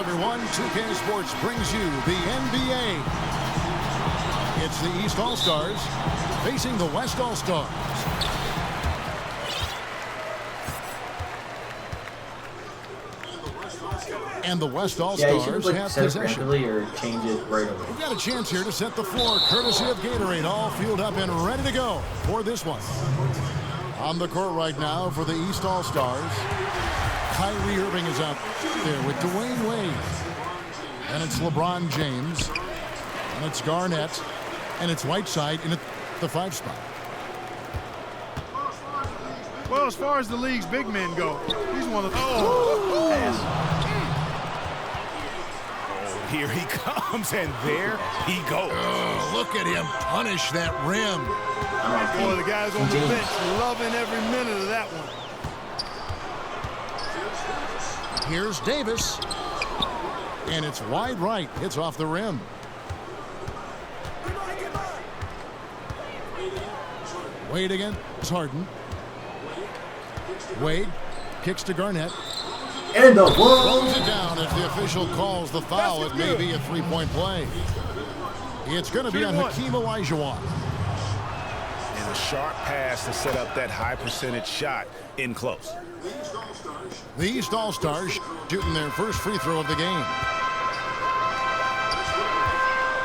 everyone. 2K Sports brings you the NBA. It's the East All-Stars facing the West All-Stars. And the West All-Stars have possession. Or change it right away. We've got a chance here to set the floor, courtesy of Gatorade, all fueled up and ready to go for this one. On the court right now for the East All-Stars, Kyrie Irving is out there with Dwayne Wade. And it's LeBron James. And it's Garnett. And it's Whiteside in the 5 spot. Well, as far as the league's big men go, he's one of the... Here he comes, and there he goes. Oh, look at him punish that rim. Boy, the guys on the bench loving every minute of that one. Here's Davis. And it's wide right. Hits off the rim. Wade again. It's Harden. Wade kicks to Garnett. And the throws it down as the official calls the foul. It may be a three-point play. It's going to be on Hakeem Olajuwon. And a sharp pass to set up that high percentage shot in close. The East All-Stars shooting their first free throw of the game.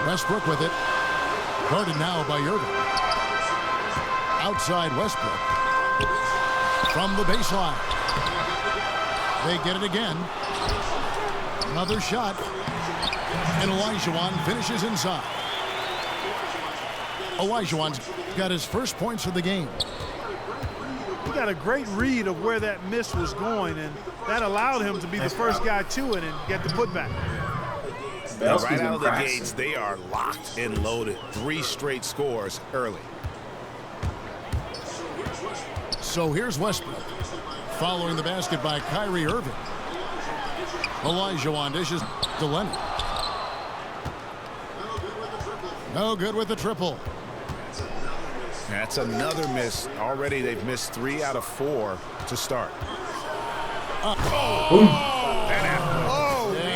Westbrook with it. Guarded now by Irving. Outside Westbrook. From the baseline. They get it again. Another shot. And Olajuwon finishes inside. Olajuwon's got his first points of the game. He got a great read of where that miss was going, and that allowed him to be the first guy to it and get the putback. Right out of the gates, they are locked and loaded. 3 straight scores early. So here's Westbrook. Following the basket by Kyrie Irving. Olajuwon dishes to Leonard. No good with the triple. That's another miss. Already they've missed 3 out of 4 to start.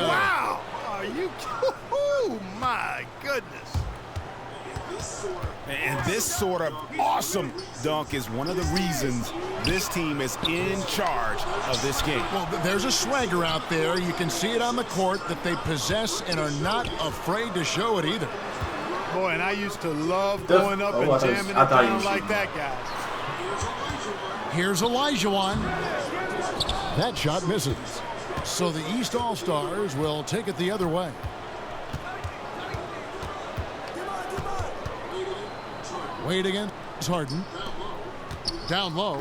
Wow. Are you? Oh, my goodness. And this sort of awesome dunk is one of the reasons this team is in charge of this game. Well, there's a swagger out there. You can see it on the court that they possess and are not afraid to show it either. Boy, and I used to love going up and jamming it down like that, guys. Here's Olajuwon. That shot misses. So the East All-Stars will take it the other way. Wade again. Harden. Down low.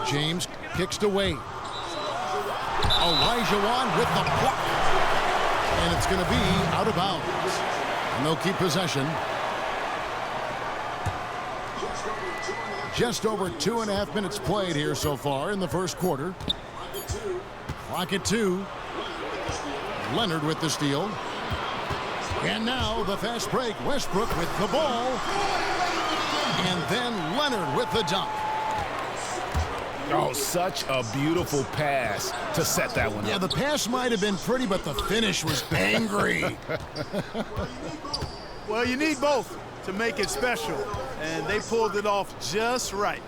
James kicks to Wade. Olajuwon with the block. And it's going to be out of bounds. And they'll keep possession. Just over 2.5 minutes played here so far in the first quarter. Clock at 2. Leonard with the steal. And now the fast break. Westbrook with the ball. And then Leonard with the dunk. Oh, such a beautiful pass to set that one up. Yeah, the pass might have been pretty, but the finish was angry. Well, you need both to make it special, and they pulled it off just right.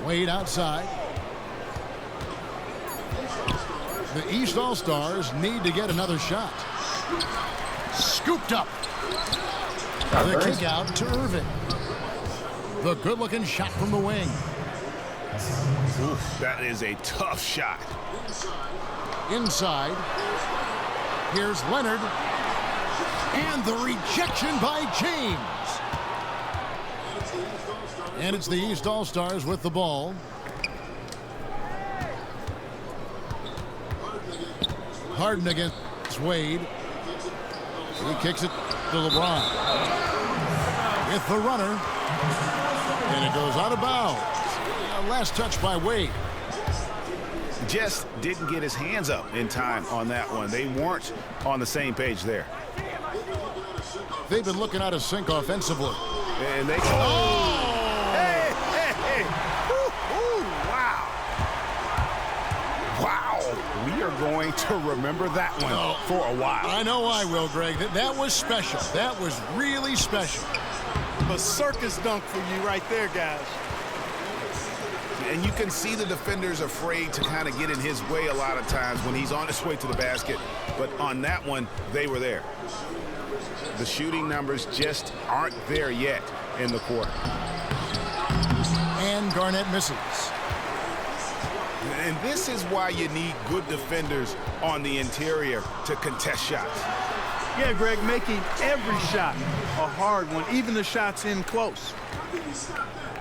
Wade outside. The East All-Stars need to get another shot. Scooped up. The kick out to Irving. The good-looking shot from the wing. Oof, that is a tough shot. Inside. Here's Leonard. And the rejection by James. And it's the East All-Stars with the ball. Harden against Wade. He kicks it to LeBron. With the runner. And it goes out of bounds. Last touch by Wade. Just didn't get his hands up in time on that one. They weren't on the same page there. They've been looking out of sync offensively. And they... Hey! Wow. Wow. We are going to remember that one for a while. I know I will, Greg. That was special. That was really special. A circus dunk for you right there, guys. And you can see the defenders afraid to kind of get in his way a lot of times when he's on his way to the basket. But on that one, they were there. The shooting numbers just aren't there yet in the quarter. And Garnett misses. And this is why you need good defenders on the interior to contest shots. Yeah, Greg, making every shot a hard one, even the shots in close.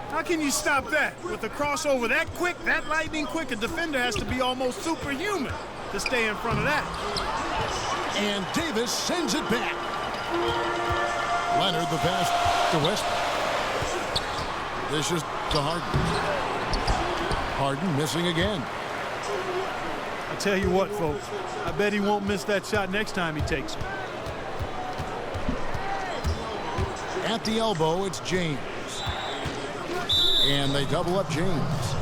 How can you stop that? With the crossover that quick, that lightning quick, a defender has to be almost superhuman to stay in front of that. And Davis sends it back. Leonard, the pass to Westbrook. This is to Harden. Harden missing again. I tell you what, folks, I bet he won't miss that shot next time he takes it. At the elbow, it's James. And they double up James.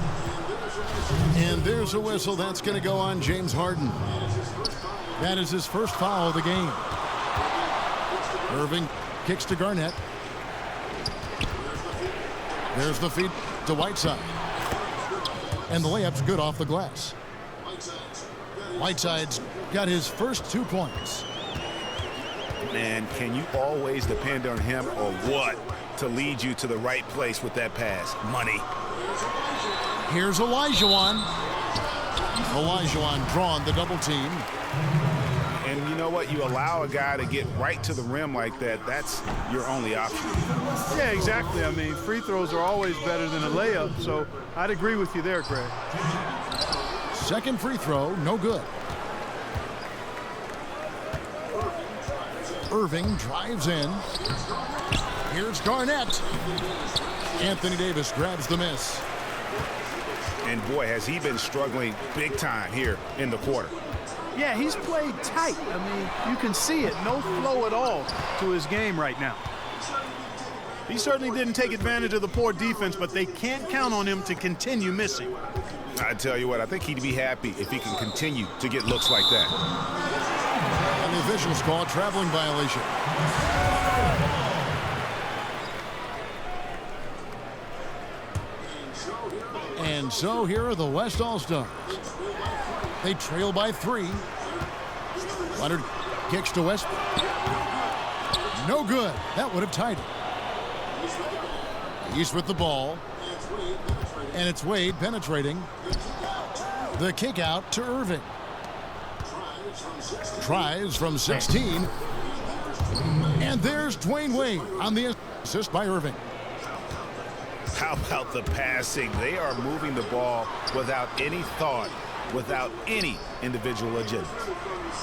And there's a whistle. That's going to go on James Harden. That is his first foul of the game. Irving kicks to Garnett. There's the feed to Whiteside. And the layup's good off the glass. Whiteside's got his first 2 points. Man, can you always depend on him or what to lead you to the right place with that pass? Money. Here's Olajuwon. Olajuwon drawing the double team. And you know what? You allow a guy to get right to the rim like that, that's your only option. Yeah, exactly. I mean, free throws are always better than a layup, so I'd agree with you there, Greg. Second free throw, no good. Irving drives in. Here's Garnett. Anthony Davis grabs the miss. And boy, has he been struggling big time here in the quarter. Yeah, he's played tight. I mean, you can see it. No flow at all to his game right now. He certainly didn't take advantage of the poor defense, but they can't count on him to continue missing. I tell you what, I think he'd be happy if he can continue to get looks like that. And the officials call a traveling violation. And so here are the West All-Stars. They trail by 3. Leonard kicks to Westbrook. No good. That would have tied it. East with the ball. And it's Wade penetrating. The kick out to Irving. Tries from 16. And there's Dwayne Wade on the assist by Irving. How about the passing? They are moving the ball without any thought, without any individual agenda.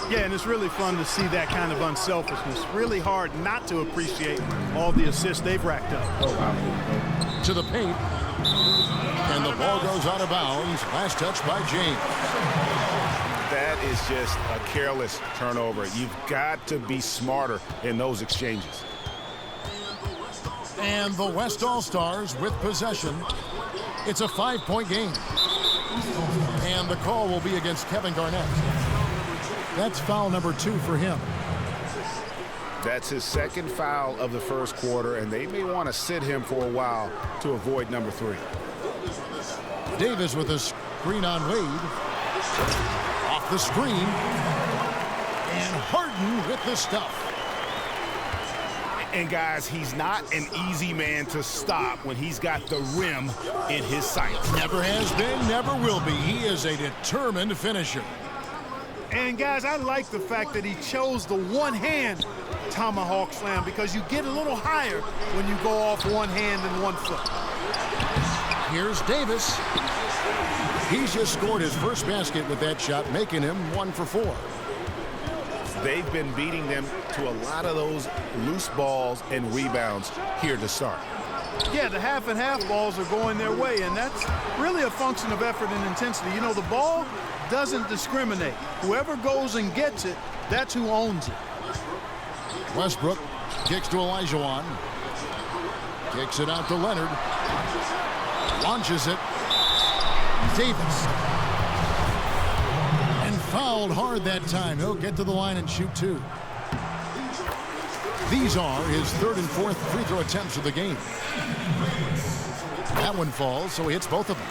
Yeah, and it's really fun to see that kind of unselfishness. Really hard not to appreciate all the assists they've racked up. To the paint. And the ball goes out of bounds. Last touch by James. That is just a careless turnover. You've got to be smarter in those exchanges. And the West All-Stars with possession. It's a 5-point game. And the call will be against Kevin Garnett. That's foul number 2 for him. That's his second foul of the first quarter, and they may want to sit him for a while to avoid number 3. Davis with a screen on Wade. Off the screen. And Harden with the stuff. And guys, he's not an easy man to stop when he's got the rim in his sights. Never has been, never will be. He is a determined finisher. And guys, I like the fact that he chose the one-hand tomahawk slam because you get a little higher when you go off one hand and 1 foot. Here's Davis. He's just scored his first basket with that shot, making him 1 for 4. They've been beating them to a lot of those loose balls and rebounds here to start. Yeah, the half and half balls are going their way, and that's really a function of effort and intensity. You know, the ball doesn't discriminate. Whoever goes and gets it, that's who owns it. Westbrook kicks to Olajuwon. Kicks it out to Leonard. Launches it. Davis. And foul Fouled hard that time. He'll get to the line and shoot 2. These are his 3rd and 4th free throw attempts of the game. That one falls, so he hits both of them.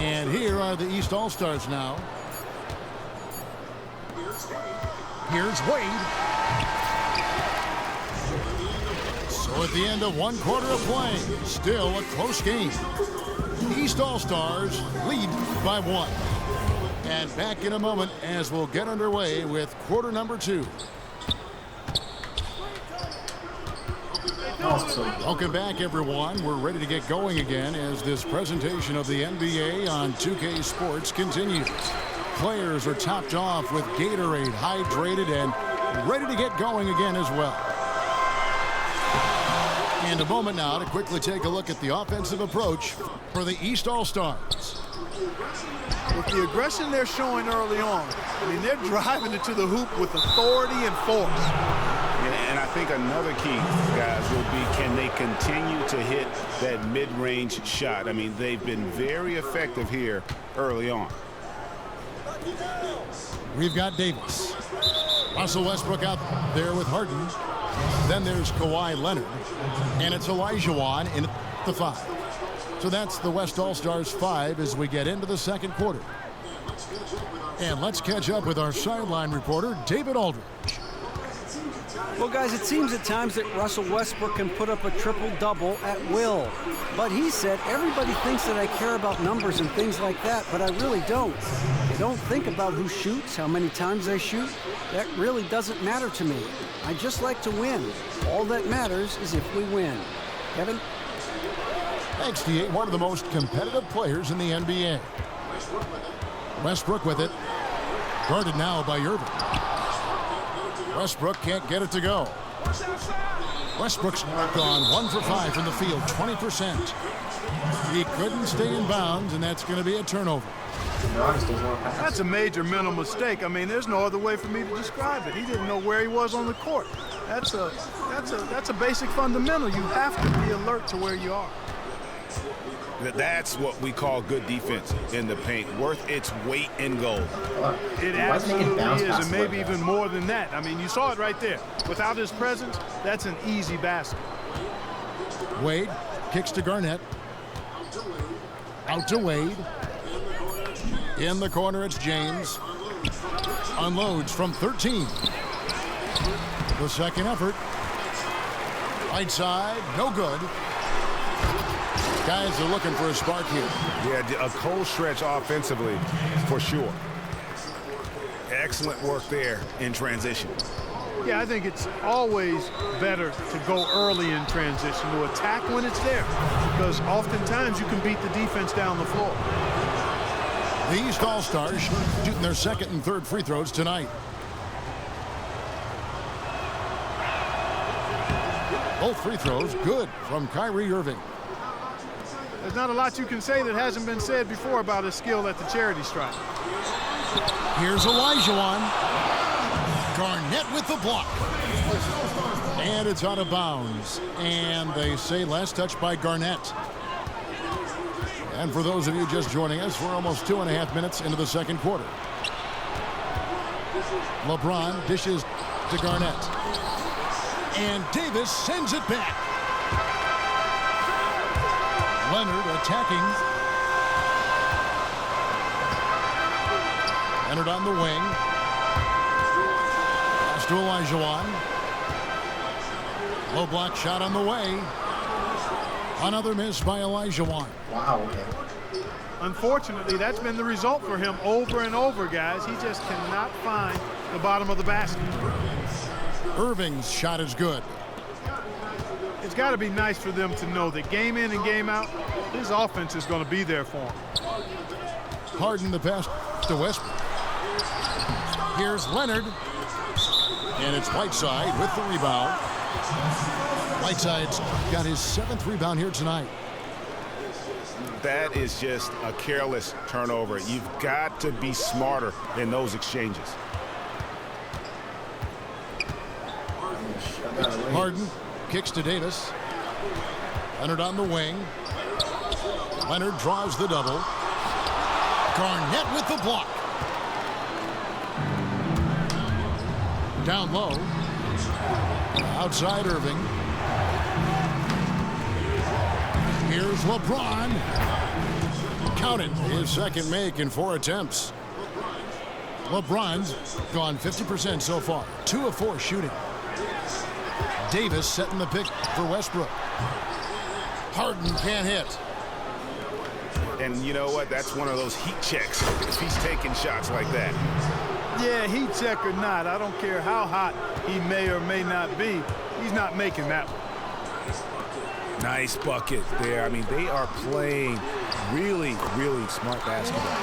And here are the East All-Stars now. Here's Wade. So at the end of 1 quarter of play, still a close game. East All-Stars lead by 1. And back in a moment as we'll get underway with quarter number 2. Welcome back, everyone. We're ready to get going again as this presentation of the NBA on 2K Sports continues. Players are topped off with Gatorade, hydrated, and ready to get going again as well. And a moment now to quickly take a look at the offensive approach for the East All-Stars. With the aggression they're showing early on, I mean, they're driving it to the hoop with authority and force. And I think another key, guys, will be can they continue to hit that mid-range shot? I mean, they've been very effective here early on. We've got Davis. Russell Westbrook out there with Harden. Then there's Kawhi Leonard. And it's Olajuwon in the 5. So that's the West All-Stars 5 as we get into the second quarter. And let's catch up with our sideline reporter, David Aldridge. Well, guys, it seems at times that Russell Westbrook can put up a triple-double at will. But he said, everybody thinks that I care about numbers and things like that, but I really don't. I don't think about who shoots, how many times I shoot. That really doesn't matter to me. I just like to win. All that matters is if we win. Kevin? XD8, one of the most competitive players in the NBA. Westbrook with it. Guarded now by Irving. Westbrook can't get it to go. Westbrook's gone 1 for 5 from the field, 20%. He couldn't stay in bounds, and that's going to be a turnover. That's a major mental mistake. I mean, there's no other way for me to describe it. He didn't know where he was on the court. That's a basic fundamental. You have to be alert to where you are. That's what we call good defense in the paint, worth its weight in gold. It absolutely is, and maybe even more than that. I mean, you saw it right there. Without his presence, that's an easy basket. Wade kicks to Garnett. Out to Wade. In the corner, it's James. Unloads from 13. The second effort. Right side, no good. Guys are looking for a spark here. Yeah, a cold stretch offensively, for sure. Excellent work there in transition. Yeah, I think it's always better to go early in transition, to attack when it's there, because oftentimes you can beat the defense down the floor. The East All-Stars shooting their second and third free throws tonight. Both free throws good from Kyrie Irving. There's not a lot you can say that hasn't been said before about his skill at the charity stripe. Here's Olajuwon. Garnett with the block. And it's out of bounds. And they say last touch by Garnett. And for those of you just joining us, we're almost 2.5 minutes into the second quarter. LeBron dishes to Garnett. And Davis sends it back. Leonard attacking. Leonard on the wing. Pass to Olajuwon. Low block shot on the way. Another miss by Olajuwon. Wow, okay. Unfortunately, that's been the result for him over and over, guys. He just cannot find the bottom of the basket. Irving's shot is good. It's got to be nice for them to know that game in and game out, his offense is going to be there for him. Harden the pass to Westbrook. Here's Leonard. And it's Whiteside with the rebound. Whiteside's got his 7th rebound here tonight. That is just a careless turnover. You've got to be smarter in those exchanges. Harden kicks to Davis. Leonard on the wing. Leonard draws the double. Garnett with the block. Down low. Outside Irving. Here's LeBron. Count it. His second make in 4 attempts. LeBron's gone 50% so far. 2 of 4 shooting. Davis setting the pick for Westbrook. Harden can't hit. And you know what? That's one of those heat checks if he's taking shots like that. Yeah, heat check or not, I don't care how hot he may or may not be, he's not making that one. Nice bucket there. I mean, they are playing really, really smart basketball.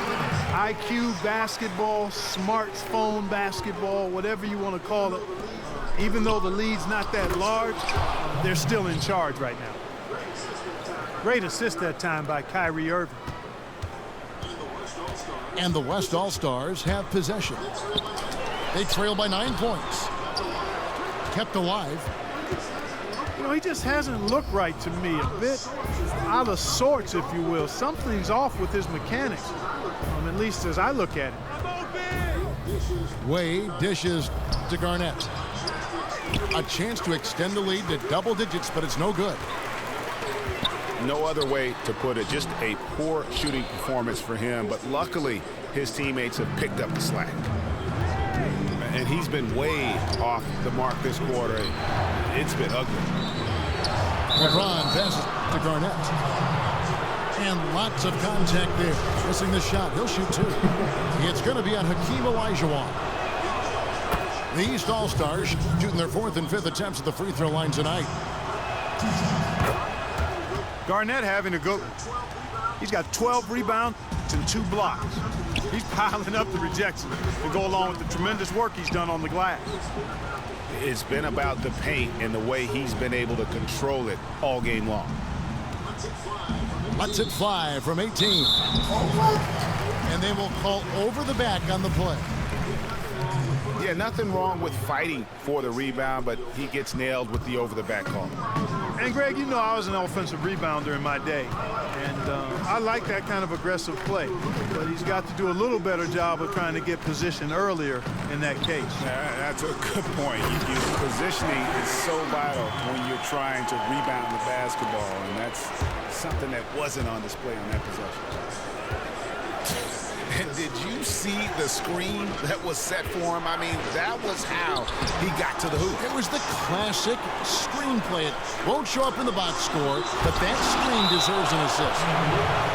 IQ basketball, smartphone basketball, whatever you want to call it. Even though the lead's not that large, they're still in charge right now. Great assist that time by Kyrie Irving. And the West All-Stars have possession. They trail by 9 points. Kept alive. You know, he just hasn't looked right to me. A bit out of sorts, if you will. Something's off with his mechanics, at least as I look at it. Wade dishes to Garnett. A chance to extend the lead to double digits, but it's no good. No other way to put it. Just a poor shooting performance for him, but luckily his teammates have picked up the slack. And he's been way off the mark this quarter. It's been ugly. LeBron passes to Garnett. And lots of contact there. Missing the shot. He'll shoot 2. It's going to be on Hakeem Olajuwon. The East All-Stars shooting their 4th and 5th attempts at the free throw line tonight. Garnett having a good one. He's got 12 rebounds and 2 blocks. He's piling up the rejections to go along with the tremendous work he's done on the glass. It's been about the paint and the way he's been able to control it all game long. Lets it fly from 18. And they will call over the back on the play. Yeah, nothing wrong with fighting for the rebound, but he gets nailed with the over-the-back call. And, Greg, you know I was an offensive rebounder in my day, and I like that kind of aggressive play. But he's got to do a little better job of trying to get position earlier in that case. That's a good point. Positioning is so vital when you're trying to rebound the basketball, and that's something that wasn't on display on that possession. And did you see the screen that was set for him? I mean, that was how he got to the hoop. It was the classic screenplay. It won't show up in the box score, but that screen deserves an assist.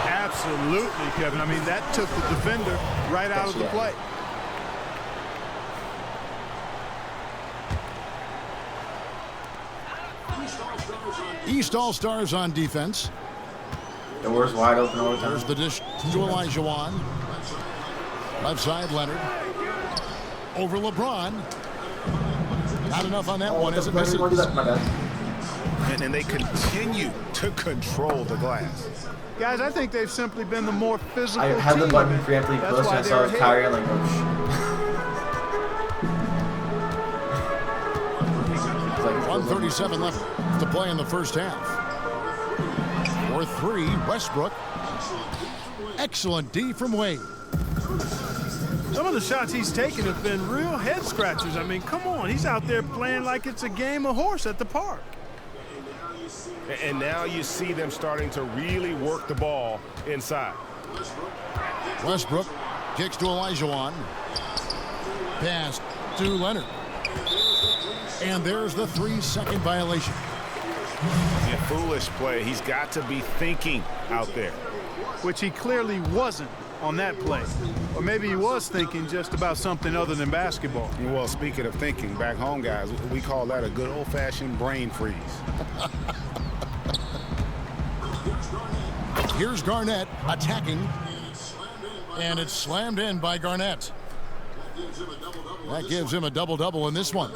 Absolutely, Kevin. I mean, that took the defender right out of the play. East All-Stars on defense. The worst wide open all the time. There's the dish to Olajuwon. Left side, Leonard. Over LeBron. Not enough on that one as it misses. And they continue to control the glass. Guys, I think they've simply been the more physical I had team. the button preemptively That's close why and I saw they're Kyrie. I'm ahead. like, oh, 1:37 left to play in the first half. 4-3, Westbrook. Excellent D from Wade. Some of the shots he's taken have been real head scratchers. I mean, come on. He's out there playing like it's a game of horse at the park. And now you see them starting to really work the ball inside. Westbrook kicks to Olajuwon. Pass to Leonard. And there's the 3-second violation. Yeah, foolish play. He's got to be thinking out there. Which he clearly wasn't on that play. Or maybe he was thinking just about something other than basketball. Well, speaking of thinking, back home, guys, we call that a good old-fashioned brain freeze. Here's Garnett attacking. And it's slammed in by Garnett. That gives him a double-double in this one.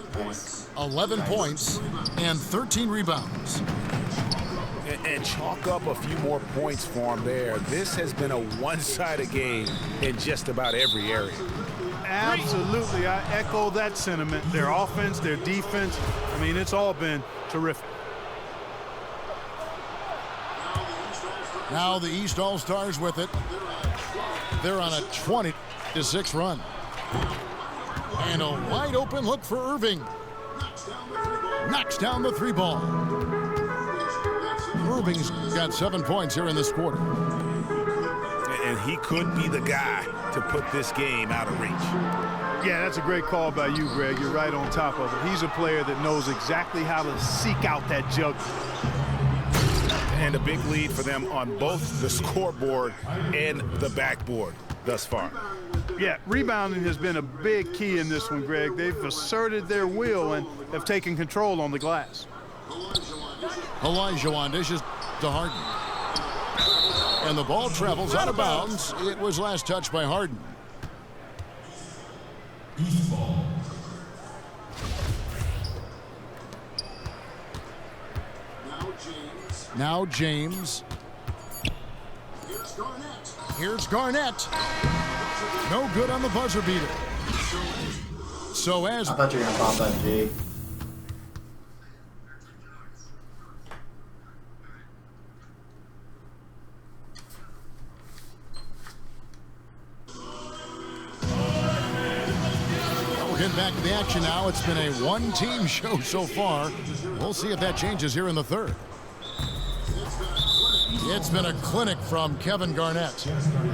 11 points and 13 rebounds. And chalk up a few more points for him there. This has been a one-sided game in just about every area. Absolutely. I echo that sentiment. Their offense, their defense, I mean, it's all been terrific. Now the East All-Stars with it. They're on a 20-6 run. And a wide open look for Irving. Knocks down the 3 ball. Irving's got 7 points here in this quarter. And he could be the guy to put this game out of reach. Yeah, that's a great call by you, Greg. You're right on top of it. He's a player that knows exactly how to seek out that juggle. And a big lead for them on both the scoreboard and the backboard thus far. Yeah, rebounding has been a big key in this one, Greg. They've asserted their will and have taken control on the glass. Olajuwon dishes to Harden. And the ball travels out of bounds. It was last touched by Harden. Now James. Here's Garnett. No good on the buzzer beater. So as I thought you were going to pop that, G. we're getting back to the action now. It's been a one-team show so far. We'll see if that changes here in the third. It's been a clinic from Kevin Garnett.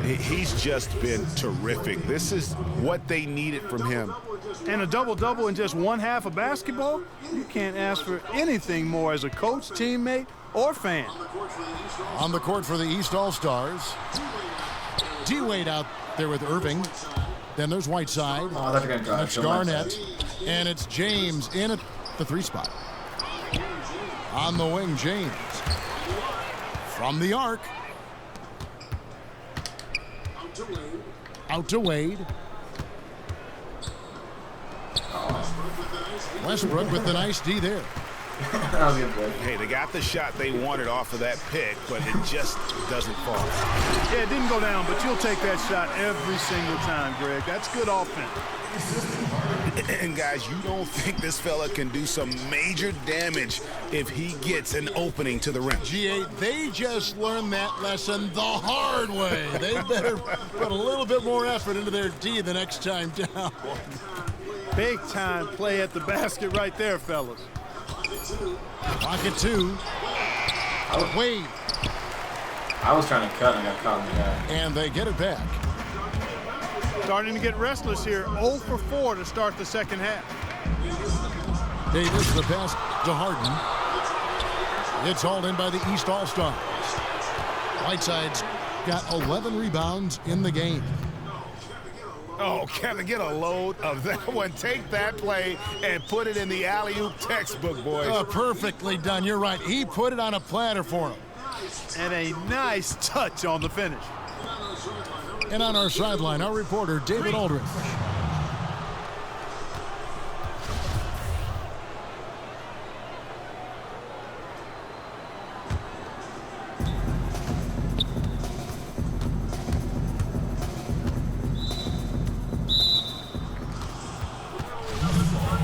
He's just been terrific. This is what they needed from him. And a double-double in just one half of basketball? You can't ask for anything more as a coach, teammate, or fan. On the court for the East All-Stars. D-Wade out there with Irving. Then there's Whiteside. Oh, I thought you were going to drive. It's Garnett. And it's James in at the 3 spot. On the wing, James. From the arc. Out to Wade. Westbrook with the nice D there. That was a good play. Hey, they got the shot they wanted off of that pick, but it just doesn't fall. Yeah, it didn't go down, but you'll take that shot every single time, Greg. That's good offense. And guys, you don't think this fella can do some major damage if he gets an opening to the rim. G8, they just learned that lesson the hard way. They better put a little bit more effort into their D the next time down. Big time play at the basket right there, fellas. Pocket 2. Wade. I was trying to cut and I got caught in the guy. And they get it back. Starting to get restless here. 0 for 4 to start the second half. Davis, the pass to Harden. It's hauled in by the East All-Stars. Whiteside's got 11 rebounds in the game. Oh, Kevin, get a load of that one. Take that play and put it in the alley-oop textbook, boys. Perfectly done. You're right. He put it on a platter for him. And a nice touch on the finish. And on our sideline, our reporter, David Aldridge.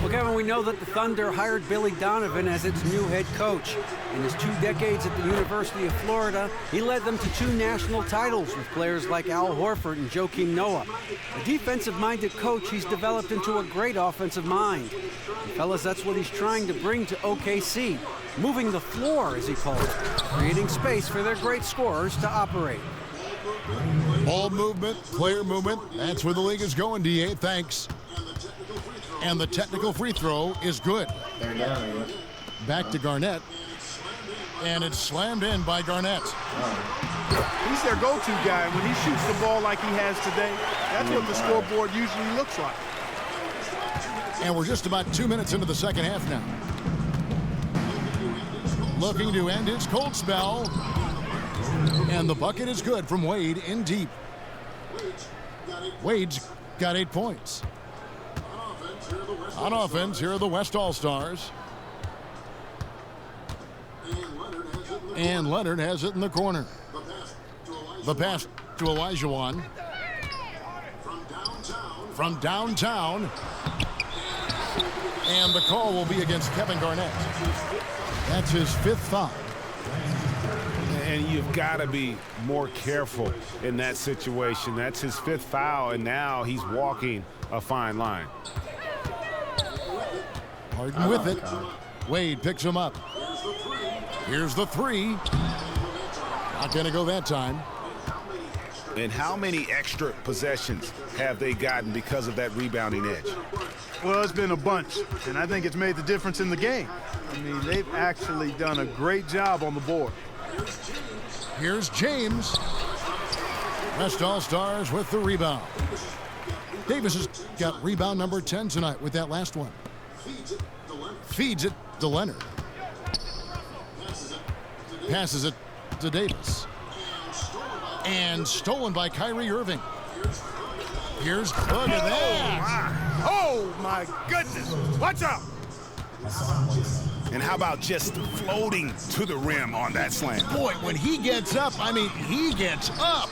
Well, Kevin, we know that the Thunder hired Billy Donovan as its new head coach. In his 2 decades at the University of Florida, he led them to 2 national titles with players like Al Horford and Joakim Noah. A defensive-minded coach, he's developed into a great offensive mind. And fellas, that's what he's trying to bring to OKC. Moving the floor, as he calls it. Creating space for their great scorers to operate. Ball movement, player movement. That's where the league is going, DA. Thanks. And the technical free throw is good. There you go. Back to Garnett. And it's slammed in by Garnett. He's their go-to guy. When he shoots the ball like he has today, that's what the scoreboard usually looks like. And we're just about 2 minutes into the second half now. Looking to end his cold spell. And the bucket is good from Wade in deep. Wade's got 8 points. On offense, here are the West All-Stars. And Leonard has it in the corner. The pass to Olajuwon. From downtown. And the call will be against Kevin Garnett. That's his 5th foul. And you've got to be more careful in that situation. That's his 5th foul, and now he's walking a fine line. Harden with it. Wade picks him up. Here's the 3. Not going to go that time. And how many extra possessions have they gotten because of that rebounding edge? Well, it's been a bunch, and I think it's made the difference in the game. I mean, they've actually done a great job on the board. Here's James. West All-Stars with the rebound. Davis has got rebound number 10 tonight with that last one. Feeds it to Leonard. Passes it to Davis. And stolen by Kyrie Irving. Look at that. Oh, my goodness. Watch out. And how about just floating to the rim on that slam? Boy, when he gets up, I mean, he gets up.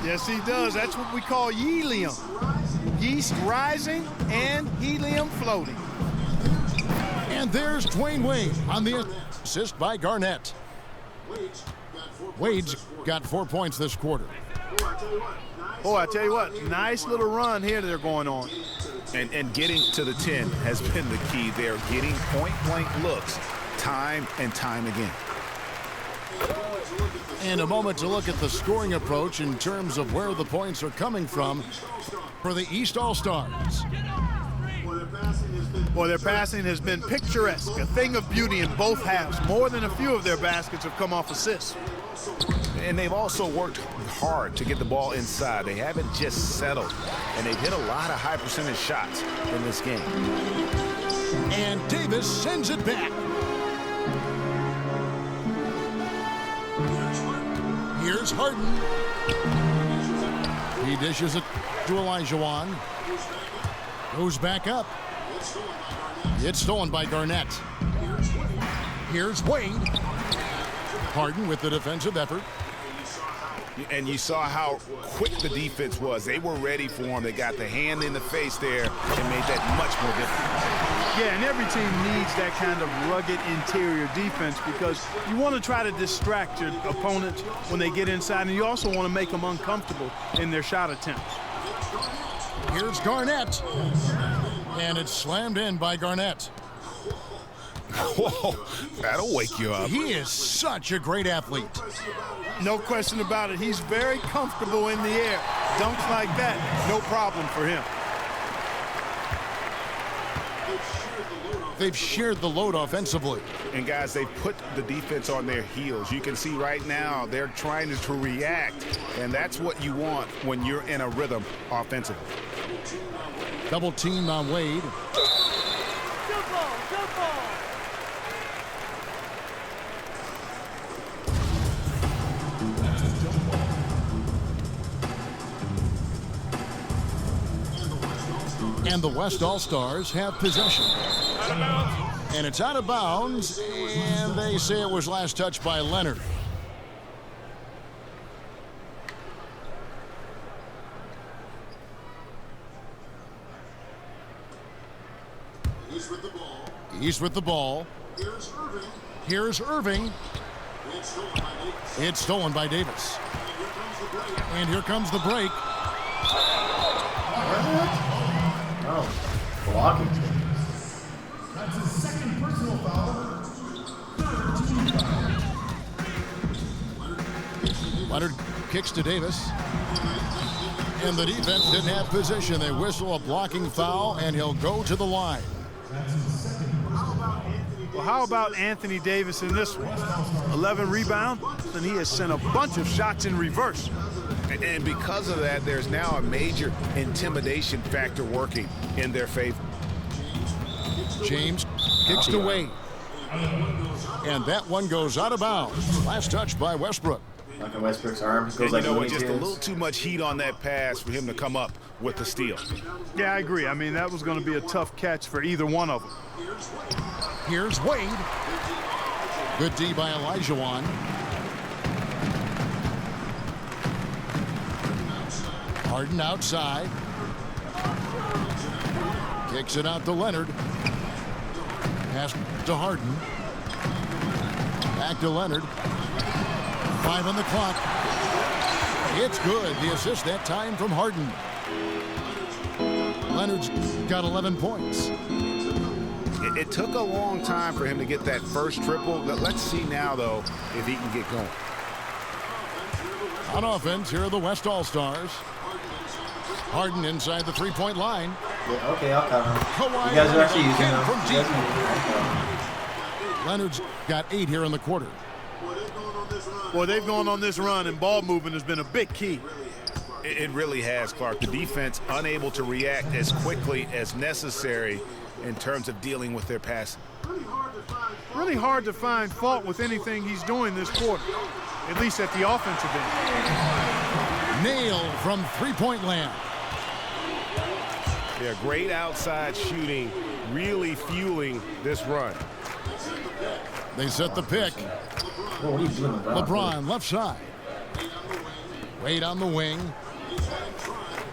Yes, he does. That's what we call helium. Yeast rising and helium floating. And there's Dwayne Wade on the assist by Garnett. Wade's got 4 points this quarter. Boy, I tell you what, nice little run here they're going on. And getting to the 10 has been the key. They're getting point-blank looks time and time again. And a moment to look at the scoring approach in terms of where the points are coming from for the East All-Stars. Boy, their passing has been picturesque, a thing of beauty in both halves. More than a few of their baskets have come off assists. And they've also worked hard to get the ball inside. They haven't just settled. And they've hit a lot of high percentage shots in this game. And Davis sends it back. Here's Harden. He dishes it to Olajuwon. Goes back up. It's stolen by Garnett. Here's Wade. Harden with the defensive effort. And you saw how quick the defense was. They were ready for him. They got the hand in the face there and made that much more difficult. Yeah, and every team needs that kind of rugged interior defense because you want to try to distract your opponents when they get inside, and you also want to make them uncomfortable in their shot attempts. Here's Garnett. And it's slammed in by Garnett. Whoa, that'll wake you up. He is such a great athlete. No question about it. He's very comfortable in the air. Dunks like that, no problem for him. They've shared the load offensively. And guys, they put the defense on their heels. You can see right now they're trying to react, and that's what you want when you're in a rhythm offensively. Double team on Wade. And the West All-Stars have possession. And it's out of bounds, and they say it was last touched by Leonard. He's with the ball. Here's Irving. It's stolen by Davis. And here comes the break. Oh, blocking. That's his second personal foul. Leonard kicks to Davis. And the defense didn't have position. They whistle a blocking foul, and he'll go to the line. Well, how about Anthony Davis in this one? 11 rebounds, and he has sent a bunch of shots in reverse. And because of that, there's now a major intimidation factor working in their favor. James kicks to Wade. And that one goes out of bounds. Last touch by Westbrook. Like Westbrook's arm. Goes And like you know what, Looney just a Tunes. little too much heat on that pass for him to come up with the steal. Yeah, I agree. I mean, that was going to be a tough catch for either one of them. Here's Wade. Good D by Olajuwon. Harden outside. Kicks it out to Leonard. Pass to Harden. Back to Leonard. 5 on the clock. It's good. The assist that time from Harden. Leonard's got 11 points. It took a long time for him to get that first triple. Let's see now, though, if he can get going. On offense, here are the West All-Stars. Harden inside the three-point line. Yeah, okay, I'll cover him. Kawhi You guys are actually Leonard using them. from You deep. guys are- Leonard's got 8 here in the quarter. Boy, they've gone on this run, and ball movement has been a big key. It really has, Clark. The defense unable to react as quickly as necessary in terms of dealing with their passing. Really hard to find fault with anything he's doing this quarter, at least at the offensive end. Nailed from three-point land. Yeah, great outside shooting, really fueling this run. They set the pick. Whoa, what are you doing, LeBron left side. Wade on the wing.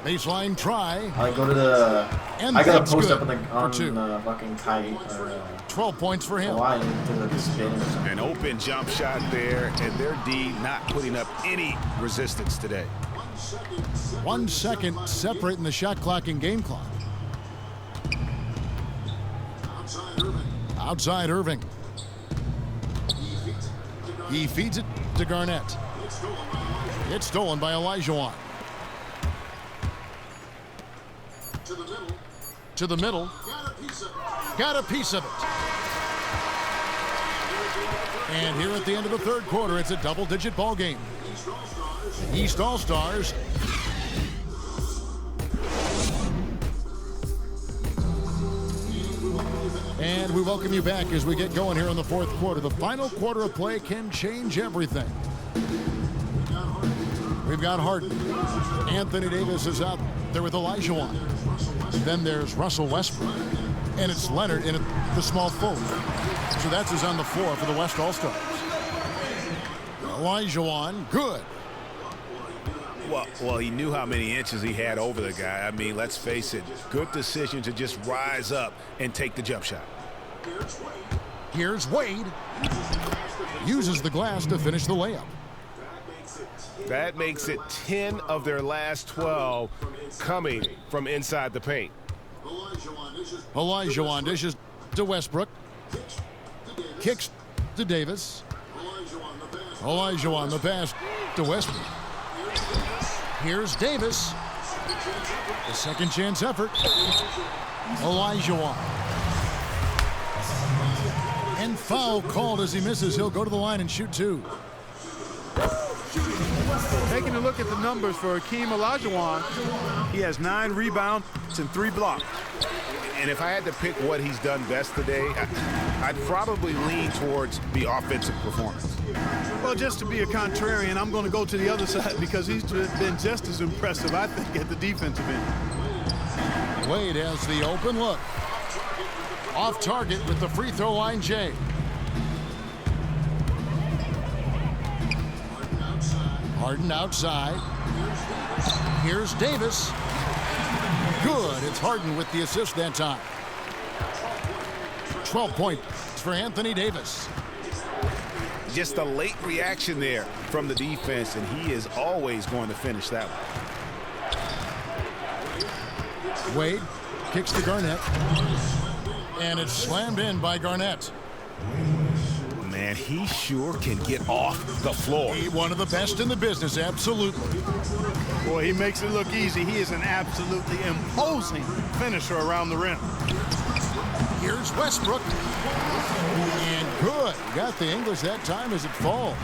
Baseline try. I go to the. And I gotta that's post good up on for 2. the fucking kite. 12 points for him. Why? Because of the spin. An open jump shot there, and their D not putting up any resistance today. 1 second separating the shot clock and game clock. Outside Irving. He feeds it to Garnett. It's stolen by Olajuwon. To the middle. Got a piece of it. And here at the end of the third quarter, it's a double-digit ball game. The East All-Stars. And we welcome you back as we get going here in the fourth quarter. The final quarter of play can change everything. We've got Harden. Anthony Davis is out there with Olajuwon. Then there's Russell Westbrook. And it's Leonard in the small forward. So that's who's on the floor for the West All-Stars. Olajuwon, good. Well, he knew how many inches he had over the guy. I mean, let's face it, good decision to just rise up and take the jump shot. Here's Wade. Uses the glass to finish the layup. That makes it 10 of their last 12 coming from inside the paint. Olajuwon dishes to Westbrook. Kicks to Davis. Olajuwon the pass to Westbrook. Here's Davis. The second chance effort. Olajuwon. And foul called as he misses. He'll go to the line and shoot 2. Taking a look at the numbers for Hakeem Olajuwon, he has 9 rebounds and 3 blocks. And if I had to pick what he's done best today, I'd probably lean towards the offensive performance. Well, just to be a contrarian, I'm going to go to the other side because he's been just as impressive, I think, at the defensive end. Wade has the open look. Off target with the free throw line, Jay. Harden outside. Here's Davis. Good. It's Harden with the assist that time. 12 points for Anthony Davis. Just a late reaction there from the defense, and he is always going to finish that one. Wade kicks to Garnett. And it's slammed in by Garnett. Man, he sure can get off the floor. One of the best in the business, absolutely. Boy, he makes it look easy. He is an absolutely imposing finisher around the rim. Here's Westbrook. And good. Got the English that time as it falls.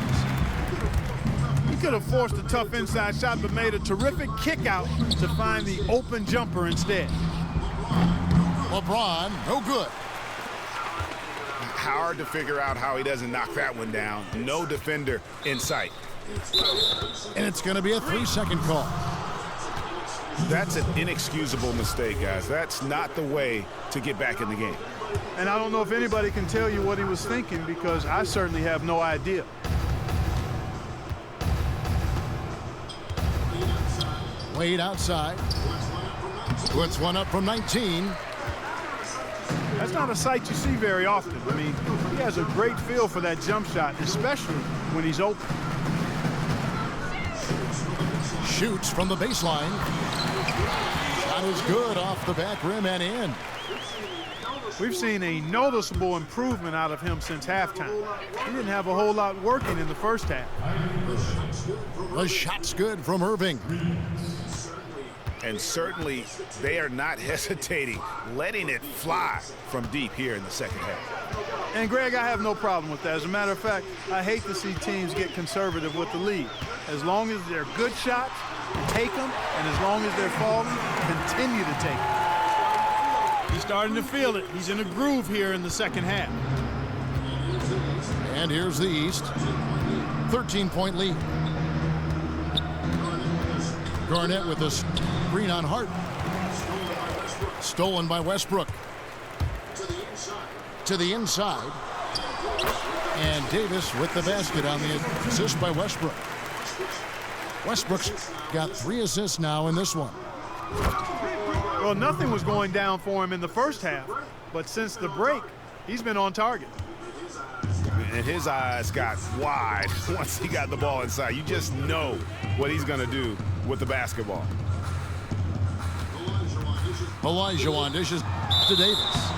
He could have forced a tough inside shot, but made a terrific kick out to find the open jumper instead. LeBron, no good. Hard to figure out how he doesn't knock that one down. No defender in sight. And it's going to be a 3-second call. That's an inexcusable mistake, guys. That's not the way to get back in the game. And I don't know if anybody can tell you what he was thinking because I certainly have no idea. Wade outside. Puts one up from 19. That's not a sight you see very often. I mean, he has a great feel for that jump shot, especially when he's open. Shoots from the baseline. Shot is good off the back rim and in. We've seen a noticeable improvement out of him since halftime. He didn't have a whole lot working in the first half. The shot's good from Irving. And certainly they are not hesitating, letting it fly from deep here in the second half. And Greg, I have no problem with that. As a matter of fact, I hate to see teams get conservative with the lead. As long as they're good shots, take them, and as long as they're falling, continue to take them. He's starting to feel it. He's in a groove here in the second half. And here's the East. 13-point lead. Garnett with a screen on Hart. Stolen by Westbrook. To the inside. And Davis with the basket on the assist by Westbrook. Westbrook's got 3 assists now in this one. Well, nothing was going down for him in the first half, but since the break, he's been on target. And his eyes got wide once he got the ball inside. You just know what he's going to do with the basketball. Olajuwon dishes to Davis.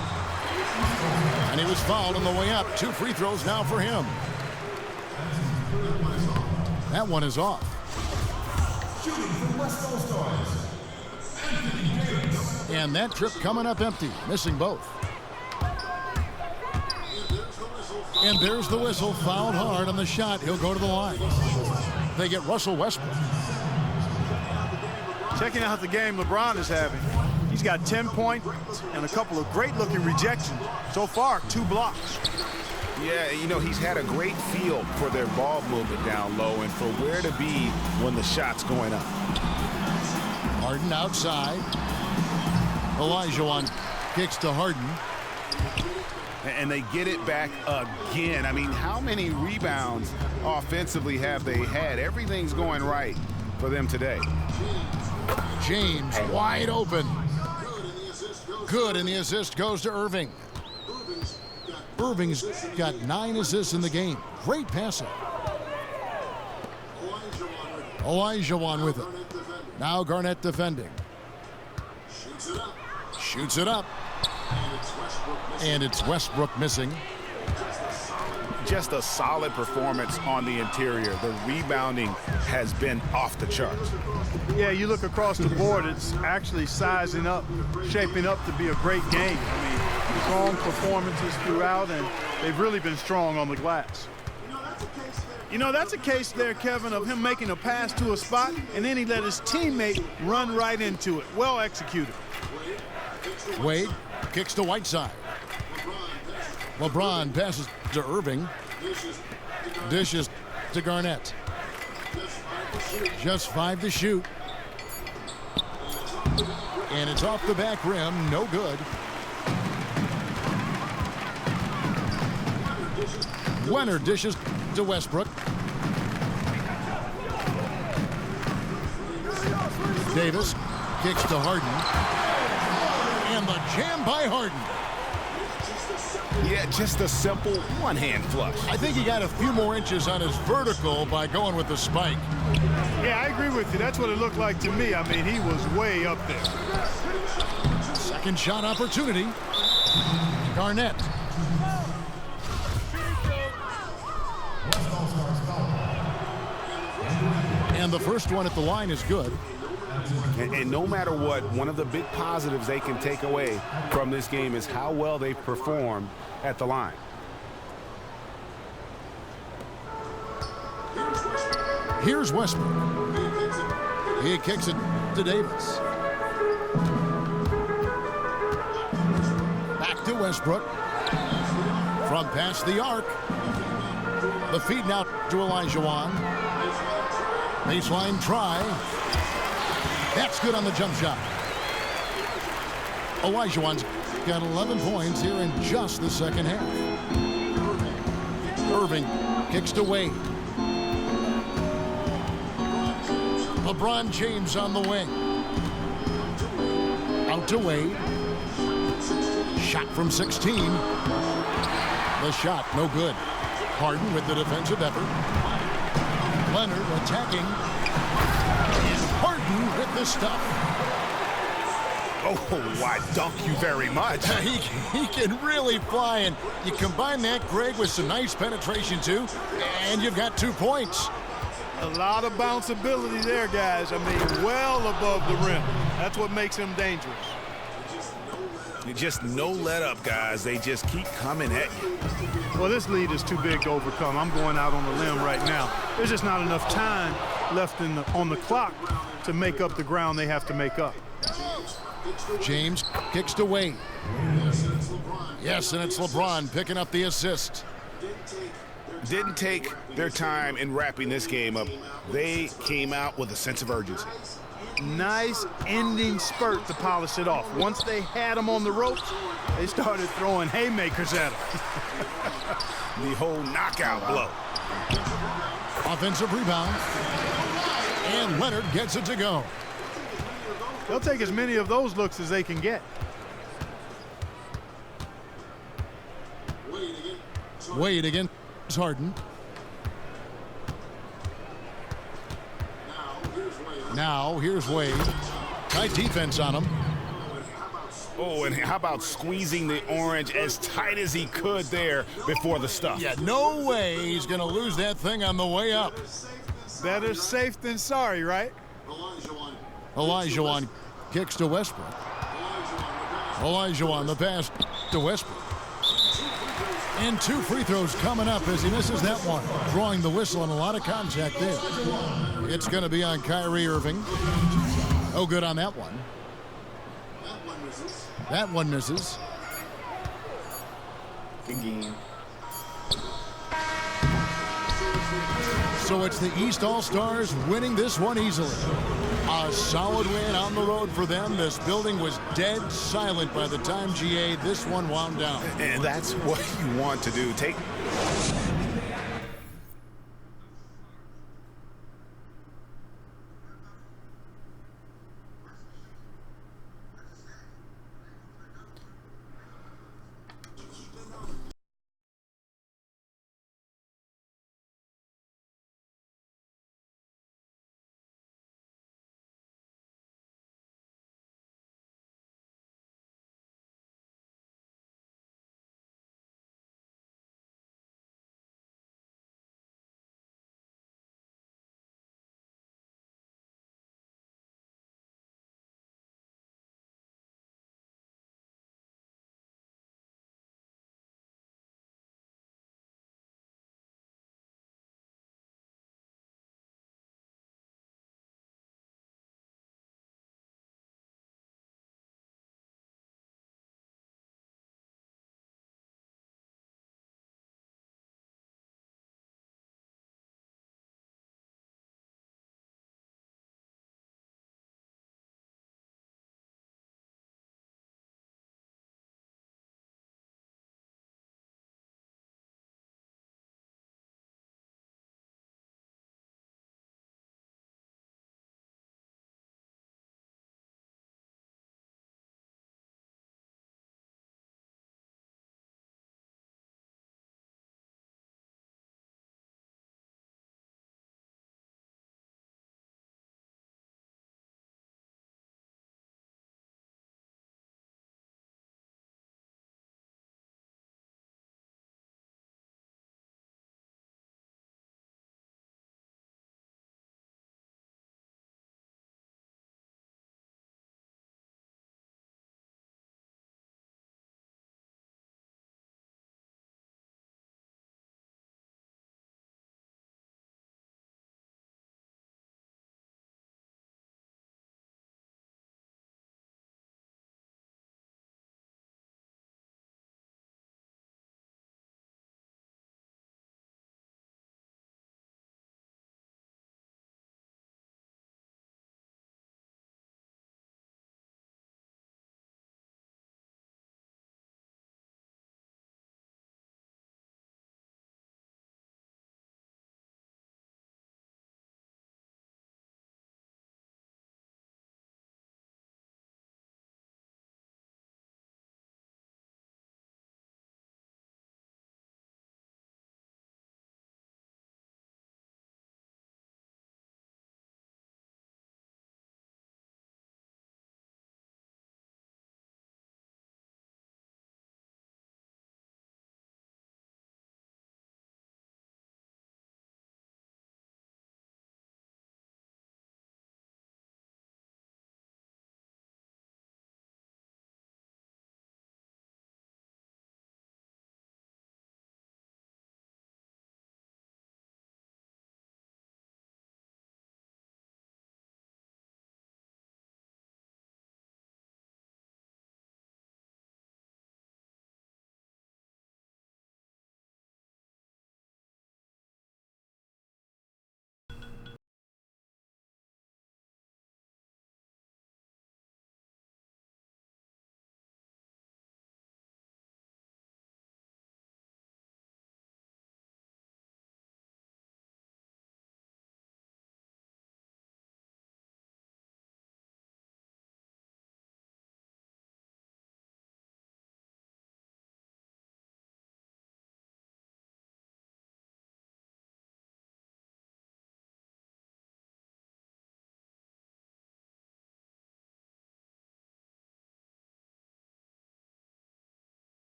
And he was fouled on the way up. 2 free throws now for him. That one is off. Shooting from West All-Stars, Anthony Davis. And that trip coming up empty, missing both. And there's the whistle, fouled hard on the shot. He'll go to the line. They get Russell Westbrook. Checking out the game LeBron is having. He's got 10 points and a couple of great-looking rejections. So far, 2 blocks. Yeah, you know, he's had a great feel for their ball movement down low and for where to be when the shot's going up. Harden outside. Olajuwon kicks to Harden. And they get it back again. I mean, how many rebounds offensively have they had? Everything's going right for them today. James wide open. Good, and the assist goes to Irving. Irving's got 9 assists in the game. Great passing. Olajuwon with it. Now Garnett defending. Shoots it up. And it's Westbrook missing. Just a solid performance on the interior. The rebounding has been off the charts. Yeah, you look across the board, it's actually sizing up, shaping up to be a great game. I mean, strong performances throughout, and they've really been strong on the glass. You know, that's a case there, Kevin, of him making a pass to a spot, and then he let his teammate run right into it. Well executed. Wade kicks to Whiteside. LeBron passes to Irving. Dishes to Garnett. Just 5 to shoot. And it's off the back rim. No good. Leonard dishes to Westbrook. Davis kicks to Harden. And the jam by Harden. Yeah, just a simple one-hand flush. I think he got a few more inches on his vertical by going with the spike. Yeah, I agree with you. That's what it looked like to me. I mean, he was way up there. Second shot opportunity. Garnett. And the first one at the line is good. And no matter what, one of the big positives they can take away from this game is how well they performed at the line. Here's Westbrook. He kicks it to Davis. Back to Westbrook. From past the arc. The feed now to Olajuwon. Baseline try. That's good on the jump shot. Olajuwon's got 11 points here in just the second half. Irving kicks to Wade. LeBron James on the wing. Out to Wade. Shot from 16. The shot, no good. Harden with the defensive effort. Leonard attacking. And with this stuff. Oh, why, dunk you very much. He can really fly, and you combine that, Greg, with some nice penetration, too, and you've got 2 points. A lot of bounceability there, guys. I mean, well above the rim. That's what makes him dangerous. Just no let up, guys. They just keep coming at you. Well, this lead is too big to overcome. I'm going out on the limb right now. There's just not enough time left on the clock to make up the ground they have to make up. James kicks to Wade. Yes, and it's LeBron picking up the assist. Didn't take their time in wrapping this game up. They came out with a sense of urgency. Nice ending spurt to polish it off. Once they had him on the ropes, they started throwing haymakers at him. The whole knockout blow. Offensive rebound. And Leonard gets it to go. They'll take as many of those looks as they can get. Wade against Harden. Now, here's Wade. Tight defense on him. Oh, and how about squeezing the orange as tight as he could there before the stuff? Yeah, no way he's going to lose that thing on the way up. Better safe than sorry, right? Olajuwon kicks to Westbrook. Olajuwon, the pass to Westbrook. And 2 free throws coming up as he misses that one. Drawing the whistle and a lot of contact there. It's going to be on Kyrie Irving. Oh, good on that one. That one misses. Good game. So it's the East All-Stars winning this one easily. A solid win on the road for them. This building was dead silent by the time GA this one wound down. And that's what you want to do. Take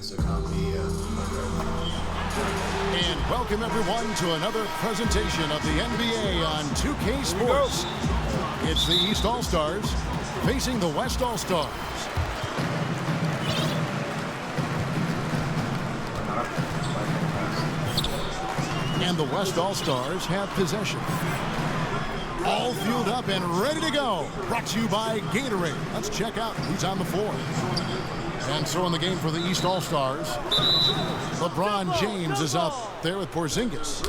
against a company. And welcome everyone to another presentation of the NBA on 2K Sports. It's the East All-Stars facing the West All-Stars. And the West All-Stars have possession. All fueled up and ready to go. Brought to you by Gatorade. Let's check out who's on the floor. And so in the game for the East All-Stars, LeBron James is up there with Porzingis.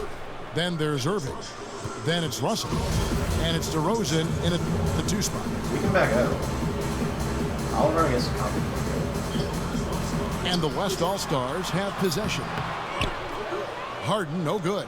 Then there's Irving. Then it's Russell. And it's DeRozan in the 2 spot. We can back out. I'll run against a company. And the West All-Stars have possession. Harden, no good.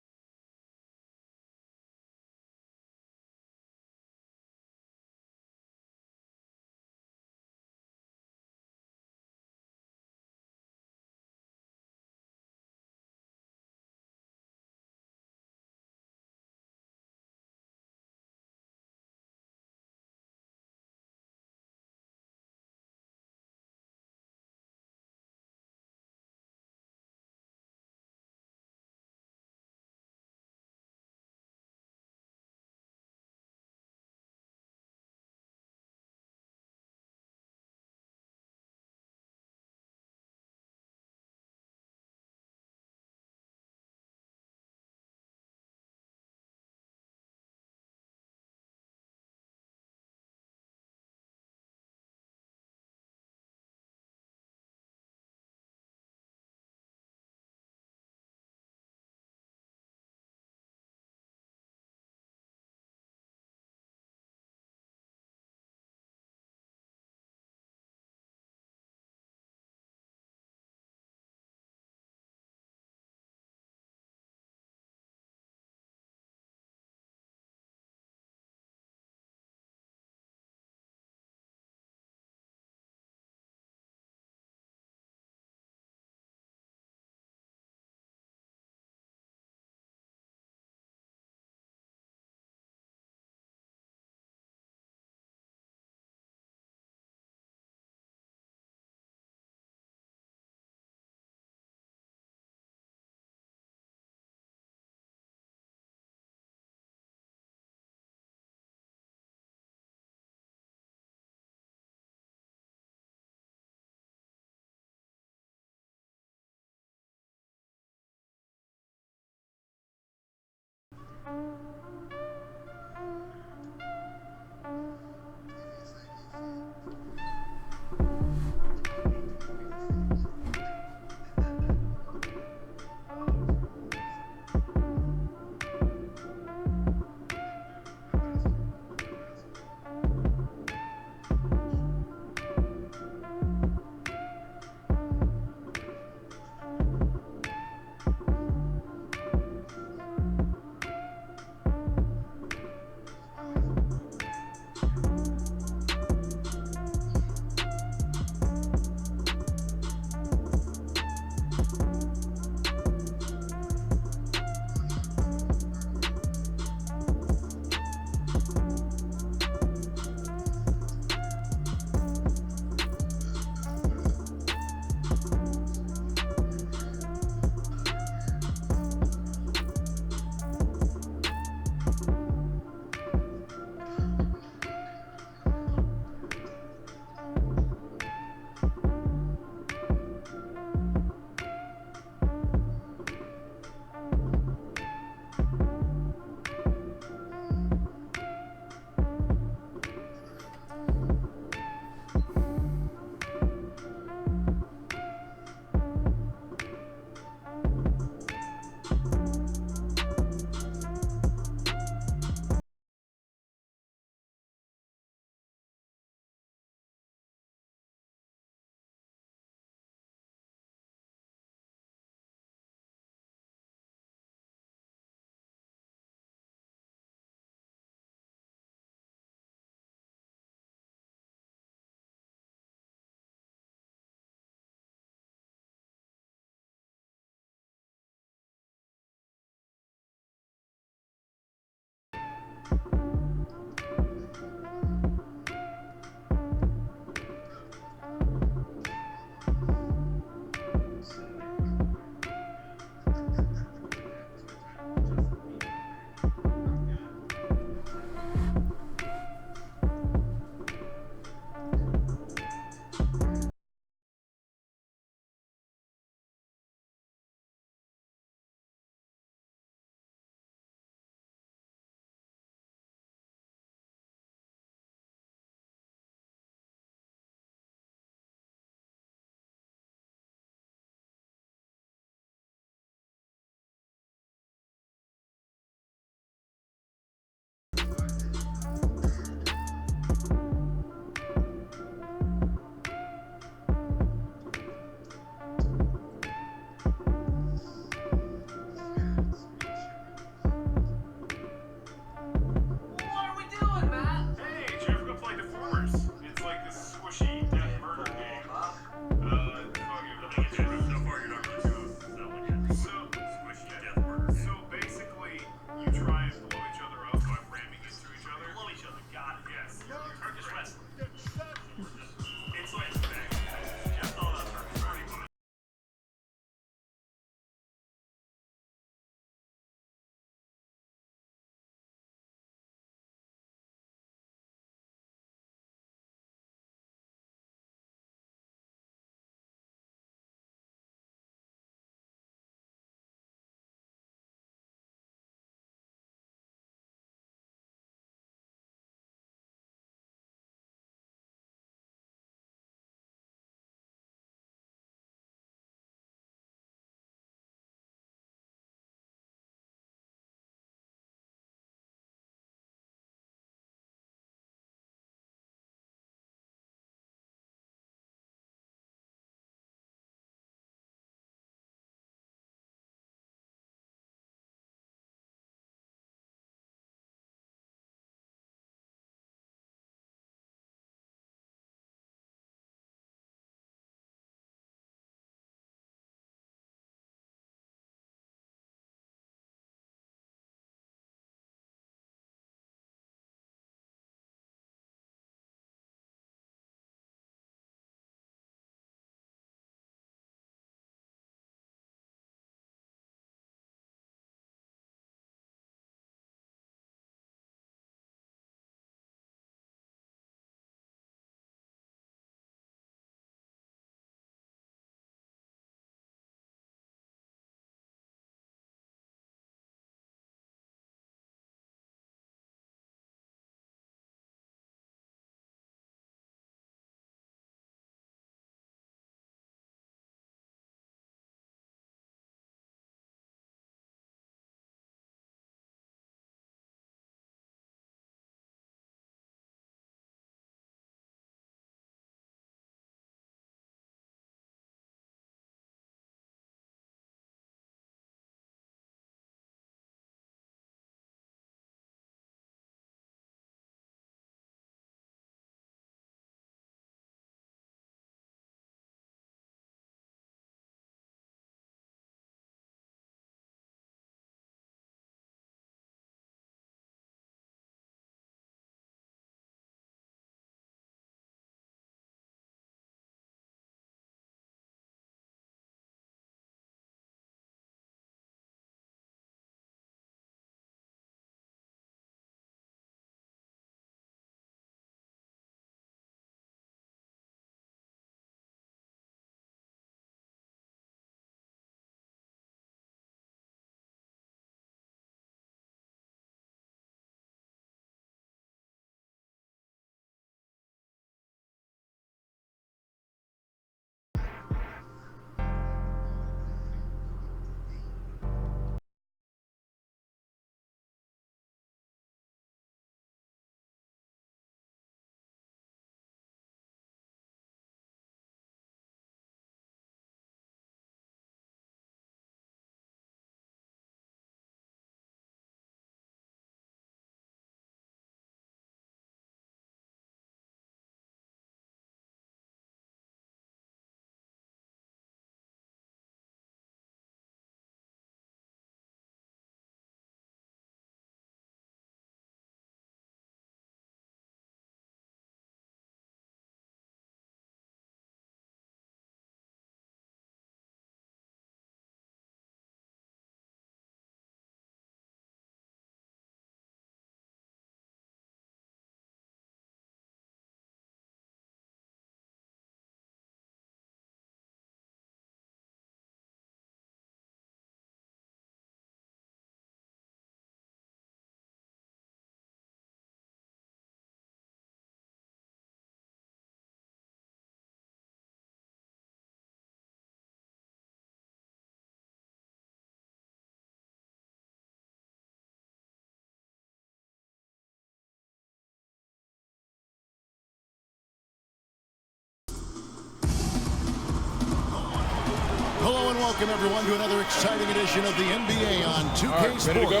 and welcome everyone to another exciting edition of the NBA on 2K right, Sports. ready to go?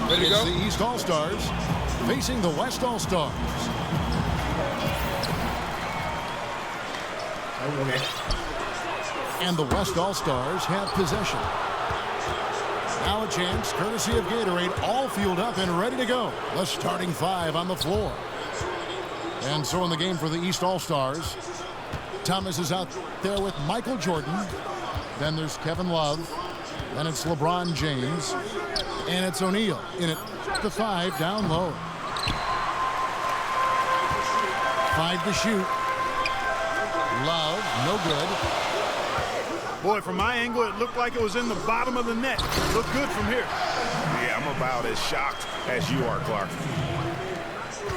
Ready to It's go? the East All-Stars facing the West All-Stars. Okay. And the West All-Stars have possession. Now a chance, courtesy of Gatorade, all fueled up and ready to go. The starting five on the floor. And so in the game for the East All-Stars, Thomas is out there with Michael Jordan. Then there's Kevin Love. Then it's LeBron James. And it's O'Neal in at the 5 down low. 5 to shoot. Love, no good. Boy, from my angle, it looked like it was in the bottom of the net. Looked good from here. Yeah, I'm about as shocked as you are, Clark.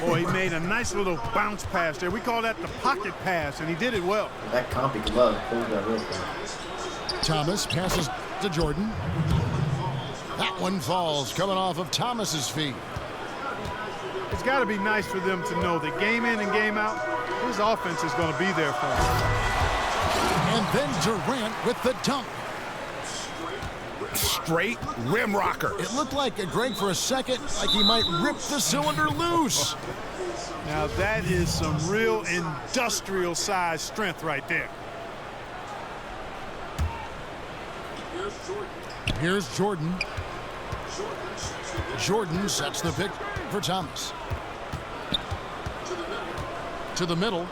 Boy, he made a nice little bounce pass there. We call that the pocket pass, and he did it well. That compy glove pulled that real quick. Thomas passes to Jordan. That one falls, coming off of Thomas's feet. It's got to be nice for them to know that game in and game out, his offense is going to be there for him. And then Durant with the dunk. Straight rim rocker. It looked like, Greg, for a second, like he might rip the cylinder loose. Now that is some real industrial size strength right there. Here's Jordan. Jordan sets the pick for Thomas. To the middle.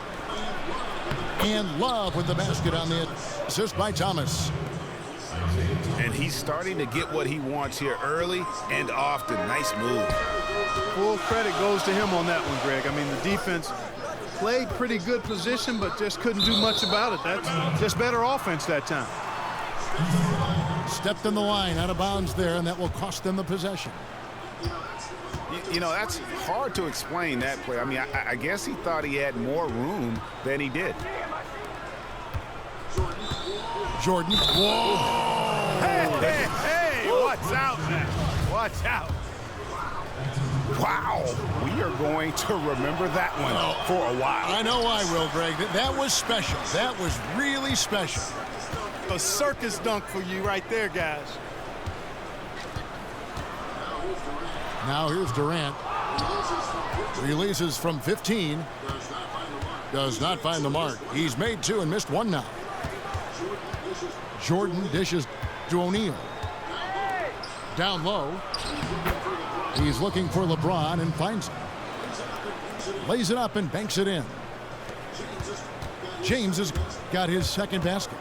And Love with the basket on the assist by Thomas. And he's starting to get what he wants here early and often. Nice move. Full credit goes to him on that one, Greg. I mean, the defense played pretty good position, but just couldn't do much about it. That's just better offense that time. Stepped in the line, out of bounds there, and that will cost them the possession. You know, that's hard to explain that play. I mean, I guess he thought he had more room than he did. Jordan. Whoa! Hey, watch out, man. Watch out. Wow, we are going to remember that one for a while. I know I will, Greg. That was special. That was really special. A circus dunk for you right there, guys. Now here's Durant. Releases from 15. Does not find the mark. He's made 2 and missed 1 now. Jordan dishes to O'Neal. Down low. He's looking for LeBron and finds him. Lays it up and banks it in. James has got his second basket.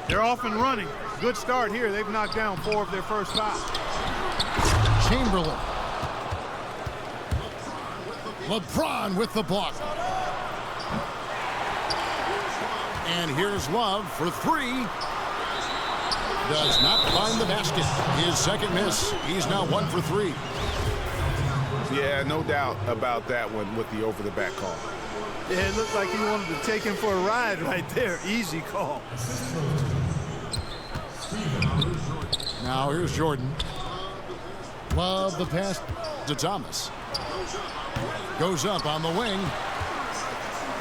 They're off and running. Good start here. They've knocked down 4 of their first 5. Chamberlain. LeBron with the block. And here's Love for 3. Does not find the basket. His second miss. He's now 1 for 3. Yeah, no doubt about that one with the over-the-back call. Yeah, it looked like he wanted to take him for a ride right there. Easy call. Now here's Jordan. Love the pass to Thomas. Goes up on the wing.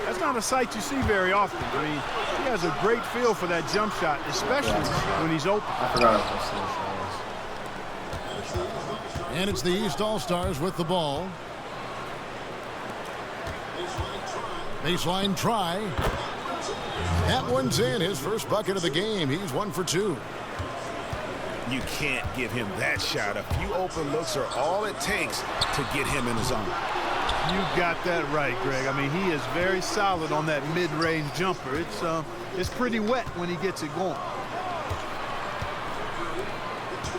That's not a sight you see very often. I mean, he has a great feel for that jump shot, especially when he's open. I forgot what And it's the East All-Stars with the ball. Baseline try. That one's in. His first bucket of the game. He's 1 for 2. You can't give him that shot. A few open looks are all it takes to get him in the zone. You got that right, Greg. I mean, he is very solid on that mid-range jumper. It's pretty wet when he gets it going.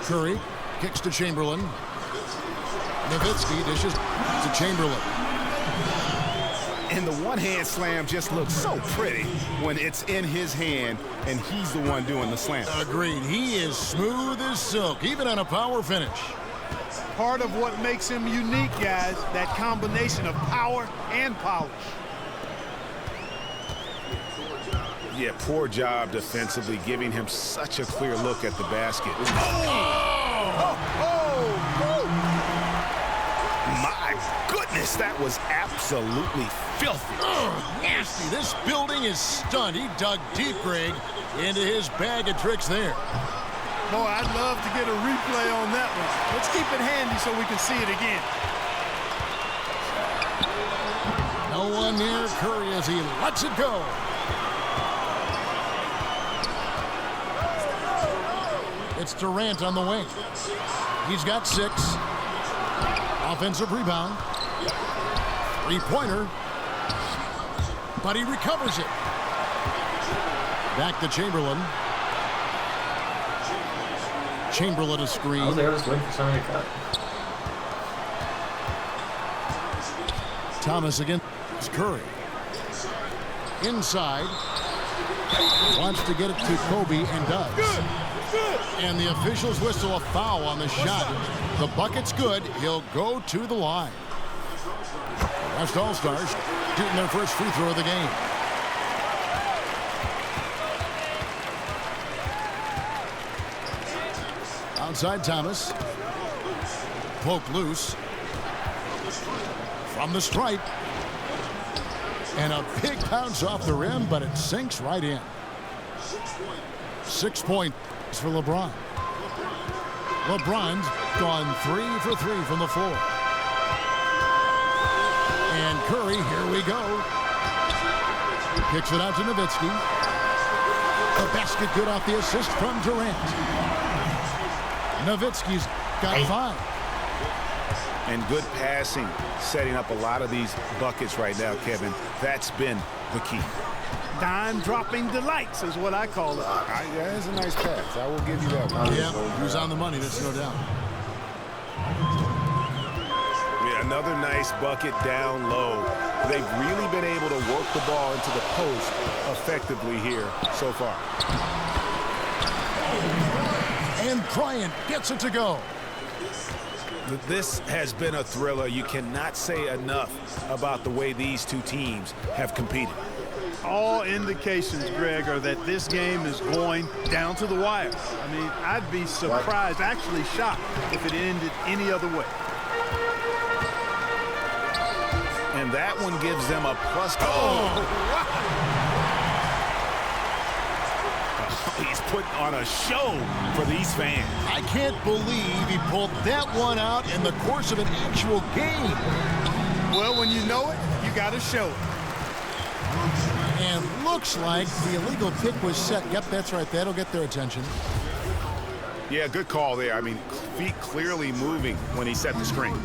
Curry kicks to Chamberlain. Nowitzki dishes to Chamberlain. And the one-hand slam just looks so pretty when it's in his hand and he's the one doing the slam. Agreed. He is smooth as silk, even on a power finish. Part of what makes him unique, guys, that combination of power and polish. Yeah, poor job defensively, giving him such a clear look at the basket. My goodness. Chris, that was absolutely filthy. Oh, nasty. This building is stunned. He dug deep, Greg, into his bag of tricks there. Boy, I'd love to get a replay on that one. Let's keep it handy so we can see it again. No one near Curry as he lets it go. It's Durant on the wing. He's got 6. Offensive rebound. Three-pointer. But he recovers it. Back to Chamberlain. Chamberlain a screen. I was there just waiting for somebody to cut. Thomas again. It's Curry. Inside. Wants to get it to Kobe and does. Good. And the officials whistle a foul on the shot. The bucket's good. He'll go to the line. West All-Stars shooting their first free throw of the game. Outside Thomas. Poke loose. From the stripe. And a big bounce off the rim, but it sinks right in. 6 points for LeBron. LeBron's gone 3 for 3 from the floor. And Curry, here we go. Kicks it out to Nowitzki. The basket good off the assist from Durant. Nowitzki's got 5. And good passing, setting up a lot of these buckets right now, Kevin. That's been the key. Dime-dropping delights is what I call it. That's a nice pass. I will give you that one. Yeah, he was on the money, that's no doubt. Yeah, another nice bucket down low. They've really been able to work the ball into the post effectively here so far. And Bryant gets it to go. This has been a thriller. You cannot say enough about the way these two teams have competed. All indications, Greg, are that this game is going down to the wire. I mean, I'd be surprised, actually shocked, if it ended any other way. And that one gives them a plus. He's putting on a show for these fans. I can't believe he pulled that one out in the course of an actual game. Well, when you know it, you got to show it. And looks like the illegal kick was set. Yep, that's right. That'll get their attention. Yeah, good call there. I mean, feet clearly moving when he set the screen.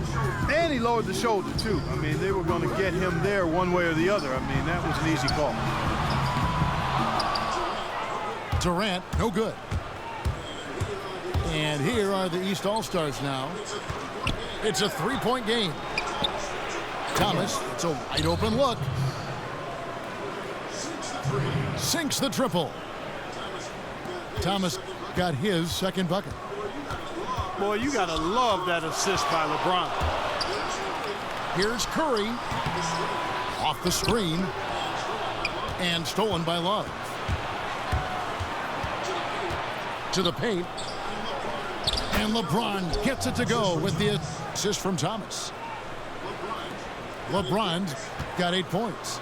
And he lowered the shoulder, too. I mean, they were going to get him there one way or the other. I mean, that was an easy call. Durant, no good. And here are the East All-Stars now. It's a 3-point game. Thomas, it's a wide open look. Sinks the triple. Thomas got his second bucket. Boy, you got to love that assist by LeBron. Here's Curry. Off the screen. And stolen by Love. To the paint. And LeBron gets it to go with the assist from Thomas. LeBron's got 8 points.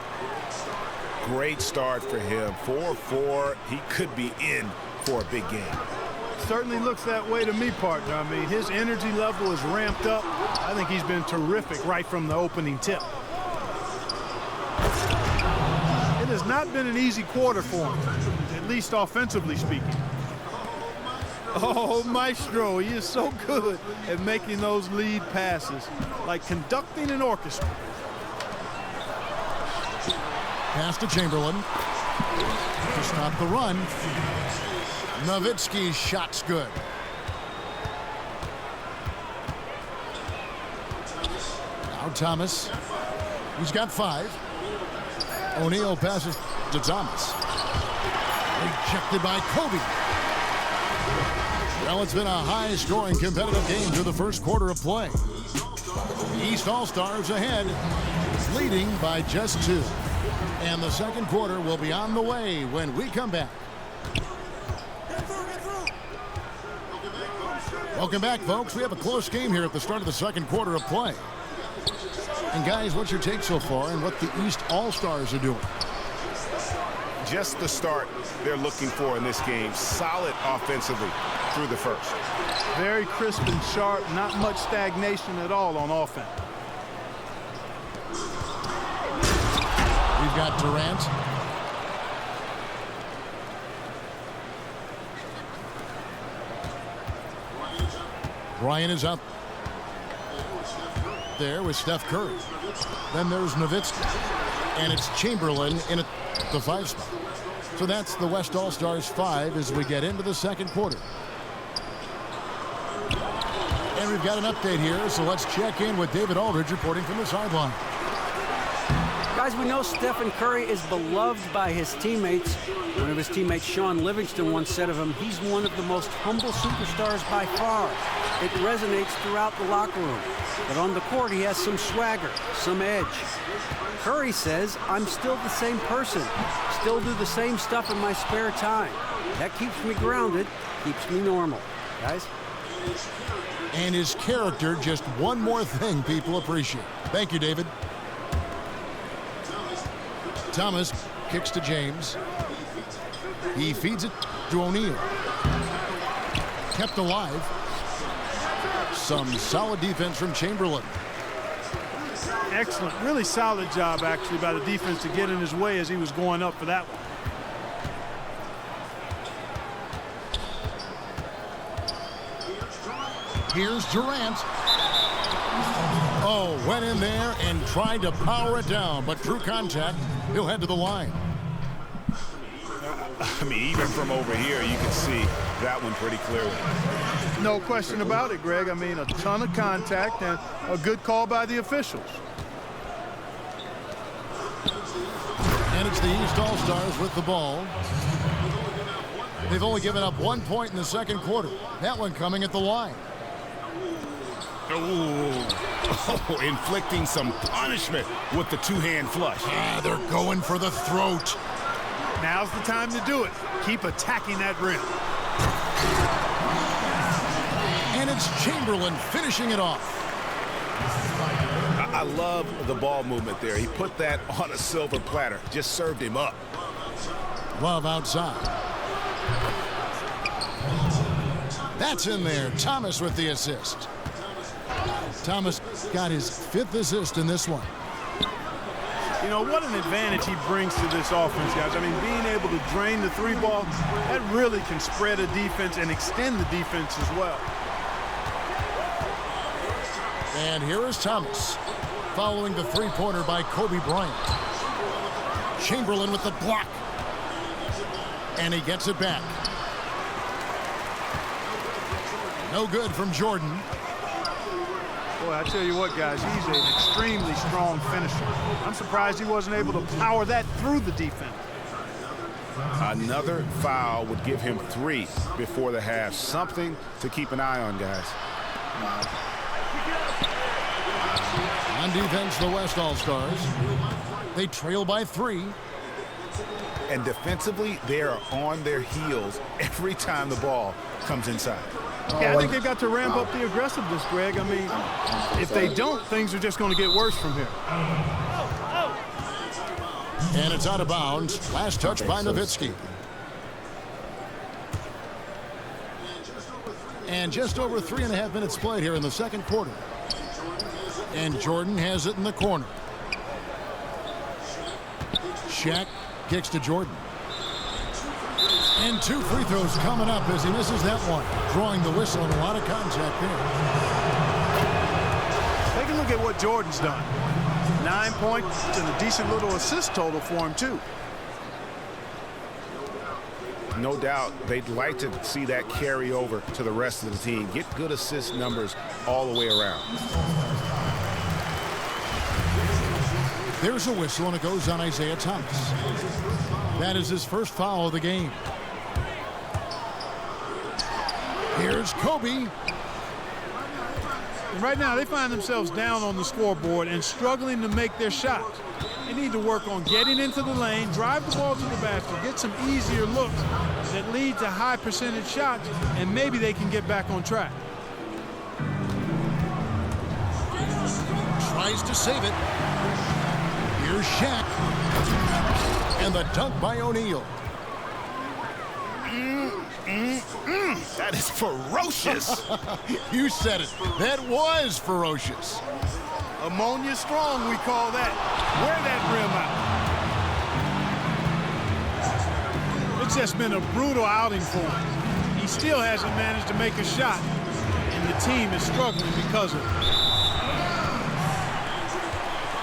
Great start for him. 4-4. He could be in for a big game. Certainly looks that way to me, partner. I mean, his energy level is ramped up. I think he's been terrific right from the opening tip. It has not been an easy quarter for him, at least offensively speaking. Oh, Maestro, he is so good at making those lead passes, like conducting an orchestra. Pass to Chamberlain to stop the run. Nowitzki's shot's good. Now Thomas. He's got 5. O'Neal passes to Thomas. Rejected by Kobe. Well, it's been a high-scoring competitive game through the first quarter of play. The East All-Stars ahead, leading by just 2. And the second quarter will be on the way when we come back. Welcome back, folks. We have a close game here at the start of the second quarter of play. And guys, what's your take so far on what the East All-Stars are doing? Just the start they're looking for in this game. Solid offensively through the first. Very crisp and sharp, not much stagnation at all on offense. We've got Durant. Bryant is up there with Steph Curry. Then there's Nowitzki. And it's Chamberlain in the 5 spot. So that's the West All-Stars 5 as we get into the second quarter. And we've got an update here, so let's check in with David Aldridge reporting from the sideline. Guys, we know Stephen Curry is beloved by his teammates. One of his teammates, Sean Livingston, once said of him, he's one of the most humble superstars by far. It resonates throughout the locker room. But on the court, he has some swagger, some edge. Curry says, I'm still the same person. Still do the same stuff in my spare time. That keeps me grounded, keeps me normal. Guys? And his character, just one more thing people appreciate. Thank you, David. Thomas kicks to James. He feeds it to O'Neal. Kept alive. Some solid defense from Chamberlain. Excellent, really solid job actually by the defense to get in his way as he was going up for that one. Here's Durant. Oh, went in there and tried to power it down, but through contact, he'll head to the line. I mean, even from over here, you can see that one pretty clearly. No question about it, Greg. I mean, a ton of contact and a good call by the officials. And it's the East All-Stars with the ball. They've only given up 1 point in the second quarter. That one coming at the line. Oh, inflicting some punishment with the two-hand flush. Ah, they're going for the throat. Now's the time to do it. Keep attacking that rim. And it's Chamberlain finishing it off. I love the ball movement there. He put that on a silver platter. Just served him up. Love outside. That's in there. Thomas with the assist. Thomas got his 5th assist in this one. You know, what an advantage he brings to this offense, guys. I mean, being able to drain the 3-ball, that really can spread a defense and extend the defense as well. And here is Thomas, following the 3-pointer by Kobe Bryant. Chamberlain with the block. And he gets it back. No good from Jordan. Boy, I tell you what, guys, he's an extremely strong finisher. I'm surprised he wasn't able to power that through the defense. Another foul would give him 3 before the half. Something to keep an eye on, guys. On defense, the West All-Stars. They trail by 3. And defensively, they are on their heels every time the ball comes inside. Yeah, I think they've got to ramp up the aggressiveness, Greg. I mean, if they don't, things are just going to get worse from here. And it's out of bounds. Last touch by Nowitzki. And just over 3.5 minutes played here in the second quarter. And Jordan has it in the corner. Shaq kicks to Jordan. And 2 free throws coming up as he misses that one. Drawing the whistle and a lot of contact there. Take a look at what Jordan's done. 9 points and a decent little assist total for him, too. No doubt they'd like to see that carry over to the rest of the team. Get good assist numbers all the way around. There's a whistle, and it goes on Isaiah Thomas. That is his first foul of the game. Here's Kobe. And right now, they find themselves down on the scoreboard and struggling to make their shots. They need to work on getting into the lane, drive the ball to the basket, get some easier looks that lead to high percentage shots, and maybe they can get back on track. Trying tries to save it. Here's Shaq. And the dunk by O'Neal. That is ferocious. You said it. That was ferocious. Ammonia strong, we call that. Wear that rim out. It's just been a brutal outing for him. He still hasn't managed to make a shot, and the team is struggling because of it.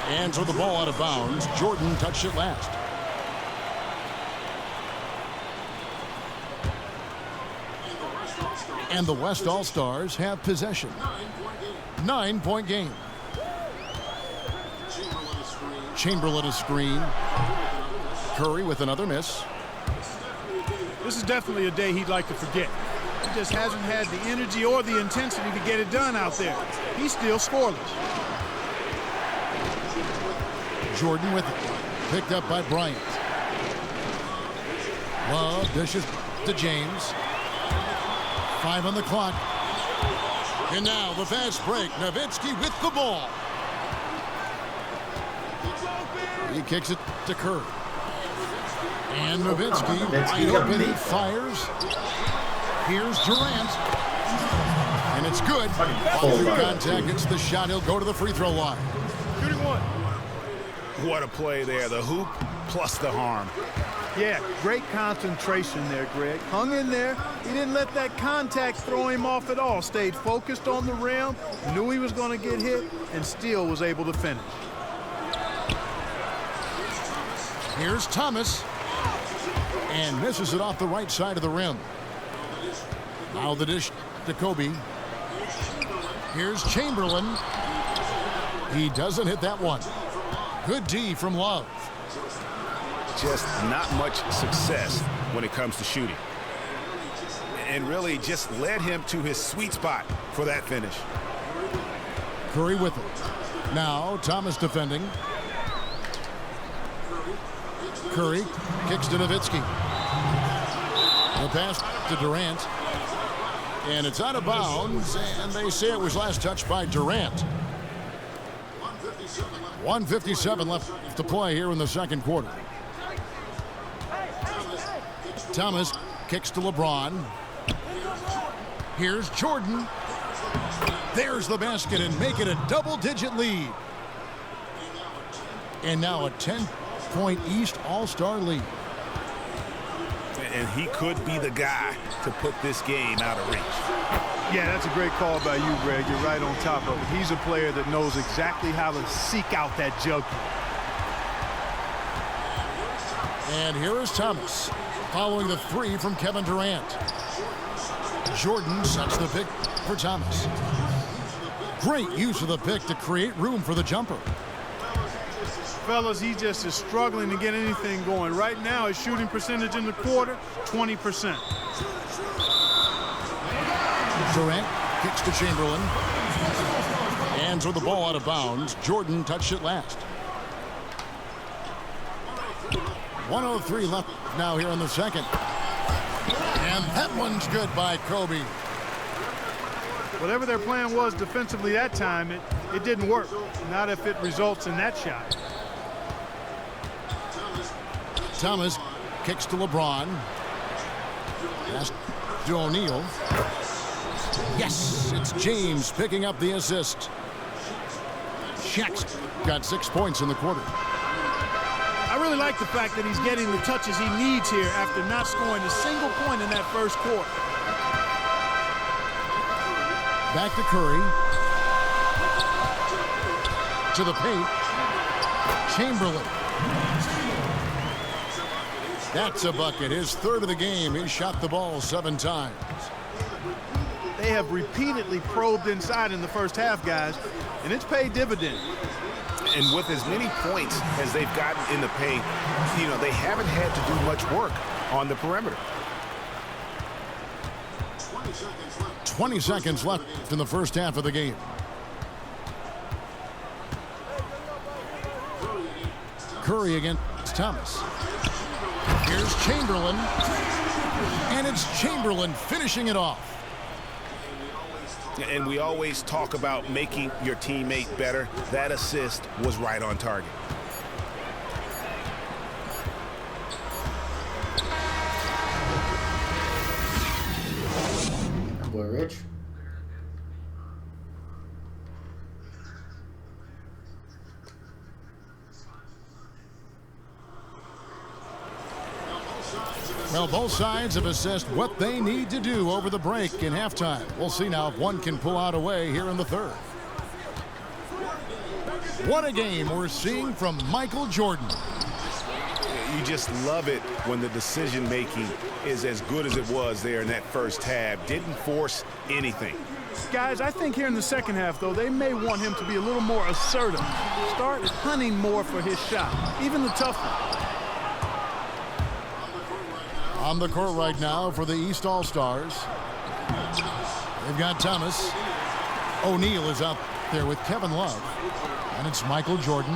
And throw the ball out of bounds. Jordan touched it last. And the West All-Stars have possession. 9-point game. Chamberlain a screen. Curry with another miss. This is definitely a day he'd like to forget. He just hasn't had the energy or the intensity to get it done out there. He's still scoreless. Jordan with it. Picked up by Bryant. Love dishes to James. 5 on the clock. And now the fast break. Nowitzki with the ball. He kicks it to Curry. And Nowitzki wide open. He fires. Here's Durant. And it's good. Through contact, it's the shot. He'll go to the free throw line. Shooting one. What a play there. The hoop plus the harm. Yeah, great concentration there, Greg. Hung in there. He didn't let that contact throw him off at all. Stayed focused on the rim, knew he was going to get hit, and still was able to finish. Here's Thomas. And misses it off the right side of the rim. Now the dish to Kobe. Here's Chamberlain. He doesn't hit that one. Good D from Love. Just not much success when it comes to shooting. And really just led him to his sweet spot for that finish. Curry with it. Now Thomas defending. Curry kicks to Nowitzki. The pass to Durant. And it's out of bounds, and they say it was last touched by Durant. 1:57 left to play here in the second quarter. Thomas kicks to LeBron. Here's Jordan. There's the basket and make it a double-digit lead. And now a 10-point East All-Star lead. And he could be the guy to put this game out of reach. Yeah, that's a great call by you, Greg. You're right on top of it. He's a player that knows exactly how to seek out that jumper. And here is Thomas following the three from Kevin Durant. Jordan sets the pick for Thomas. Great use of the pick to create room for the jumper. Fellas, he just is struggling to get anything going. Right now, his shooting percentage in the quarter, 20%. Durant kicks to Chamberlain. And throw the ball out of bounds. Jordan touched it last. 1:03 left now here in the second. And that one's good by Kobe. Whatever their plan was defensively that time, it didn't work. Not if it results in that shot. Thomas kicks to LeBron. Pass to O'Neal. Yes, it's James picking up the assist. Shaq's got 6 points in the quarter. I really like the fact that he's getting the touches he needs here after not scoring a single point in that first quarter. Back to Curry. To the paint. Chamberlain. That's a bucket. His third of the game. He shot the ball 7 times. They have repeatedly probed inside in the first half, guys, and it's paid dividends. And with as many points as they've gotten in the paint, you know, they haven't had to do much work on the perimeter. 20 seconds left in the first half of the game. Curry against Thomas. Here's Chamberlain. And it's Chamberlain finishing it off. And we always talk about making your teammate better. That assist was right on target. Boy, Rich. Well, both sides have assessed what they need to do over the break in halftime. We'll see now if one can pull out a way here in the third. What a game we're seeing from Michael Jordan. You just love it when the decision-making is as good as it was there in that first half. Didn't force anything. Guys, I think here in the second half, though, they may want him to be a little more assertive. Start hunting more for his shot, even the tough one. On the court right now for the East All-Stars. They've got Thomas. O'Neal is out there with Kevin Love. And it's Michael Jordan.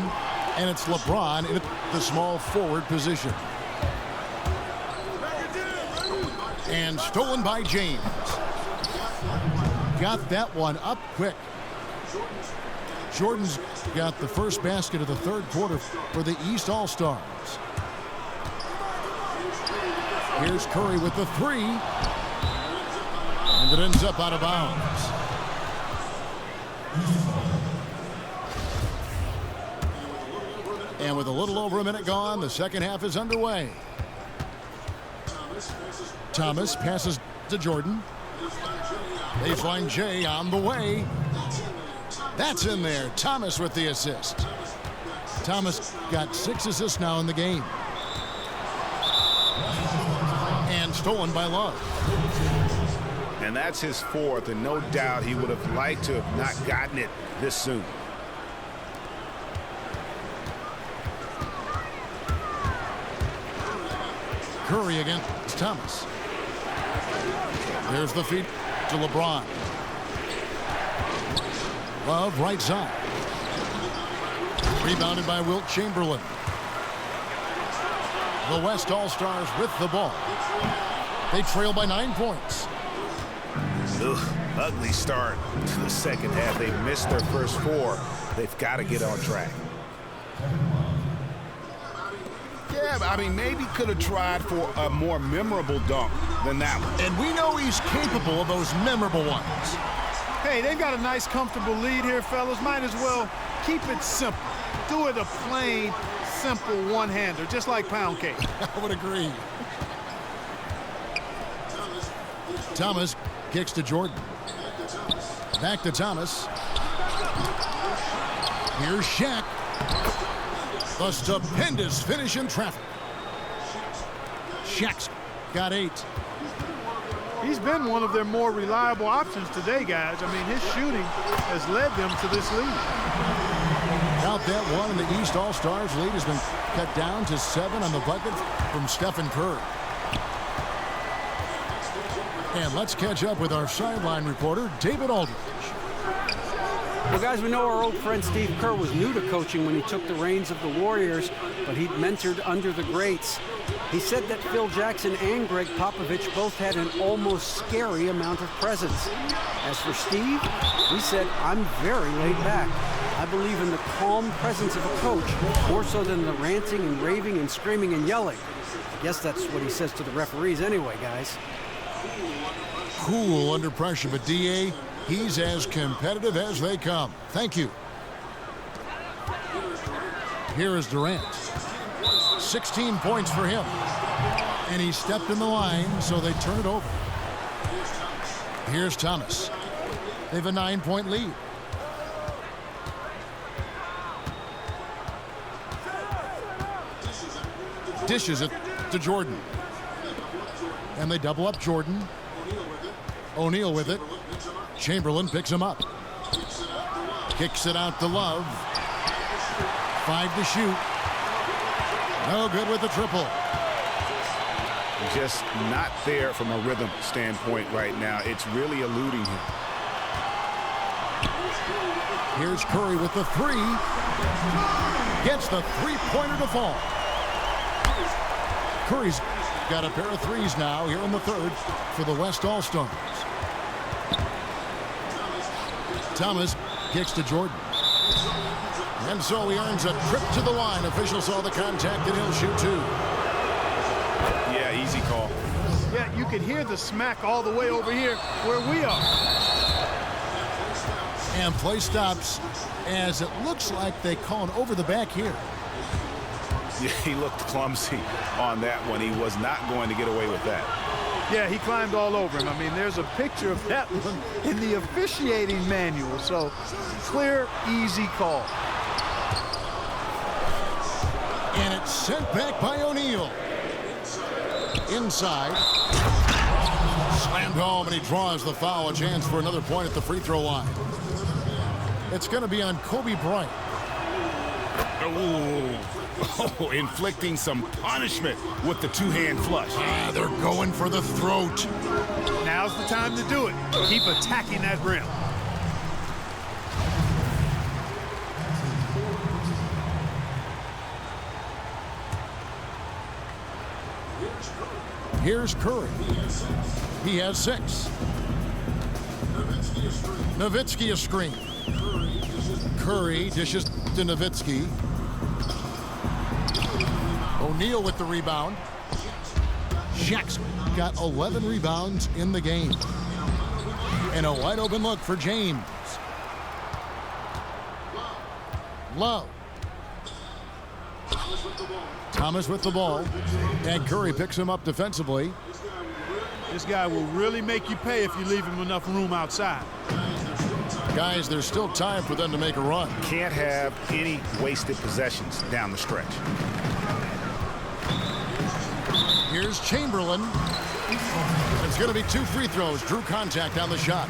And it's LeBron in the small forward position. And stolen by James. Got that one up quick. Jordan's got the first basket of the third quarter for the East All-Stars. Here's Curry with the three. And it ends up out of bounds. And with a little over a minute gone, the second half is underway. Thomas passes to Jordan. Baseline Jay on the way. That's in there. Thomas with the assist. Thomas got 6 assists now in the game. And stolen by Love. And that's his fourth, and no doubt he would have liked to have not gotten it this soon. Curry against Thomas. There's the feed to LeBron. Love right side. Rebounded by Wilt Chamberlain. The West All-Stars with the ball. They trail by 9 points. Ugh, ugly start to the second half. They missed their first 4. They've got to get on track. Yeah, I mean, maybe could have tried for a more memorable dunk than that one. And we know he's capable of those memorable ones. Hey, they've got a nice, comfortable lead here, fellas. Might as well keep it simple. Do it a plain, simple one-hander, just like pound cake. I would agree. Thomas kicks to Jordan. Back to Thomas. Here's Shaq. A stupendous finish in traffic. Shaq's got 8. He's been one of their more reliable options today, guys. I mean, his shooting has led them to this lead. Out that one, and the East All-Stars lead has been cut down to 7 on the bucket from Stephen Curry. And let's catch up with our sideline reporter, David Aldridge. Well, guys, we know our old friend Steve Kerr was new to coaching when he took the reins of the Warriors, but he'd mentored under the greats. He said that Phil Jackson and Greg Popovich both had an almost scary amount of presence. As for Steve, he said, I'm very laid back. I believe in the calm presence of a coach, more so than the ranting and raving and screaming and yelling. I guess that's what he says to the referees anyway, guys. Cool under pressure, but D.A., he's as competitive as they come. Thank you. Here is Durant. 16 points for him. And he stepped in the line, so they turn it over. Here's Thomas. They have a 9-point lead. Dishes it to Jordan. And they double up Jordan. O'Neal with it. Chamberlain picks him up. Kicks it out to Love. 5 to shoot. No good with the triple. Just not there from a rhythm standpoint right now. It's really eluding him. Here's Curry with the 3. Gets the three-pointer to fall. Curry's got a pair of 3s now here in the third for the West All-Stars. Thomas kicks to Jordan. And so he earns a trip to the line. Officials saw the contact and he'll shoot two. Yeah, easy call. Yeah, you can hear the smack all the way over here where we are. And play stops as it looks like they call an over the back here. Yeah, he looked clumsy on that one. He was not going to get away with that. Yeah, he climbed all over him. I mean, there's a picture of that one in the officiating manual. So, clear, easy call. And it's sent back by O'Neal. Inside. Slammed home, and he draws the foul. A chance for another point at the free throw line. It's going to be on Kobe Bryant. Oh, inflicting some punishment with the two-hand flush. Ah, they're going for the throat. Now's the time to do it. Keep attacking that rim. Here's Curry. He has 6. Nowitzki a screen. Curry dishes to Nowitzki. O'Neal with the rebound. Shaq's got 11 rebounds in the game. And a wide open look for James. Love. Thomas with the ball. And Curry picks him up defensively. This guy will really make you pay if you leave him enough room outside. Guys, there's still time for them to make a run. Can't have any wasted possessions down the stretch. Here's Chamberlain. It's going to be 2 free throws. Drew contact on the shot.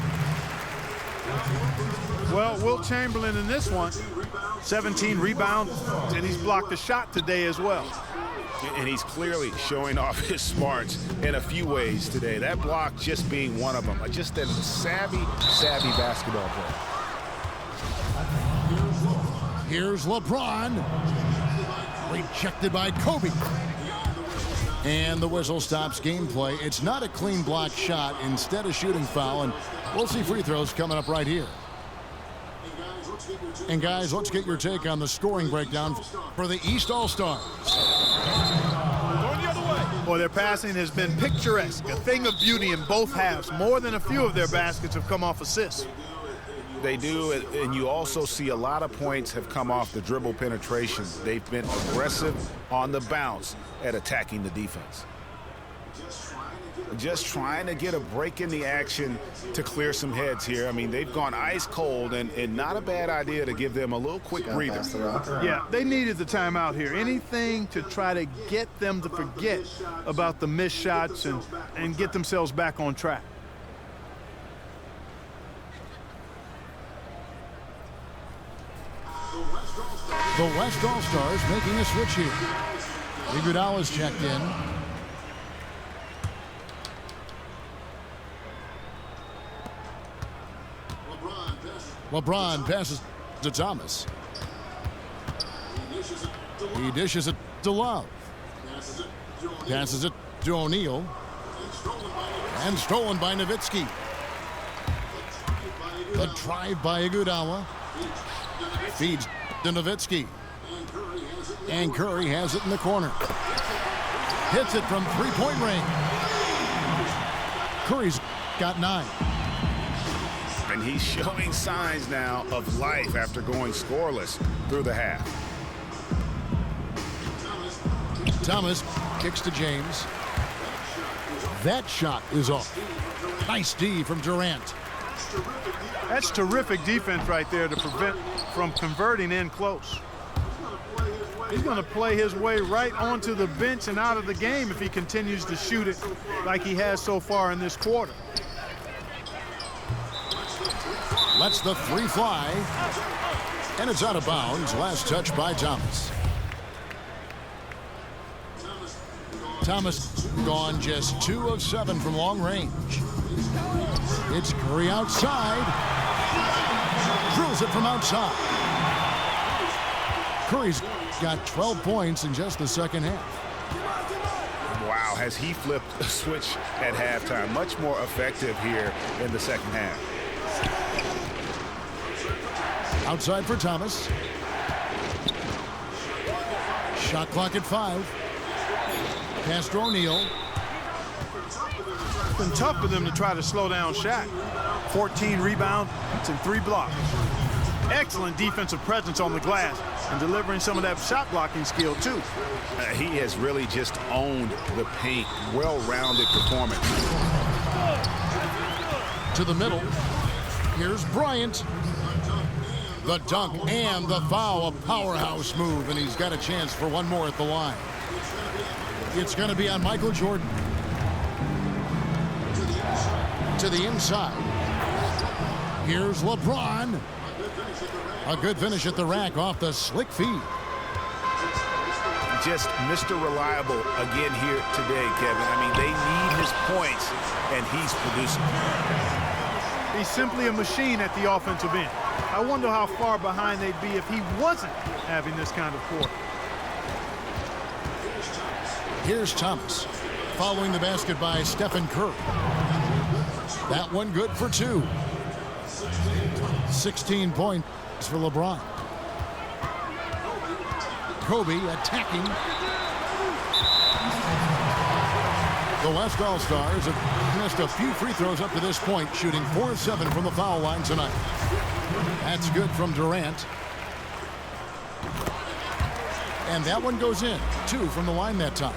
Well, Wilt Chamberlain in this one, 17 rebounds, and he's blocked a shot today as well. And he's clearly showing off his smarts in a few ways today. That block just being one of them. Just a savvy basketball player. Here's LeBron. Rejected by Kobe. And the whistle stops gameplay. It's not a clean block shot. Instead, a shooting foul. And we'll see free throws coming up right here. And guys, let's get your take on the scoring breakdown for the East All-Stars. Boy, their passing has been picturesque, a thing of beauty in both halves. More than a few of their baskets have come off assists. They do, and you also see a lot of points have come off the dribble penetration. They've been aggressive on the bounce at attacking the defense. Just trying to get a break in the action to clear some heads here. I mean, they've gone ice cold, and not a bad idea to give them a little quick breather. Yeah, they needed the timeout here. Anything to try to get them to forget about the missed shots and get themselves back on track. The West All-Stars making a switch here. Iguodala's checked in. LeBron passes to Thomas. He dishes it to Love. Passes it to O'Neal. And stolen by Nowitzki. The drive by Iguodala. Feeds to Nowitzki. And Curry has it in the corner. Hits it from three-point range. Curry's got 9. And he's showing signs now of life after going scoreless through the half. Thomas kicks to James. That shot is off. Nice D from Durant. That's terrific defense right there to prevent from converting in close. He's going to play his way right onto the bench and out of the game if he continues to shoot it like he has so far in this quarter. Lets the 3 fly. And it's out of bounds. Last touch by Thomas. Thomas gone just 2 of 7 from long range. It's Curry outside. Drills it from outside. Curry's got 12 points in just the second half. Wow, has he flipped a switch at halftime. Much more effective here in the second half. Outside for Thomas. Shot clock at 5. Pass to O'Neal. It's been tough for them to try to slow down Shaq. 14 rebounds and 3 blocks. Excellent defensive presence on the glass and delivering some of that shot blocking skill too. He has really just owned the paint. Well-rounded performance. To the middle. Here's Bryant. The dunk and the foul. A powerhouse move, and he's got a chance for one more at the line. It's going to be on Michael Jordan. To the inside. Here's LeBron. A good finish at the rack off the slick feed. Just Mr. Reliable again here today, Kevin. I mean, they need his points, and he's producing. He's simply a machine at the offensive end. I wonder how far behind they'd be if he wasn't having this kind of quarter. Here's Thomas. Following the basket by Stephen Curry. That one good for 2. 16 points for LeBron. Kobe attacking. The West All-Stars have missed a few free throws up to this point, shooting 4-7 from the foul line tonight. That's good from Durant. And that one goes in. 2 from the line that time.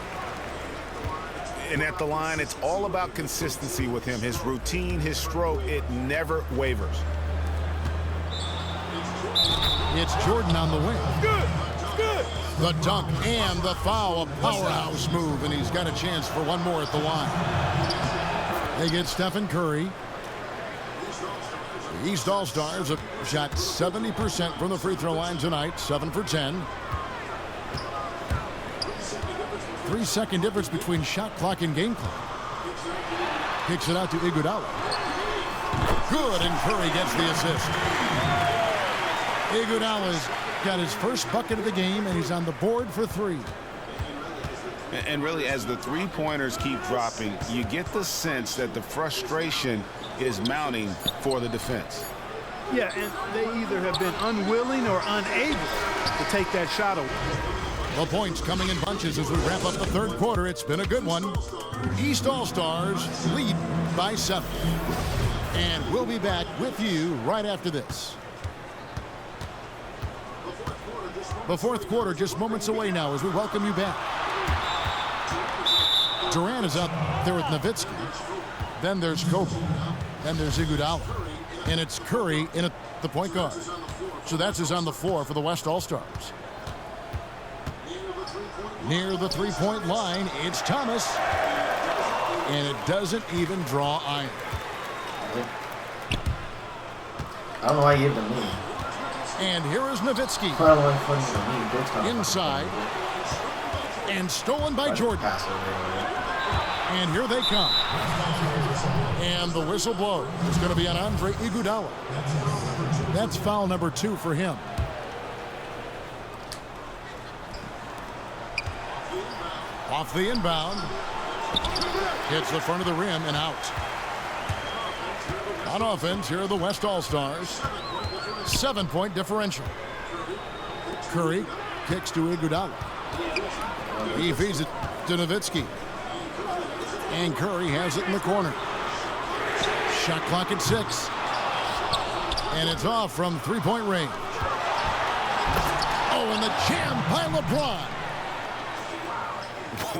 And at the line, it's all about consistency with him. His routine, his stroke, it never wavers. It's Jordan on the wing. Good, good. The dunk and the foul. A powerhouse move, and he's got a chance for one more at the line. They get Stephen Curry. The East All-Stars have shot 70% from the free throw line tonight, 7 for 10. 3-second difference between shot clock and game clock. Kicks it out to Iguodala. Good, and Curry gets the assist. Iguodala's got his first bucket of the game, and he's on the board for 3. And really, as the three-pointers keep dropping, you get the sense that the frustration is mounting for the defense. Yeah, and they either have been unwilling or unable to take that shot away. The points coming in bunches as we wrap up the third quarter. It's been a good one. East All-Stars lead by 7. And we'll be back with you right after this. The fourth quarter just moments away now as we welcome you back. Durant is out there with Nowitzki. Then there's Kobe. Then there's Iguodala. And it's Curry in at the point guard. So that's his on the floor for the West All-Stars. Near the three-point line, it's Thomas. And it doesn't even draw iron. I don't know why you gave them me. And here is Nowitzki. Inside. And stolen by Jordan. And here they come. And the whistle blows. It's going to be on Andre Iguodala. That's foul number 2 for him. Off the inbound. Hits the front of the rim and out. On offense, here are the West All-Stars. 7-point differential. Curry kicks to Iguodala. He feeds it to Nowitzki. And Curry has it in the corner. Shot clock at 6. And it's off from three-point range. Oh, and the jam by LeBron.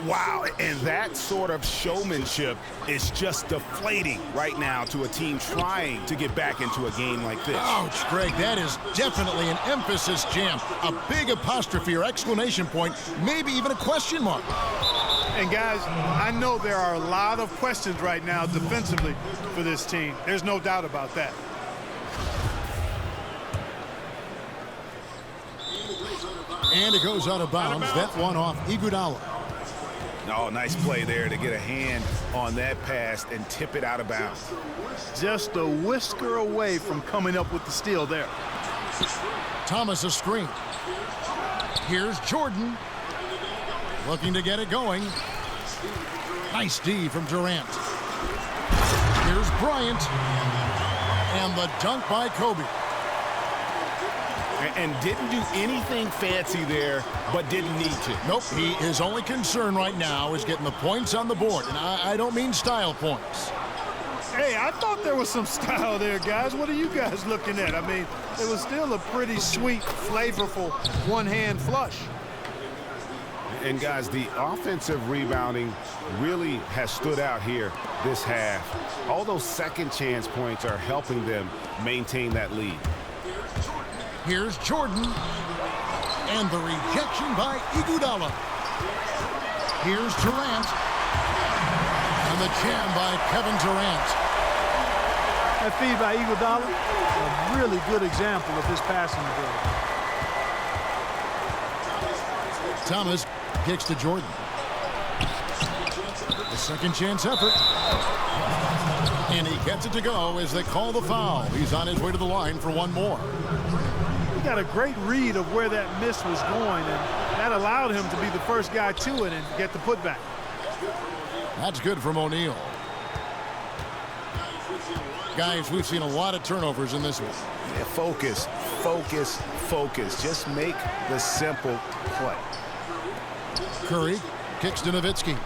Wow, and that sort of showmanship is just deflating right now to a team trying to get back into a game like this. Ouch, Greg, that is definitely an emphasis jam. A big apostrophe or exclamation point, maybe even a question mark. And guys, I know there are a lot of questions right now defensively for this team. There's no doubt about that. And it goes out of bounds. That one off Iguodala. Oh, nice play there to get a hand on that pass and tip it out of bounds. Just a whisker away from coming up with the steal there. Thomas a screen. Here's Jordan. Looking to get it going. Nice D from Durant. Here's Bryant. And the dunk by Kobe. And didn't do anything fancy there, but didn't need to. Nope, his only concern right now is getting the points on the board. And I don't mean style points. Hey, I thought there was some style there, guys. What are you guys looking at? I mean, it was still a pretty sweet, flavorful one-hand flush. And guys, the offensive rebounding really has stood out here this half. All those second chance points are helping them maintain that lead. Here's Jordan. And the rejection by Iguodala. Here's Durant. And the jam by Kevin Durant. That feed by Iguodala, a really good example of his passing ability. Thomas kicks to Jordan. The second chance effort. And he gets it to go as they call the foul. He's on his way to the line for one more. He got a great read of where that miss was going, and that allowed him to be the first guy to it and get the putback. That's good from O'Neal. Guys, we've seen a lot of turnovers in this one. Yeah, focus, focus, focus. Just make the simple play. Curry kicks to Nowitzki.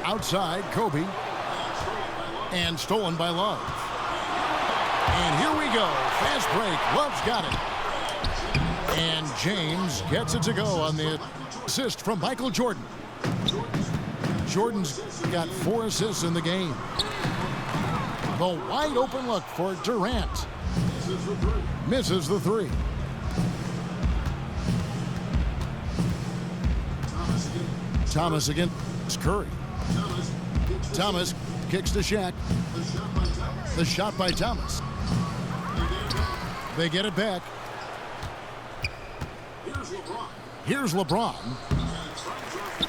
Outside, Kobe. And stolen by Love. And here we go. Fast break. Love's got it. And James gets it to go on the assist from Michael Jordan. Jordan's got 4 assists in the game. The wide open look for Durant. Misses the 3. Thomas against Curry. Thomas kicks to Shaq. The shot by Thomas. They get it back. Here's LeBron.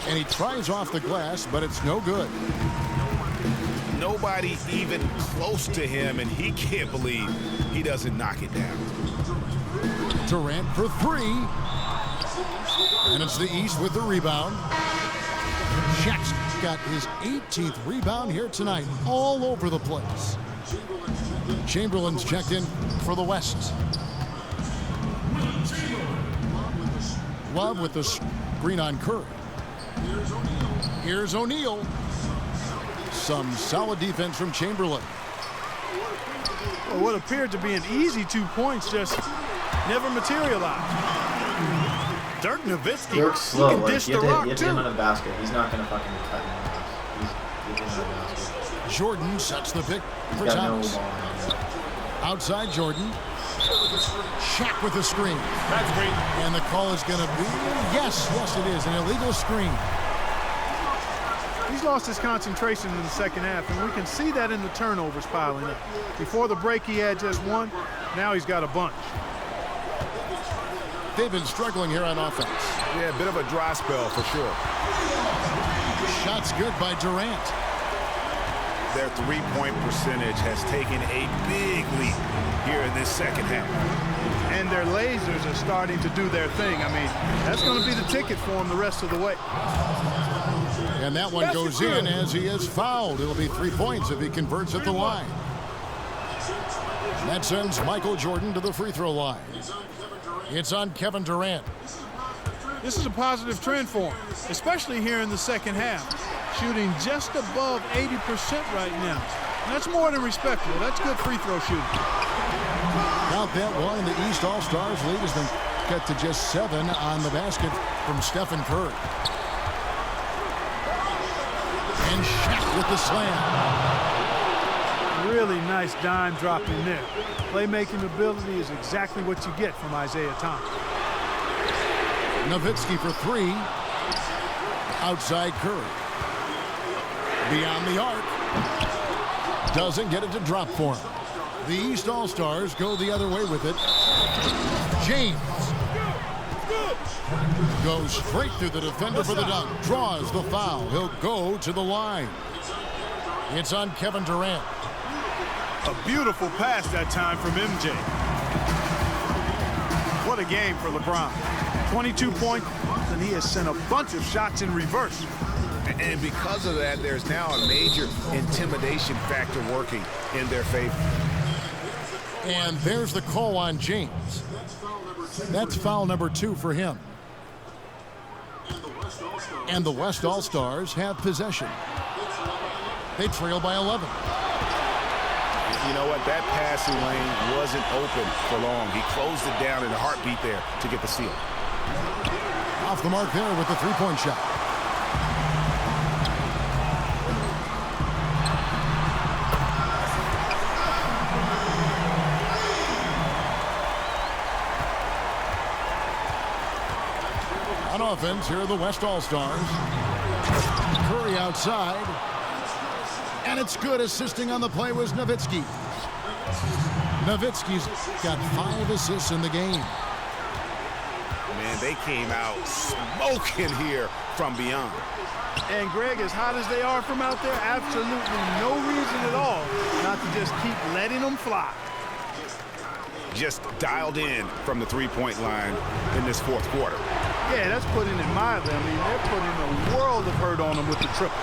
And he tries off the glass, but it's no good. Nobody even close to him, and he can't believe he doesn't knock it down. Durant for 3. And it's the East with the rebound. Shaq's got his 18th rebound here tonight, all over the place. Chamberlain's checked in for the West. Love with the screen on Curry. Here's O'Neal. Some solid defense from Chamberlain. Well, what appeared to be an easy 2 points just never materialized. Dirk Nowitzki, Dirk's slow. he can Like, dish you the rock have to hit him too. on the basket. He's not going to fucking cut him. He's getting on the basket. Jordan sets the pick for He's got no Thomas. ball in him. Outside Jordan. Shaq with the screen. That's great. And the call is going to be, yes, it is, an illegal screen. He's lost his concentration in the second half, and we can see that in the turnovers piling up. Before the break, he had just 1. Now he's got a bunch. They've been struggling here on offense. Yeah, a bit of a dry spell for sure. Shots good by Durant. Their three-point percentage has taken a big leap here in this second half. And their lasers are starting to do their thing. I mean, that's going to be the ticket for him the rest of the way. And that one goes in as he is fouled. It'll be 3 points if he converts at the line. That sends Michael Jordan to the free throw line. It's on Kevin Durant. This is a positive trend for him, especially here in the second half. Shooting just above 80% right now. And that's more than respectable. That's good free throw shooting. Count that one. The East All-Stars lead has been cut to just 7 on the basket from Stephen Curry. And Shaq with the slam. Really nice dime dropping there. Playmaking ability is exactly what you get from Isaiah Thomas. Nowitzki for 3. Outside Curry. Beyond the arc. Doesn't get it to drop for him. The East All-Stars go the other way with it. James goes straight through the defender for the dunk. Draws the foul. He'll go to the line. It's on Kevin Durant. A beautiful pass that time from MJ. What a game for LeBron. 22 points, and he has sent a bunch of shots in reverse. And because of that, there's now a major intimidation factor working in their favor. And there's the call on James. That's foul number 2 for him. And the West All-Stars have possession. They trail by 11. You know what? That passing lane wasn't open for long. He closed it down in a heartbeat there to get the steal. Off the mark there with the three-point shot. On offense, here are the West All-Stars. Curry outside. And it's good. Assisting on the play was Nowitzki. Nowitzki's got 5 assists in the game. Man, they came out smoking here from beyond. And Greg, as hot as they are from out there, absolutely no reason at all not to just keep letting them fly. Just dialed in from the three-point line in this fourth quarter. Yeah, that's putting it mildly. I mean, they're putting a world of hurt on them with the triple.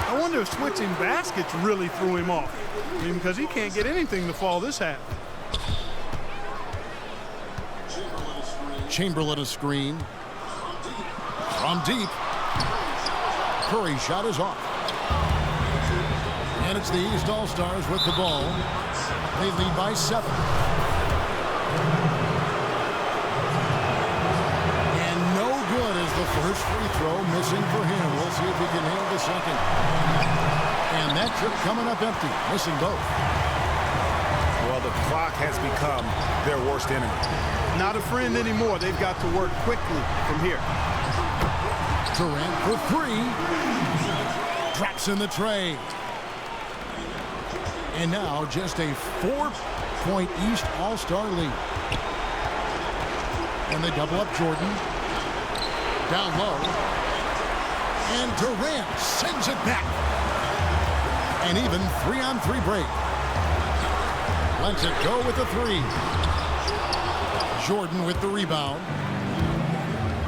I wonder if switching baskets really threw him off. I mean, because he can't get anything to fall this half. Chamberlain a screen. From deep. Curry shot is off. And it's the East All-Stars with the ball. They lead by 7. And no good is the first free throw missing for him. We'll see if he can handle the second. And that trip coming up empty, missing both. Well, the clock has become their worst enemy. Not a friend anymore. They've got to work quickly from here. Durant for 3. Drops in the tray. And now just a 4-point East All-Star lead. And they double up Jordan. Down low. And Durant sends it back. And even 3-on-3 break. Lets it go with the 3. Jordan with the rebound.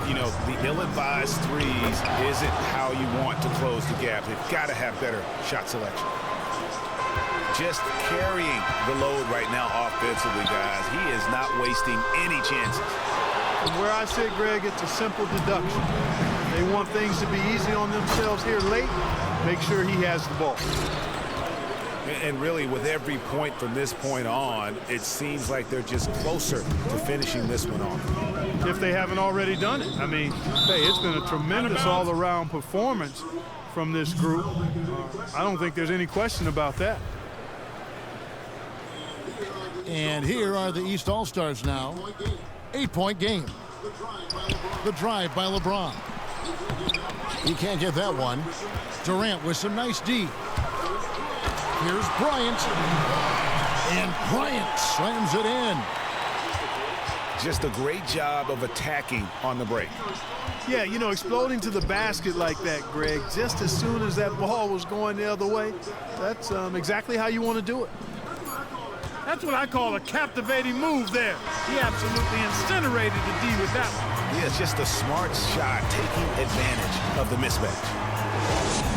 You know, the ill-advised threes isn't how you want to close the gap. They've got to have better shot selection. Just carrying the load right now offensively, guys. He is not wasting any chances. From where I sit, Greg, it's a simple deduction. They want things to be easy on themselves here late. Make sure he has the ball. And really, with every point from this point on, it seems like they're just closer to finishing this one off. If they haven't already done it. I mean, hey, it's been a tremendous all-around performance from this group. I don't think there's any question about that. And here are the East All-Stars now. 8-point game. The drive by LeBron. He can't get that one. Durant with some nice D. Here's Bryant. And Bryant slams it in. Just a great job of attacking on the break. Yeah, you know, exploding to the basket like that, Greg, just as soon as that ball was going the other way, that's exactly how you want to do it. That's what I call a captivating move there. He absolutely incinerated the D with that one. Yeah, it's just a smart shot taking advantage of the mismatch.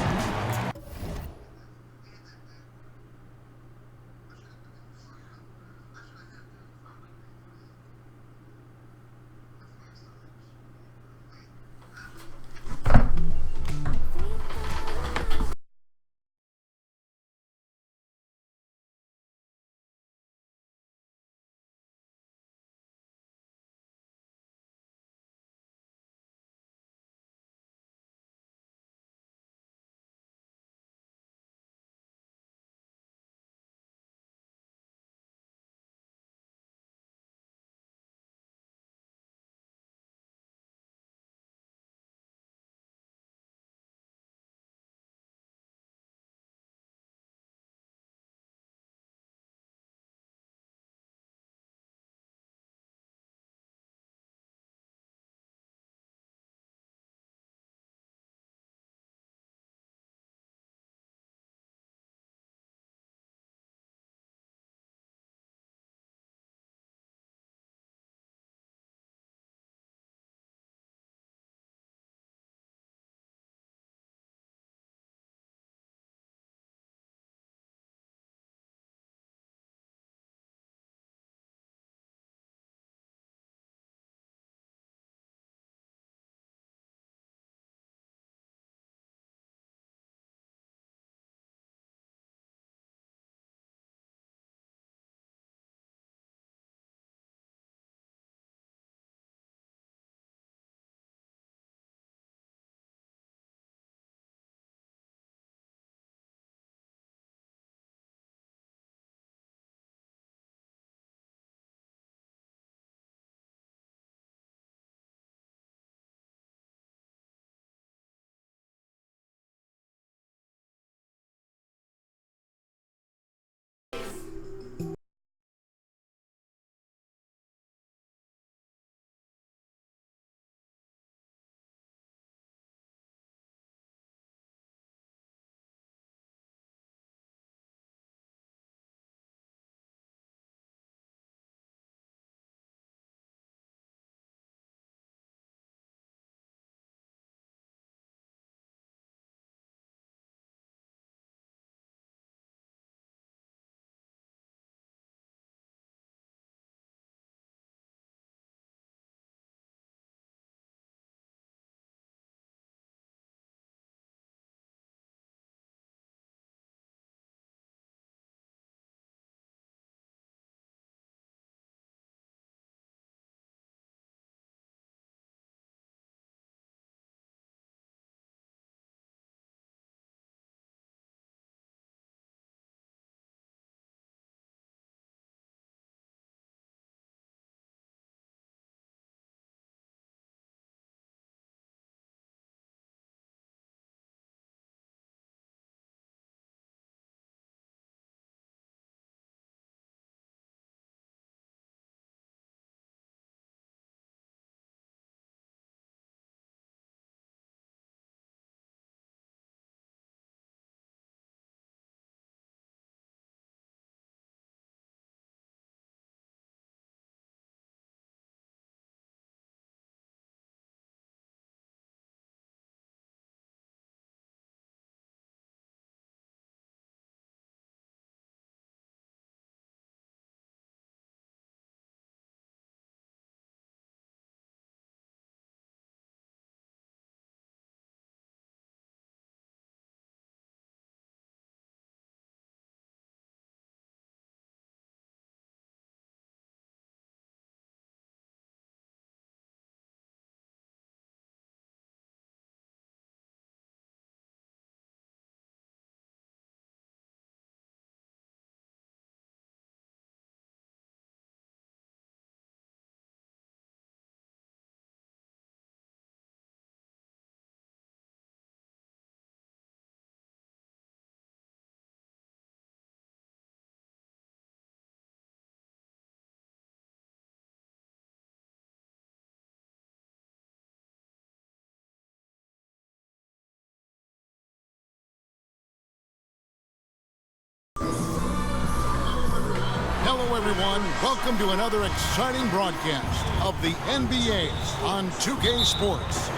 Hello, everyone. Welcome to another exciting broadcast of the NBA on 2K Sports.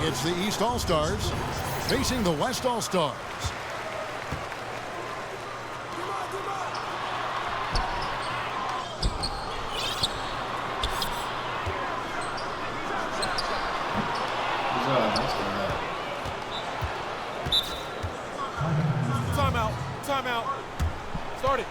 It's the East All-Stars facing the West All-Stars. Timeout. Timeout. Start it.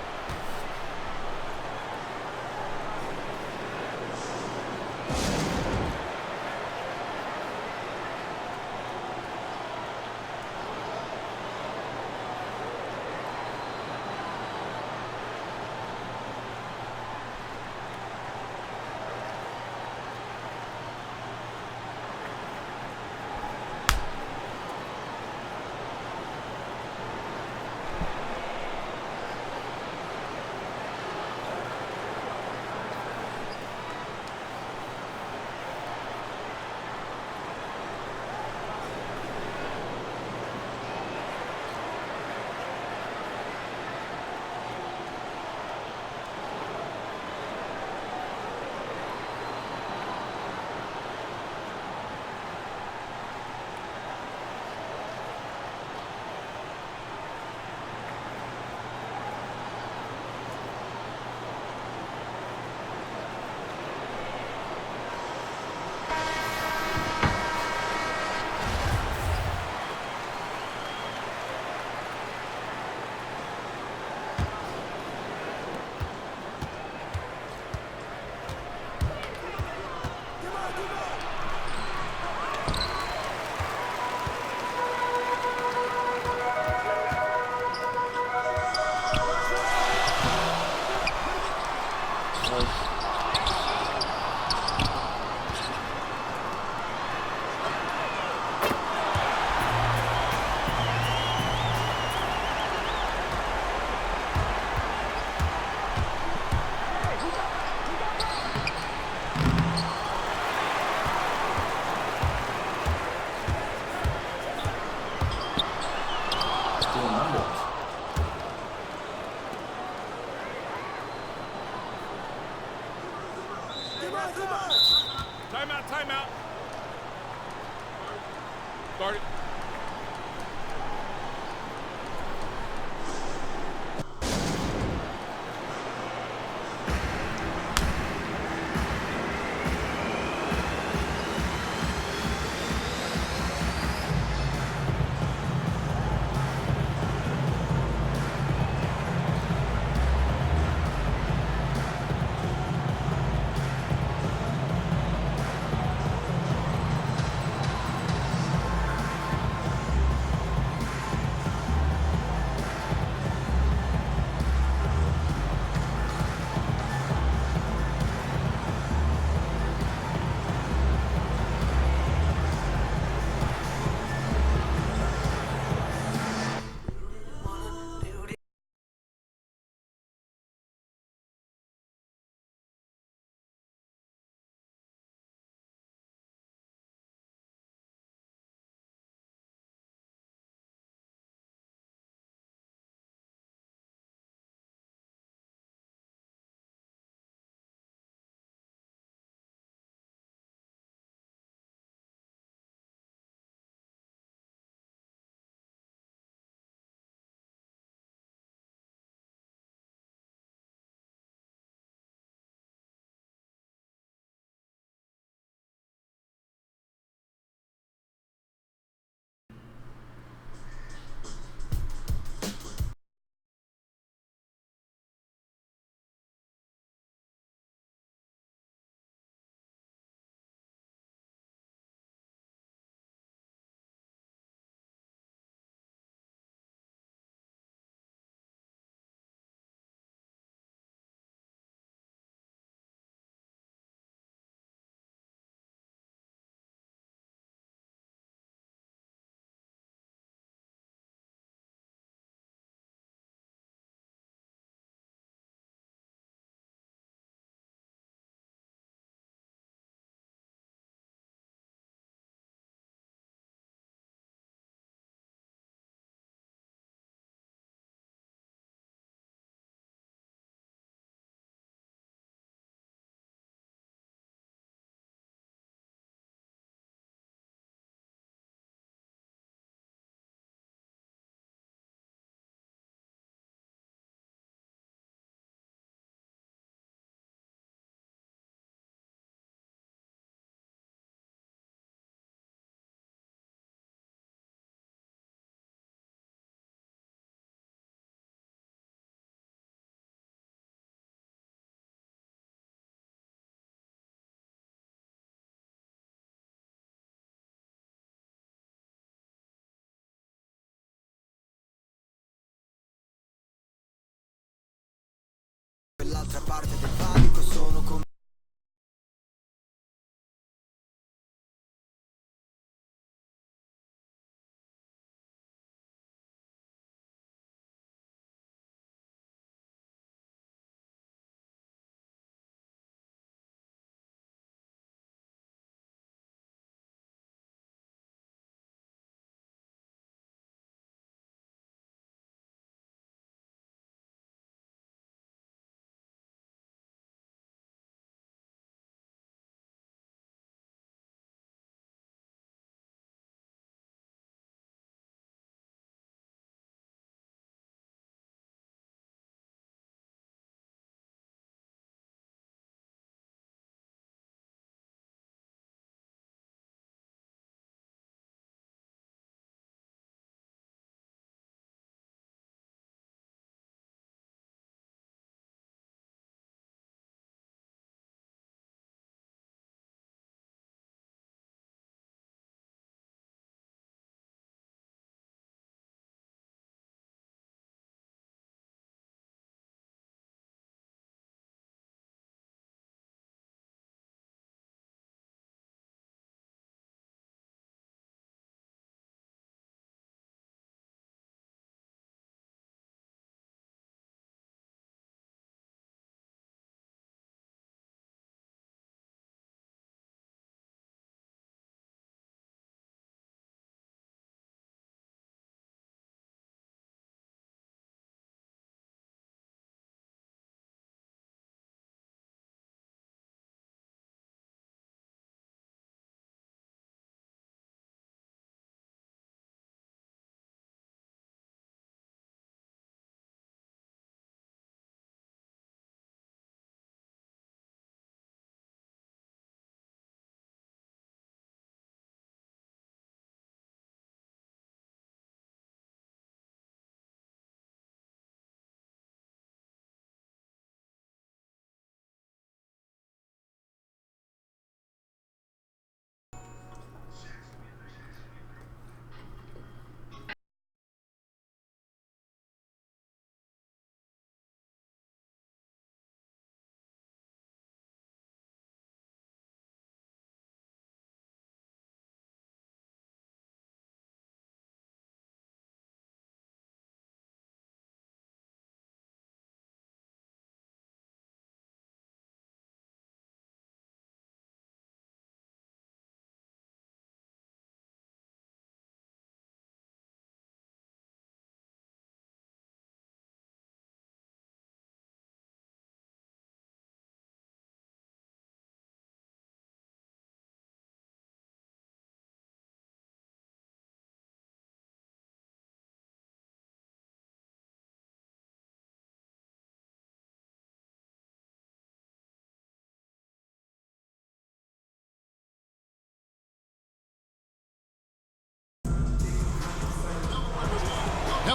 Timeout, timeout. Start it.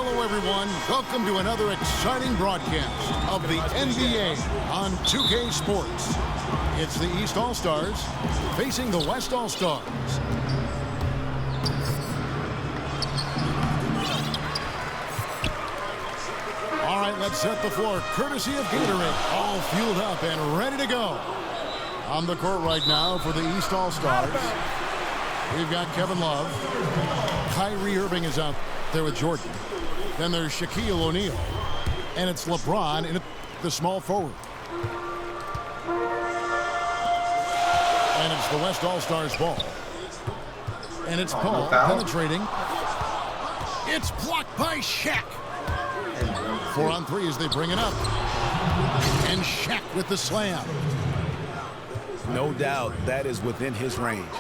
Hello, everyone. Welcome to another exciting broadcast of the NBA on 2K Sports. It's the East All-Stars facing the West All-Stars. All right, let's set the floor. Courtesy of Gatorade. All fueled up and ready to go. On the court right now for the East All-Stars, we've got Kevin Love. Kyrie Irving is out there with Jordan. Then there's Shaquille O'Neal. And it's LeBron in the small forward. And it's the West All-Stars ball. And it's Paul penetrating. It's blocked by Shaq. 4 on 3 as they bring it up. And Shaq with the slam. No doubt that is within his range.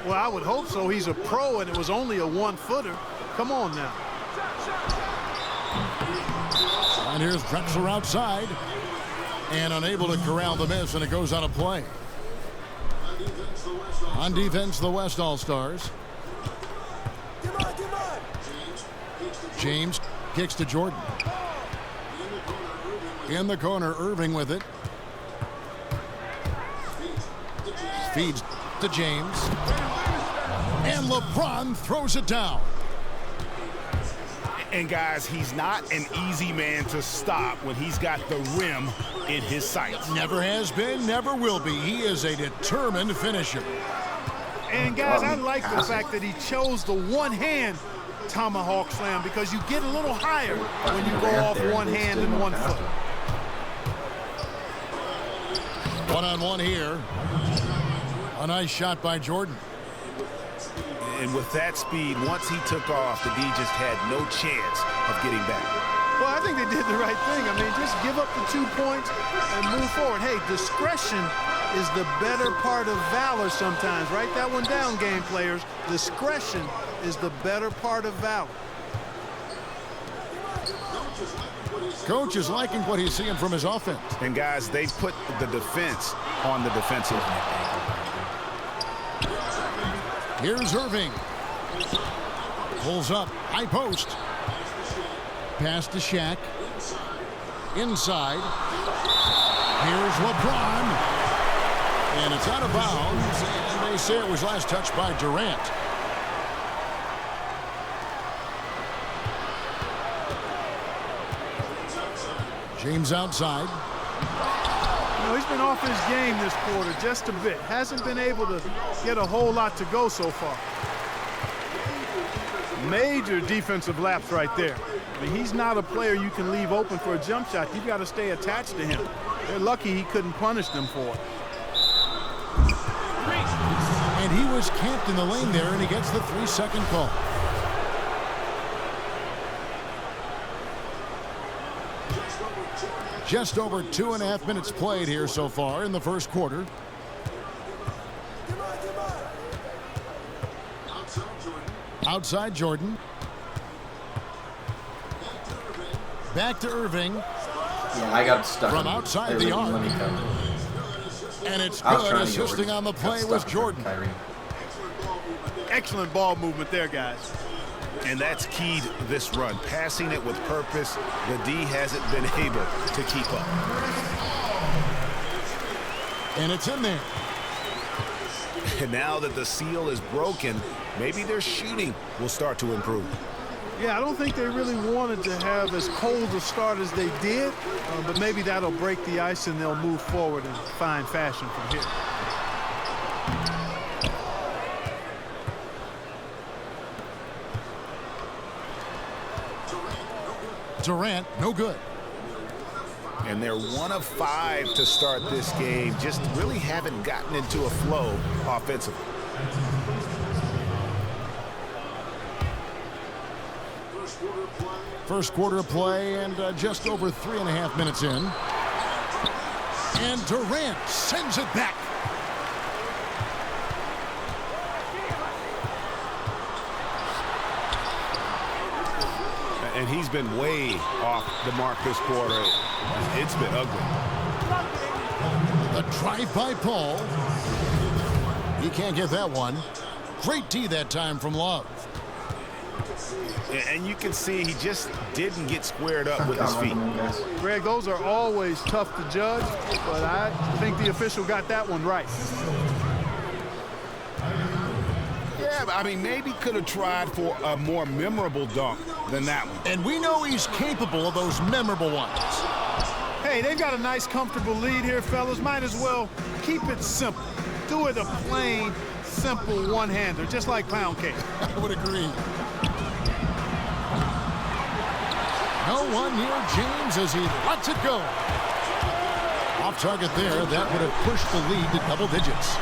Well, I would hope so. He's a pro, and it was only a one-footer. Come on now. And here's Drexler outside. And unable to corral the miss, and it goes out of play. On defense, the West All-Stars. James kicks to Jordan. In the corner, Irving with it. Feeds to James. And LeBron throws it down. And guys, he's not an easy man to stop when he's got the rim in his sights. Never has been, never will be. He is a determined finisher. And guys, I like the fact that he chose the one-hand tomahawk slam, because you get a little higher when you go off one hand and 1 foot. One-on-one here. A nice shot by Jordan. And with that speed, once he took off, the D just had no chance of getting back. Well, I think they did the right thing. I mean, just give up the 2 points and move forward. Hey, discretion is the better part of valor sometimes. Write that one down, game players. Discretion is the better part of valor. Coach is liking what he's seeing from his offense. And guys, they put the defense on the defensive. Here's Irving. Pulls up, high post. Pass to Shaq. Inside. Here's LeBron. And it's out of bounds. And they say it was last touched by Durant. James outside. You know, he's been off his game this quarter just a bit. Hasn't been able to get a whole lot to go so far. Major defensive lapse right there. I mean, he's not a player you can leave open for a jump shot. You've got to stay attached to him. They're lucky he couldn't punish them for it. And he was camped in the lane there, and he gets the 3-second call. Just over 2.5 minutes played here so far in the first quarter. Outside Jordan. Back to Irving. Yeah, I got stuck from outside the arc. And it's good. Assisting on the play was Jordan. Excellent ball movement there, guys. And that's keyed this run. Passing it with purpose. The D hasn't been able to keep up. And it's in there. And now that the seal is broken, maybe their shooting will start to improve. Yeah, I don't think they really wanted to have as cold a start as they did, but maybe that'll break the ice and they'll move forward in fine fashion from here. Durant, no good. And they're 1 of 5 to start this game. Just really haven't gotten into a flow offensively. First quarter of play, and just over 3.5 minutes in. And Durant sends it back. And he's been way off the mark this quarter. It's been ugly. The drive by Paul. He can't get that one. Great D that time from Love. And you can see he just didn't get squared up with his feet. Greg, those are always tough to judge, but I think the official got that one right. Yeah, I mean, maybe could have tried for a more memorable dunk than that one. And we know he's capable of those memorable ones. Hey, they've got a nice, comfortable lead here, fellas. Might as well keep it simple. Do it a plain, simple one-hander, just like pound cake. I would agree. No one near James as he lets it go. Off target there, that would have pushed the lead to double digits.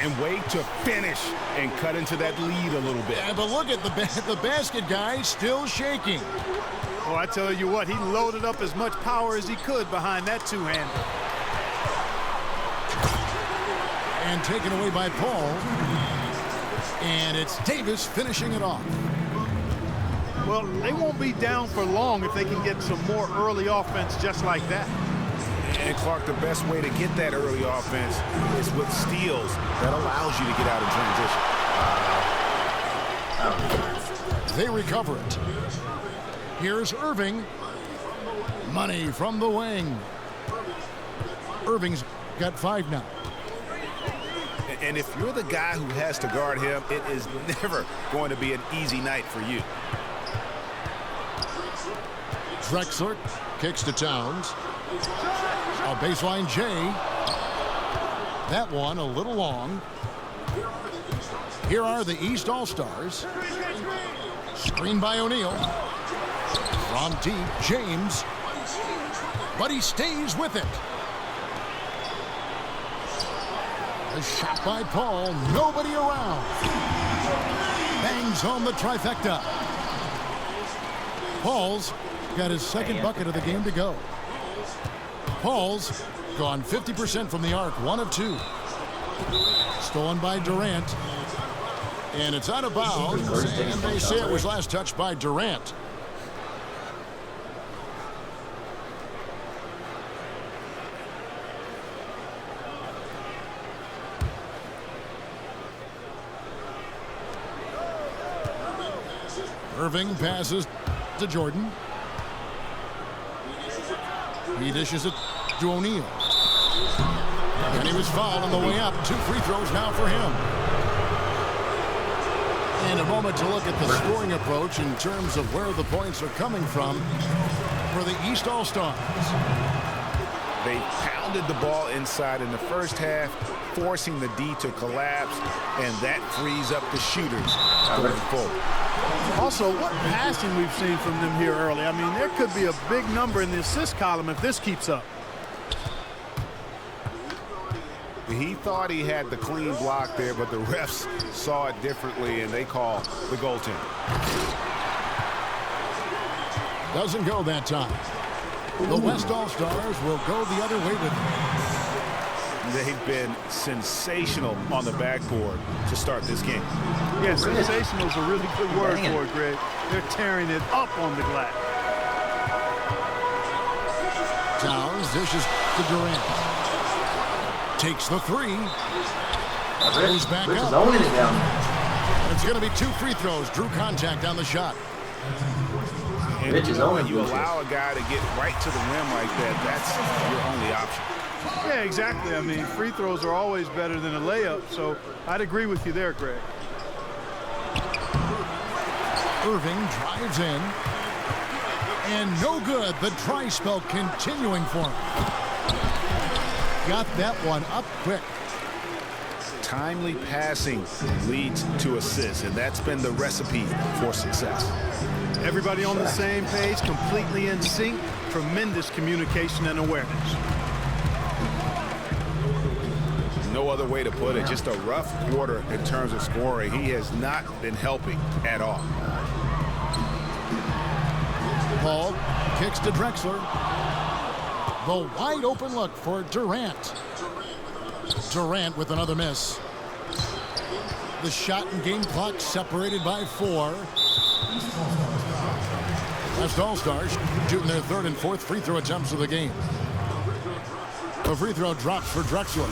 And wait to finish and cut into that lead a little bit. Yeah, but look at the basket guy still shaking. Oh, I tell you what, he loaded up as much power as he could behind that two-hander. And taken away by Paul. And it's Davis finishing it off. Well, they won't be down for long if they can get some more early offense just like that. And Clark, the best way to get that early offense is with steals that allows you to get out in transition. They recover it. Here's Irving. Money from the wing. Irving's got 5 now. And if you're the guy who has to guard him, it is never going to be an easy night for you. Drexler kicks to Towns. A baseline J. That one a little long. Here are the East All-Stars. Screen by O'Neal. From deep, James. But he stays with it. A shot by Paul. Nobody around. Bangs home the trifecta. Paul's got his second bucket of the game to go. Paul's gone 50% from the arc, 1 of 2. Stolen by Durant. And it's out of bounds, and they say it was last touched by Durant. Irving passes to Jordan. He dishes it to O'Neal. And he was fouled on the way up. 2 free throws now for him. And a moment to look at the scoring approach in terms of where the points are coming from for the East All-Stars. They pounded the ball inside in the first half, forcing the D to collapse, and that frees up the shooters going forward. Also, what passing we've seen from them here early. I mean, there could be a big number in the assist column if this keeps up. He thought he had the clean block there, but the refs saw it differently, and they call the goaltender. Doesn't go that time. The West All-Stars will go the other way with it. They've been sensational on the backboard to start this game. Yeah, sensational is a really good word for it, Greg. They're tearing it up on the glass. Towns dishes to Durant. Takes the 3. Goes back Rich is up. owning it down. It's going to be 2 free throws. Drew contact on the shot. And Rich is owning you it. allow a guy to get right to the rim like that, that's your only option. Yeah, exactly. I mean, free throws are always better than a layup, so I'd agree with you there, Greg. Irving drives in. And no good. The dry spell continuing for him. Got that one up quick. Timely passing leads to assists, and that's been the recipe for success. Everybody on the same page, completely in sync, tremendous communication and awareness. No other way to put it, just a rough quarter in terms of scoring. He has not been helping at all. Paul kicks to Drexler. The wide open look for Durant. Durant with another miss. The shot and game clock separated by 4. West All-Stars shooting their 3rd and 4th free throw attempts of the game. The free throw drops for Drexler.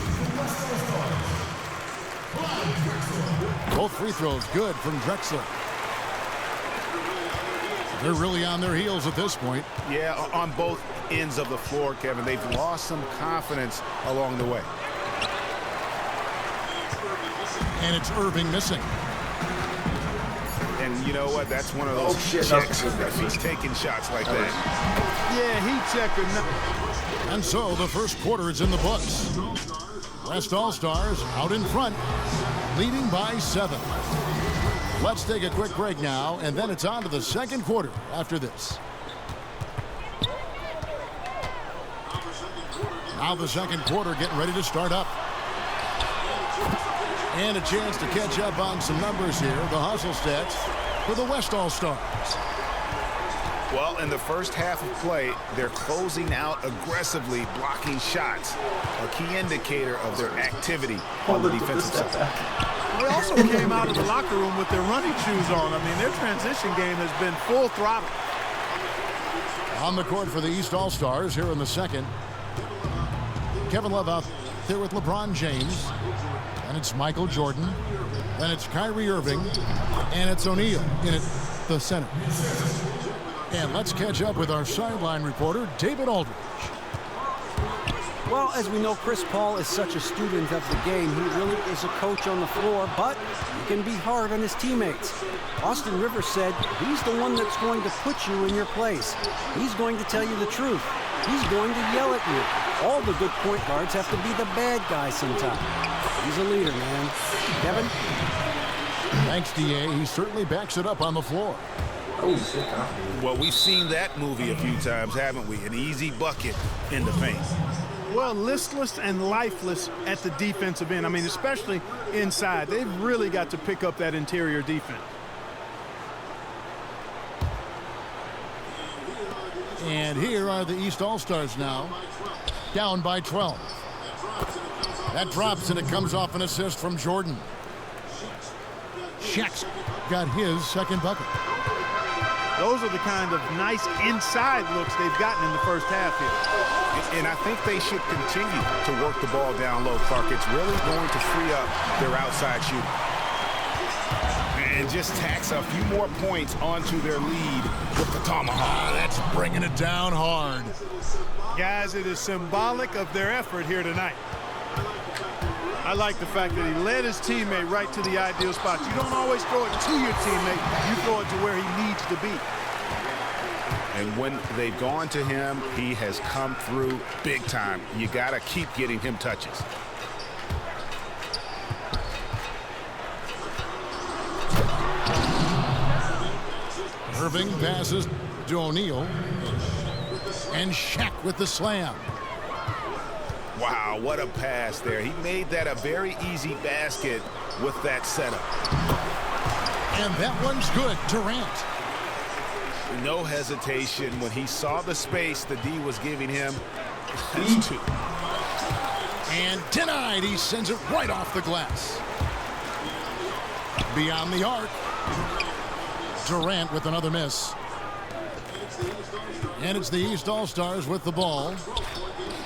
Both free throws good from Drexler. They're really on their heels at this point. Yeah, on both ends of the floor, Kevin. They've lost some confidence along the way. And it's Irving missing. And you know what? That's one of those checks if he's taking shots like that. Yeah, he checked her. And so the first quarter is in the books. West All-Stars out in front, leading by 7. Let's take a quick break now, and then it's on to the second quarter after this. Now the second quarter getting ready to start up. And a chance to catch up on some numbers here. The hustle stats for the West All-Stars. Well, in the first half of play, they're closing out aggressively, blocking shots, a key indicator of their activity on the defensive side. They also came out of the locker room with their running shoes on. I mean, their transition game has been full throttle. On the court for the East All-Stars here in the second. Kevin Love out there with LeBron James. And it's Michael Jordan. Then it's Kyrie Irving. And it's O'Neal in the center. And let's catch up with our sideline reporter, David Aldridge. Well, as we know, Chris Paul is such a student of the game. He really is a coach on the floor, but he can be hard on his teammates. Austin Rivers said he's the one that's going to put you in your place. He's going to tell you the truth. He's going to yell at you. All the good point guards have to be the bad guy sometimes. He's a leader, man. Kevin? Thanks, D.A. He certainly backs it up on the floor. Oh, shit. Well, we've seen that movie a few times, haven't we? An easy bucket in the paint. Well, listless and lifeless at the defensive end. I mean, especially inside. They've really got to pick up that interior defense. And here are the East All-Stars now, down by 12. That drops, and it comes off an assist from Jordan. Shaq's got his second bucket. Those are the kind of nice inside looks they've gotten in the first half here. And I think they should continue to work the ball down low, Clark. It's really going to free up their outside shooting. And just tax a few more points onto their lead with the tomahawk. That's bringing it down hard. Guys, it is symbolic of their effort here tonight. I like the fact that he led his teammate right to the ideal spot. You don't always throw it to your teammate. You throw it to where he needs to be. And when they've gone to him, he has come through big time. You got to keep getting him touches. Irving passes to O'Neal. And Shaq with the slam. Wow, what a pass there. He made that a very easy basket with that setup. And that one's good. Durant. No hesitation when he saw the space the D was giving him. That's 2. And denied. He sends it right off the glass. Beyond the arc. Durant with another miss. And it's the East All-Stars with the ball.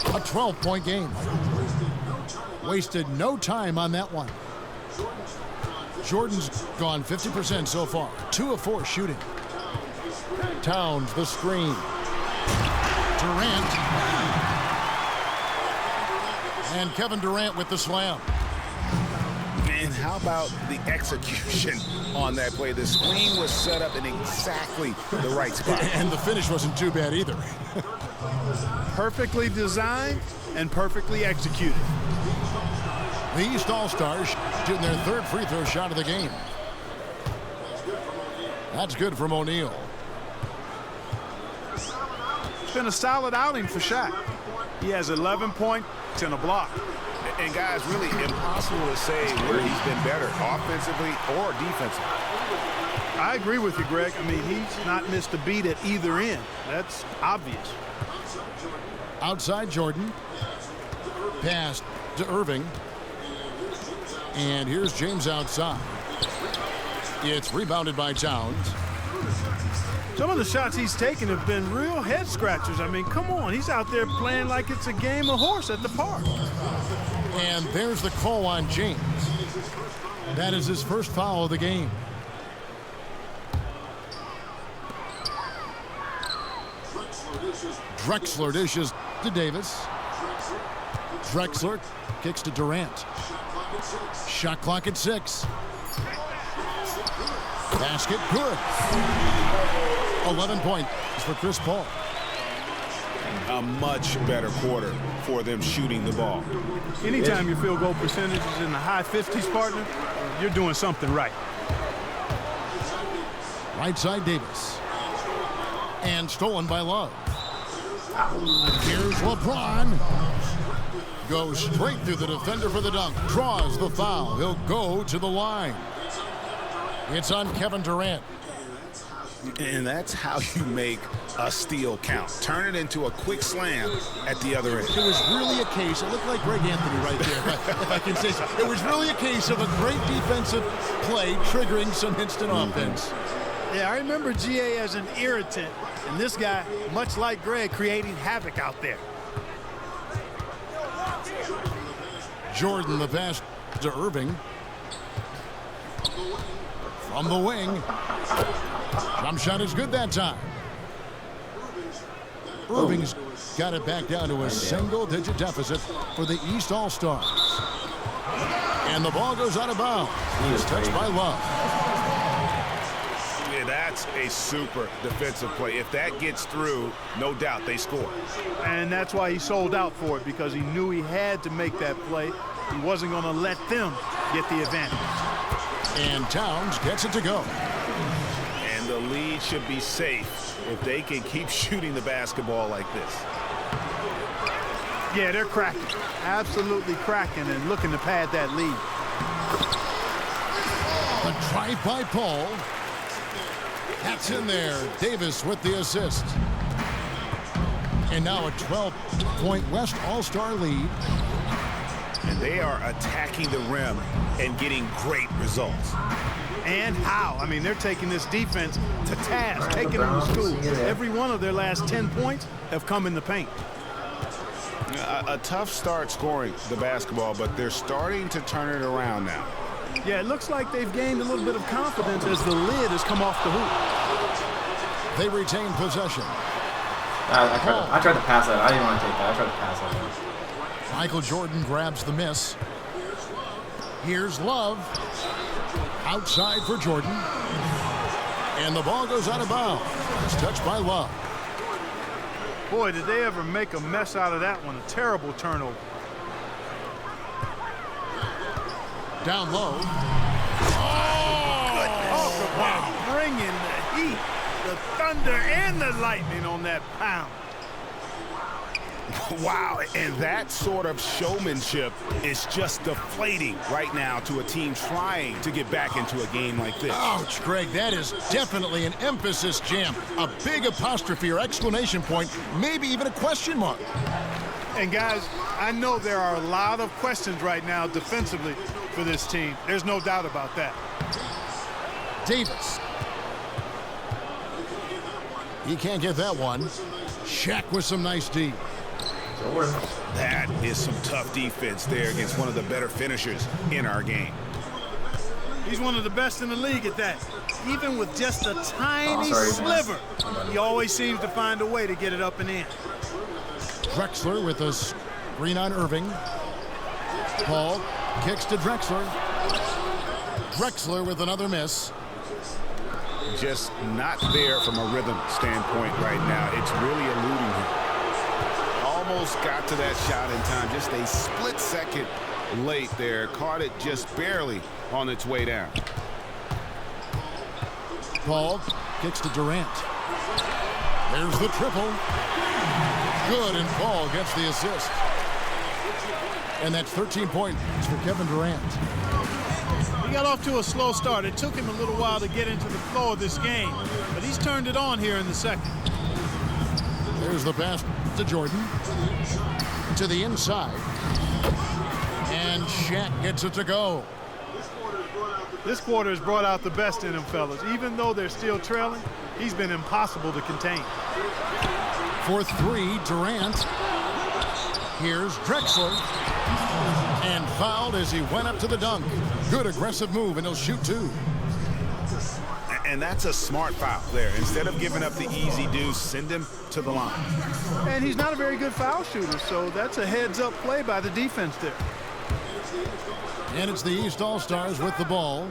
A 12-point game. Wasted no time on that one. Jordan's gone 50% so far. 2 of 4 shooting. Towns the screen. Durant. And Kevin Durant with the slam. And how about the execution on that play? The screen was set up in exactly the right spot. And the finish wasn't too bad either. Perfectly designed and perfectly executed. The East All-Stars shooting their third free throw shot of the game. That's good from O'Neal. It's been a solid outing for Shaq. He has 11 points and a block. And guys, really impossible to say where he's been better, offensively or defensively. I agree with you, Greg. I mean, he's not missed a beat at either end. That's obvious. Outside Jordan. Pass to Irving. And here's James outside. It's rebounded by Towns. Some of the shots he's taken have been real head scratchers. I mean, come on. He's out there playing like it's a game of horse at the park. And there's the call on James. That is his first foul of the game. Drexler dishes to Davis. Drexler kicks to Durant. Shot clock at 6. Basket good. 11 points for Chris Paul. A much better quarter for them shooting the ball. Anytime your field goal percentage is in the high 50s, partner, you're doing something right. Right side Davis. And stolen by Love. Here's LeBron. Goes straight through the defender for the dunk. Draws the foul. He'll go to the line. It's on Kevin Durant. And that's how you make a steal count. Turn it into a quick slam at the other end. It was really a case, it looked like Greg Anthony right there, if I can say so. It was really a case of a great defensive play triggering some instant offense. Yeah, I remember GA as an irritant, and this guy, much like Greg, creating havoc out there. Jordan the pass to Irving. From the wing. Jump shot is good that time. Irving's got it back down to a single-digit deficit for the East All-Stars. And the ball goes out of bounds. It's touched by Love. Yeah, that's a super defensive play. If that gets through, no doubt they score. And that's why he sold out for it, because he knew he had to make that play. He wasn't going to let them get the advantage. And Towns gets it to go. And the lead should be safe if they can keep shooting the basketball like this. Yeah, they're cracking. Absolutely cracking and looking to pad that lead. A drive by Paul. That's in there. Davis with the assist. And now a 12-point West All-Star lead. And they are attacking the rim and getting great results. And how? I mean, they're taking this defense to task, taking them to school. Every one of their last 10 points have come in the paint. A tough start scoring the basketball, but they're starting to turn it around now. Yeah, it looks like they've gained a little bit of confidence as the lid has come off the hoop. They retain possession. I tried to pass that. I didn't want to take that. I tried to pass that. Michael Jordan grabs the miss. Here's Love. Outside for Jordan. And the ball goes out of bounds. It's touched by Love. Boy, did they ever make a mess out of that one. A terrible turnover. Down low. Talk about bringing the heat, the thunder, and the lightning on that pound. Wow, and that sort of showmanship is just deflating right now to a team trying to get back into a game like this. Ouch, Greg, that is definitely an emphasis jam. A big apostrophe or exclamation point, maybe even a question mark. And guys, I know there are a lot of questions right now defensively for this team. There's no doubt about that. Davis. He can't get that one. Shaq with some nice D. That is some tough defense there against one of the better finishers in our game. He's one of the best in the league at that. Even with just a tiny sliver, he always seems to find a way to get it up and in. Drexler with a screen on Irving. Paul kicks to Drexler. Drexler with another miss. Just not there from a rhythm standpoint right now. It's really eluding him. Almost got to that shot in time. Just a split second late there. Caught it just barely on its way down. Paul kicks to Durant. There's the triple. Good, and Paul gets the assist. And that's 13 points for Kevin Durant. He got off to a slow start. It took him a little while to get into the flow of this game, but he's turned it on here in the second. There's the pass to Jordan. To the inside. And Shaq gets it to go. This quarter has brought out the best in him, fellas. Even though they're still trailing, he's been impossible to contain. For three, Durant. Here's Drexler. And fouled as he went up to the dunk. Good aggressive move, and he'll shoot two. And that's a smart foul there. Instead of giving up the easy deuce, send him to the line. And he's not a very good foul shooter, so that's a heads-up play by the defense there. And it's the East All-Stars with the ball.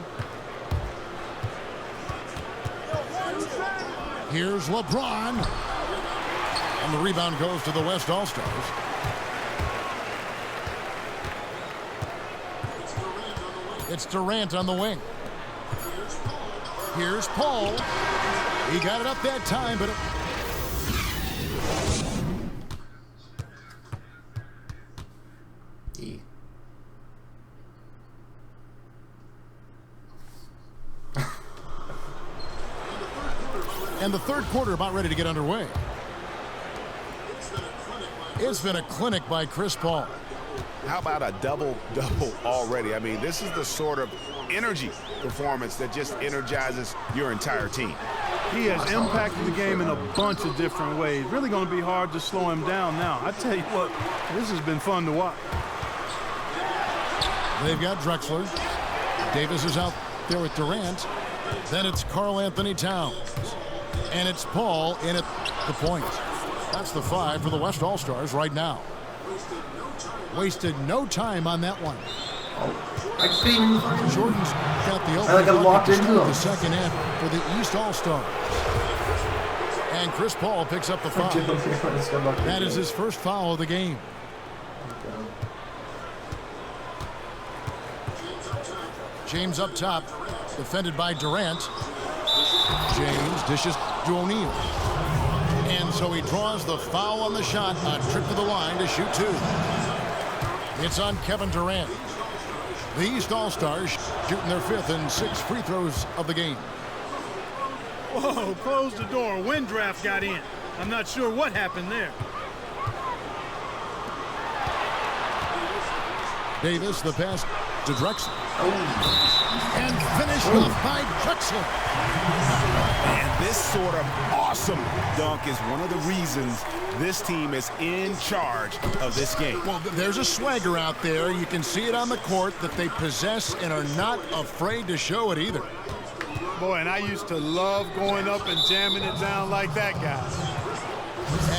Here's LeBron. And the rebound goes to the West All-Stars. It's Durant on the wing. Here's Paul. He got it up that time, but E. and the third quarter about ready to get underway. It's been a clinic by Chris Paul. How about a double-double already? I mean, this is the sort of energy performance that just energizes your entire team. He has impacted the game in a bunch of different ways. Really going to be hard to slow him down now. I tell you what, this has been fun to watch. They've got Drexler. Davis is out there with Durant. Then it's Karl Anthony Towns. And it's Paul in at the point. That's the 5 for the West All-Stars right now. Wasted no time on that one. I just couldn't even fucking... Jordan's got the I like I'm opening locked bucket to into start him. the second half for the East All-Stars. And Chris Paul picks up the foul. That is his first foul of the game. James up top, defended by Durant. James dishes to O'Neal. And so he draws the foul on the shot, a trip to the line to shoot 2. It's on Kevin Durant. The East All-Stars shooting their 5th and 6th free throws of the game. Whoa, close the door. Wind draft got in. I'm not sure what happened there. Davis, the pass to Drexler. And finished off by Drexler. And this sort of awesome dunk is one of the reasons this team is in charge of this game. Well, there's a swagger out there. You can see it on the court that they possess and are not afraid to show it either. Boy, and I used to love going up and jamming it down like that guy.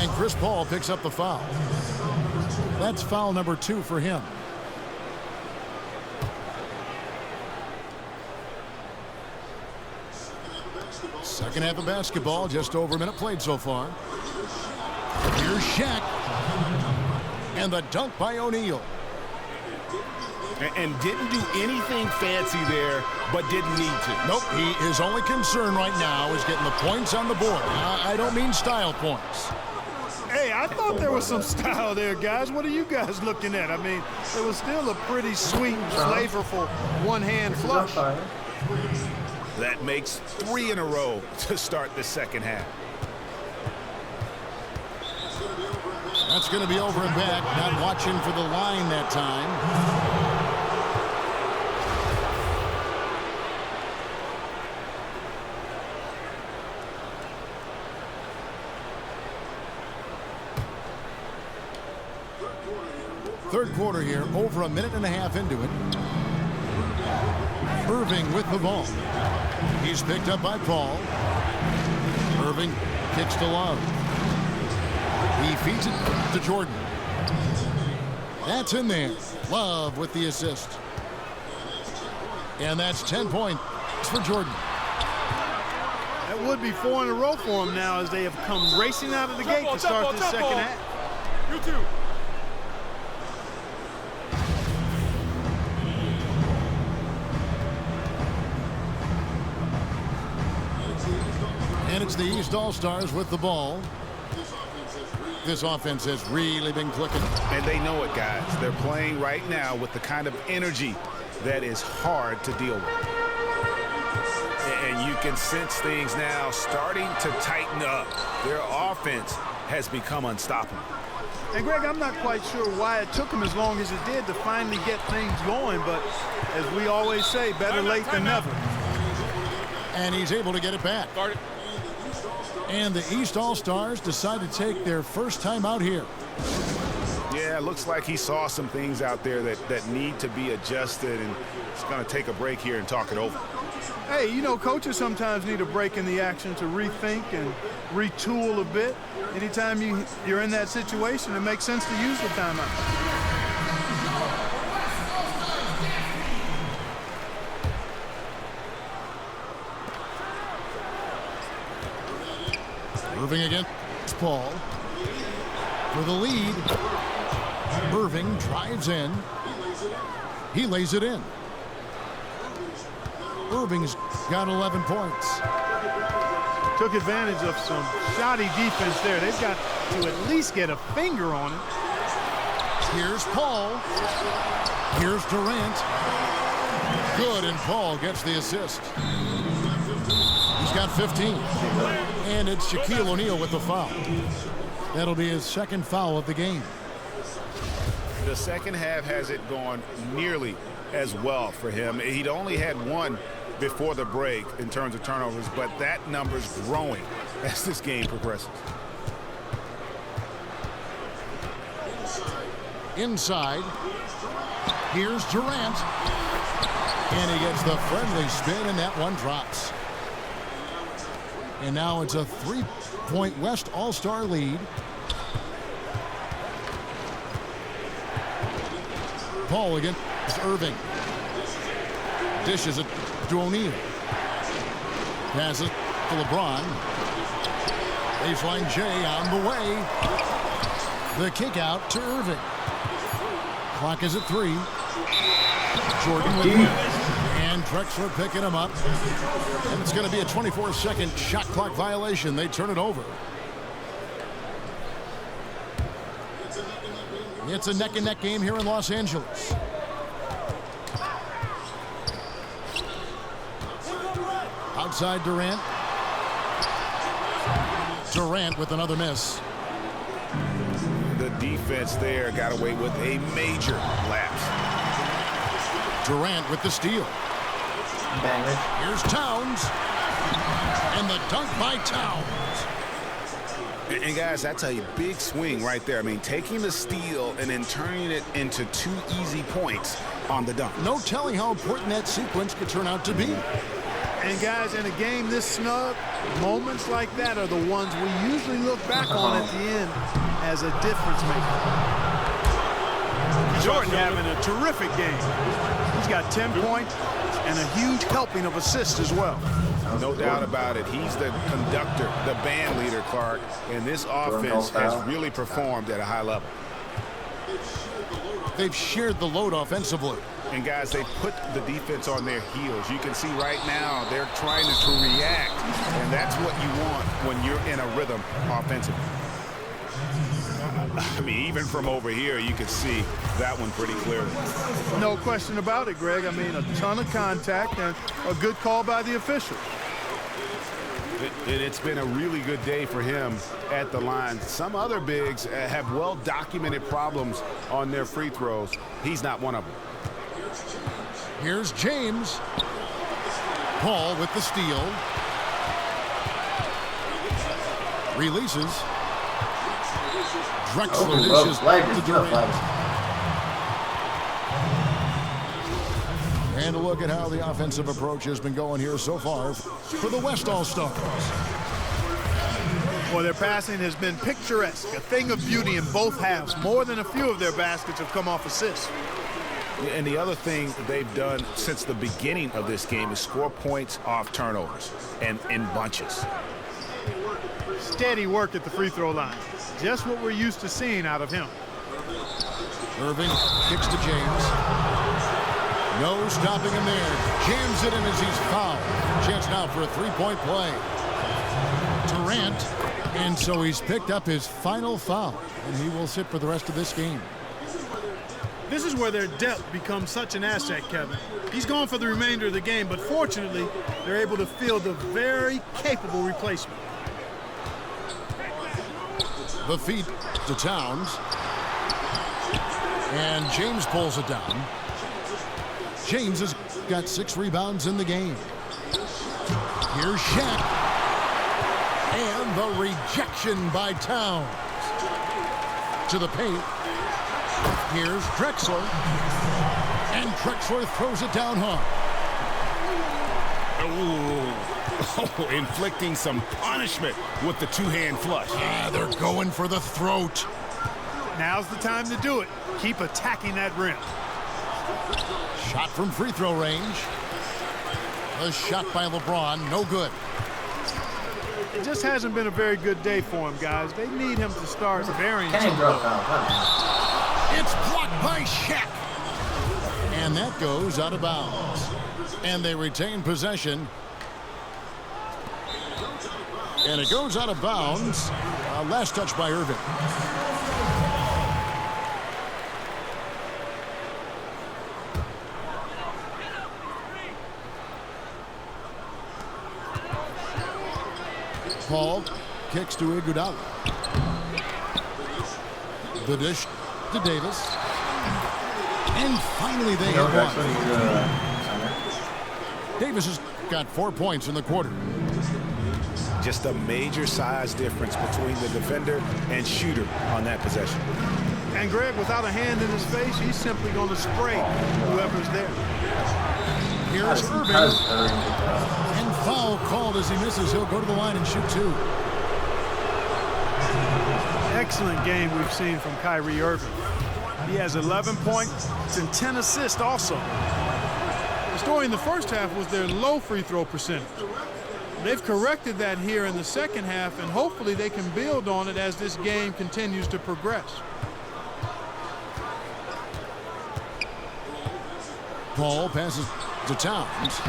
And Chris Paul picks up the foul. That's foul number 2 for him. Second half of basketball, just over a minute played so far. Here's Shaq. And the dunk by O'Neal. And didn't do anything fancy there, but didn't need to. Nope, his only concern right now is getting the points on the board. I don't mean style points. Hey, I thought there was some style there, guys. What are you guys looking at? I mean, it was still a pretty sweet, flavorful one-hand flush. That makes 3 in a row to start the second half. That's going to be over and back. Not watching for the line that time. Third quarter here, over a minute and a half into it. Irving with the ball. He's picked up by Paul. Irving kicks to Love. He feeds it to Jordan. That's in there. Love with the assist. And that's 10 points for Jordan. That would be 4 in a row for him now as they have come racing out of the gate to start this second half. You too. And it's the East All-Stars with the ball. This offense has really been clicking. And they know it, guys. They're playing right now with the kind of energy that is hard to deal with. And you can sense things now starting to tighten up. Their offense has become unstoppable. And, Greg, I'm not quite sure why it took him as long as it did to finally get things going, but as we always say, better late than never. And he's able to get it back. Guard it. And the East All-Stars decide to take their first time out here. Yeah, it looks like he saw some things out there that need to be adjusted, and he's going to take a break here and talk it over. Hey, you know, coaches sometimes need a break in the action to rethink and retool a bit. Anytime you're in that situation, it makes sense to use the timeout. Irving against Paul. For the lead. Irving drives in. He lays it in. Irving's got 11 points. Took advantage of some shoddy defense there. They've got to at least get a finger on it. Here's Paul. Here's Durant. Good, and Paul gets the assist. He's got 15. And it's Shaquille O'Neal with the foul. That'll be his second foul of the game. The second half hasn't gone nearly as well for him. He'd only had one before the break in terms of turnovers, but that number's growing as this game progresses. Inside. Here's Durant. And he gets the friendly spin, and that one drops. And now it's a 3-point West All-Star lead. Paul against Irving. Dishes it to O'Neal. Passes to LeBron. Baseline J on the way. The kick out to Irving. Clock is at 3. Jordan with it. And Drexler picking him up. And it's going to be a 24-second shot clock violation. They turn it over. It's a neck-and-neck game here in Los Angeles. Outside Durant. Durant with another miss. The defense there got away with a major lapse. Durant with the steal. Banger. Here's Towns. And the dunk by Towns. And guys, that's a big swing right there. I mean, taking the steal and then turning it into 2 easy points on the dunk. No telling how important that sequence could turn out to be. And guys, in a game this snug, moments like that are the ones we usually look back on at the end as a difference maker. Jordan having a terrific game. He's got 10 points and a huge helping of assists as well. No doubt about it. He's the conductor, the band leader, Clark. And this offense has really performed at a high level. They've shared the load offensively. And guys, they put the defense on their heels. You can see right now they're trying to react. And that's what you want when you're in a rhythm offensively. I mean, even from over here, you can see that one pretty clearly. No question about it, Greg. I mean, a ton of contact and a good call by the officials. It's been a really good day for him at the line. Some other bigs have well-documented problems on their free throws. He's not one of them. Here's James. Paul with the steal. Releases. Drexler dishes to Durant. And a look at how the offensive approach has been going here so far for the West All-Stars. Well, their passing has been picturesque, a thing of beauty in both halves. More than a few of their baskets have come off assists. And the other thing they've done since the beginning of this game is score points off turnovers and in bunches. Steady work at the free throw line. Just what we're used to seeing out of him. Irving kicks to James. No stopping him there. Jams it in as he's fouled. Chance now for a three-point play. Durant. And so he's picked up his final foul. And he will sit for the rest of this game. This is where their depth becomes such an asset, Kevin. He's gone for the remainder of the game, but fortunately, they're able to field a very capable replacement. The feed to Towns. And James pulls it down. James has got 6 rebounds in the game. Here's Shaq. And the rejection by Towns. To the paint. Here's Drexler. And Drexler throws it down hard. Ooh. Inflicting some punishment with the two-hand flush. Yeah, they're going for the throat. Now's the time to do it. Keep attacking that rim. Shot from free throw range. A shot by LeBron, no good. It just hasn't been a very good day for him, guys. They need him to start varying Can't even some throw a of foul. Come on. It's blocked by Shaq. And that goes out of bounds. And they retain possession. And it goes out of bounds. Last touch by Irving. Paul kicks to Iguodala. The dish to Davis. And finally they No, have that's when one. he's center. Davis has got 4 points in the quarter. Just a major size difference between the defender and shooter on that possession. And Greg, without a hand in his face, he's simply going to spray whoever's there. Here's Irving. And foul called as he misses. He'll go to the line and shoot 2. Excellent game we've seen from Kyrie Irving. He has 11 points and 10 assists also. The story in the first half was their low free throw percentage. They've corrected that here in the second half, and hopefully they can build on it as this game continues to progress. Paul passes to Towns.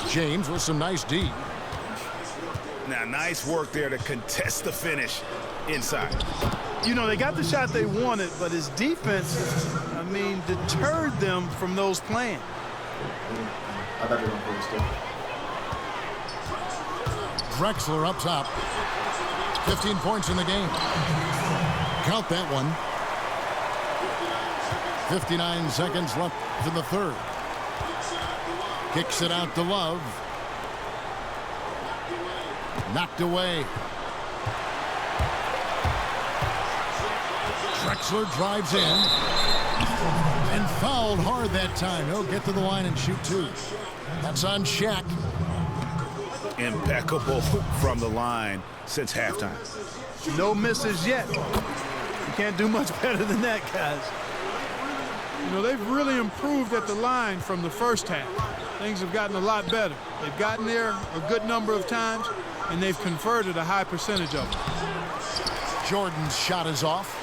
James with some nice D. Now, nice work there to contest the finish inside. You know, they got the shot they wanted, but his defense, deterred them from those plans. I thought you were going to still. Drexler up top. 15 points in the game. Count that one. 59 seconds left in the third. Kicks it out to Love. Knocked away. Drexler drives in. And fouled hard that time. He'll get to the line and shoot 2. That's on Shaq. Impeccable from the line since halftime. No misses yet. You can't do much better than that, guys. You know, they've really improved at the line from the first half. Things have gotten a lot better. They've gotten there a good number of times, and they've converted a high percentage of them. Jordan's shot is off.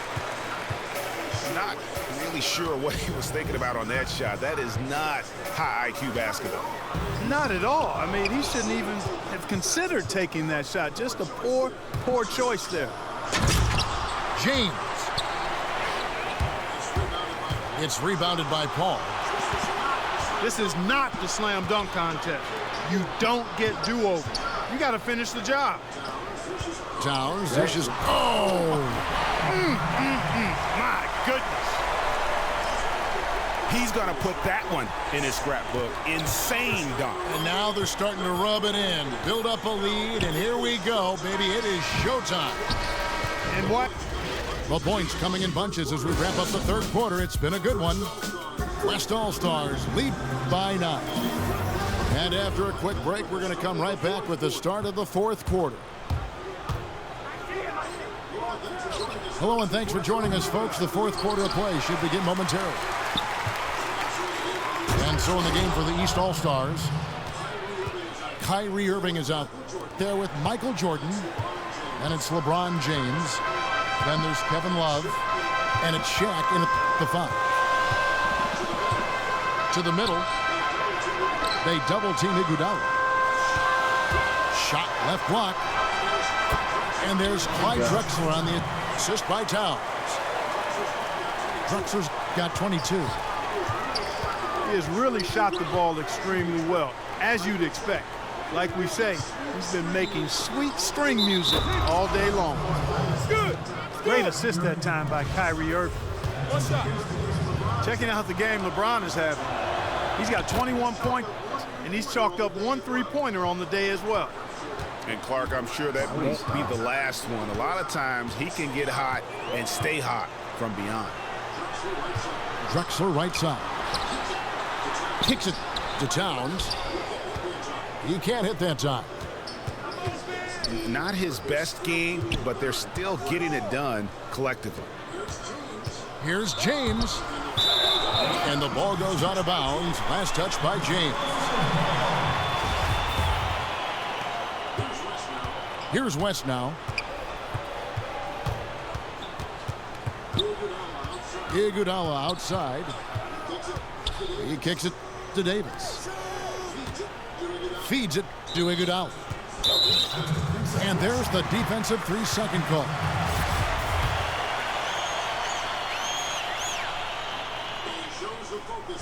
Not really sure what he was thinking about on that shot. That is not high IQ basketball. Not at all. He shouldn't even have considered taking that shot. Just a poor choice there. James. It's rebounded by Paul. This is not the slam dunk contest. You don't get do-overs. You got to finish the job. Towns dishes. Oh! My goodness. He's going to put that one in his scrapbook. Insane dunk. And now they're starting to rub it in. Build up a lead, and here we go, baby. It is showtime. And what? The points coming in bunches as we wrap up the third quarter. It's been a good one. West All-Stars lead by 9. And after a quick break, we're going to come right back with the start of the fourth quarter. Hello and thanks for joining us, folks. The fourth quarter of play should begin momentarily. And so in the game for the East All-Stars, Kyrie Irving is out there with Michael Jordan, and it's LeBron James. Then there's Kevin Love, and it's Shaq in the 5. To the middle, they double-team Iguodala. Shot left block, and there's Clyde Drexler on the assist by Towns. Drexler's got 22. He has really shot the ball extremely well, as you'd expect. Like we say, he's been making sweet string music all day long. Good. Great assist that time by Kyrie Irving. One shot. Checking out the game LeBron is having. He's got 21 points, and he's chalked up 1 3-pointer on the day as well. And Clark, I'm sure that won't be the last one. A lot of times he can get hot and stay hot from beyond. Drexler right side. Kicks it to Towns. He can't hit that time. Not his best game, but they're still getting it done collectively. Here's James. And the ball goes out of bounds. Last touch by James. Here's West now. Iguodala outside. He kicks it to Davis. Feeds it to Iguodala. And there's the defensive 3-second call.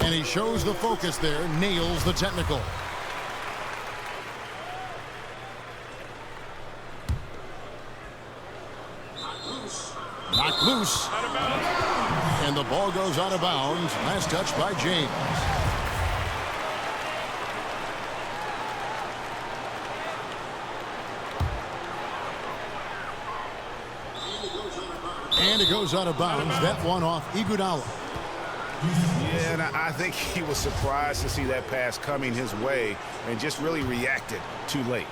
And he shows the focus there, nails the technical. Knocked loose. And the ball goes out of bounds. Last touch by James. And it goes out of bounds. That one off Iguodala. Yeah, and I think he was surprised to see that pass coming his way and just really reacted too late.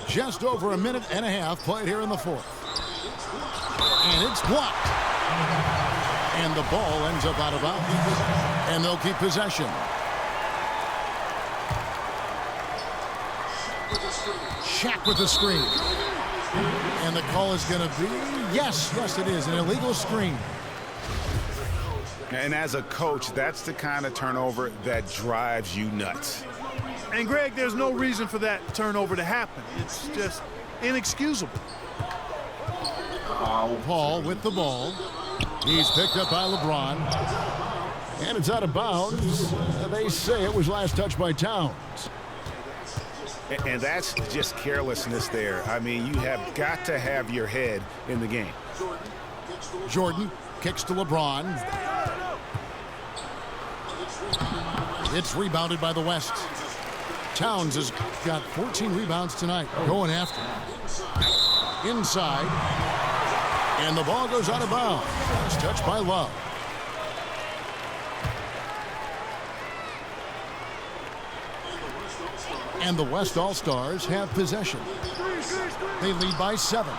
Just over a minute and a half played here in the fourth. And it's blocked. And the ball ends up out of bounds. And they'll keep possession. Shaq with the screen. And the call is going to be, yes, it is, an illegal screen. And as a coach, that's the kind of turnover that drives you nuts. And, Greg, there's no reason for that turnover to happen. It's just inexcusable. Paul with the ball. He's picked up by LeBron. And it's out of bounds. They say it was last touched by Towns. And that's just carelessness there. I mean, you have got to have your head in the game. Jordan kicks to LeBron. It's rebounded by the West. Towns has got 14 rebounds tonight. Going after. Inside. And the ball goes out of bounds. It's touched by Love. And the West All-Stars have possession. They lead by 7.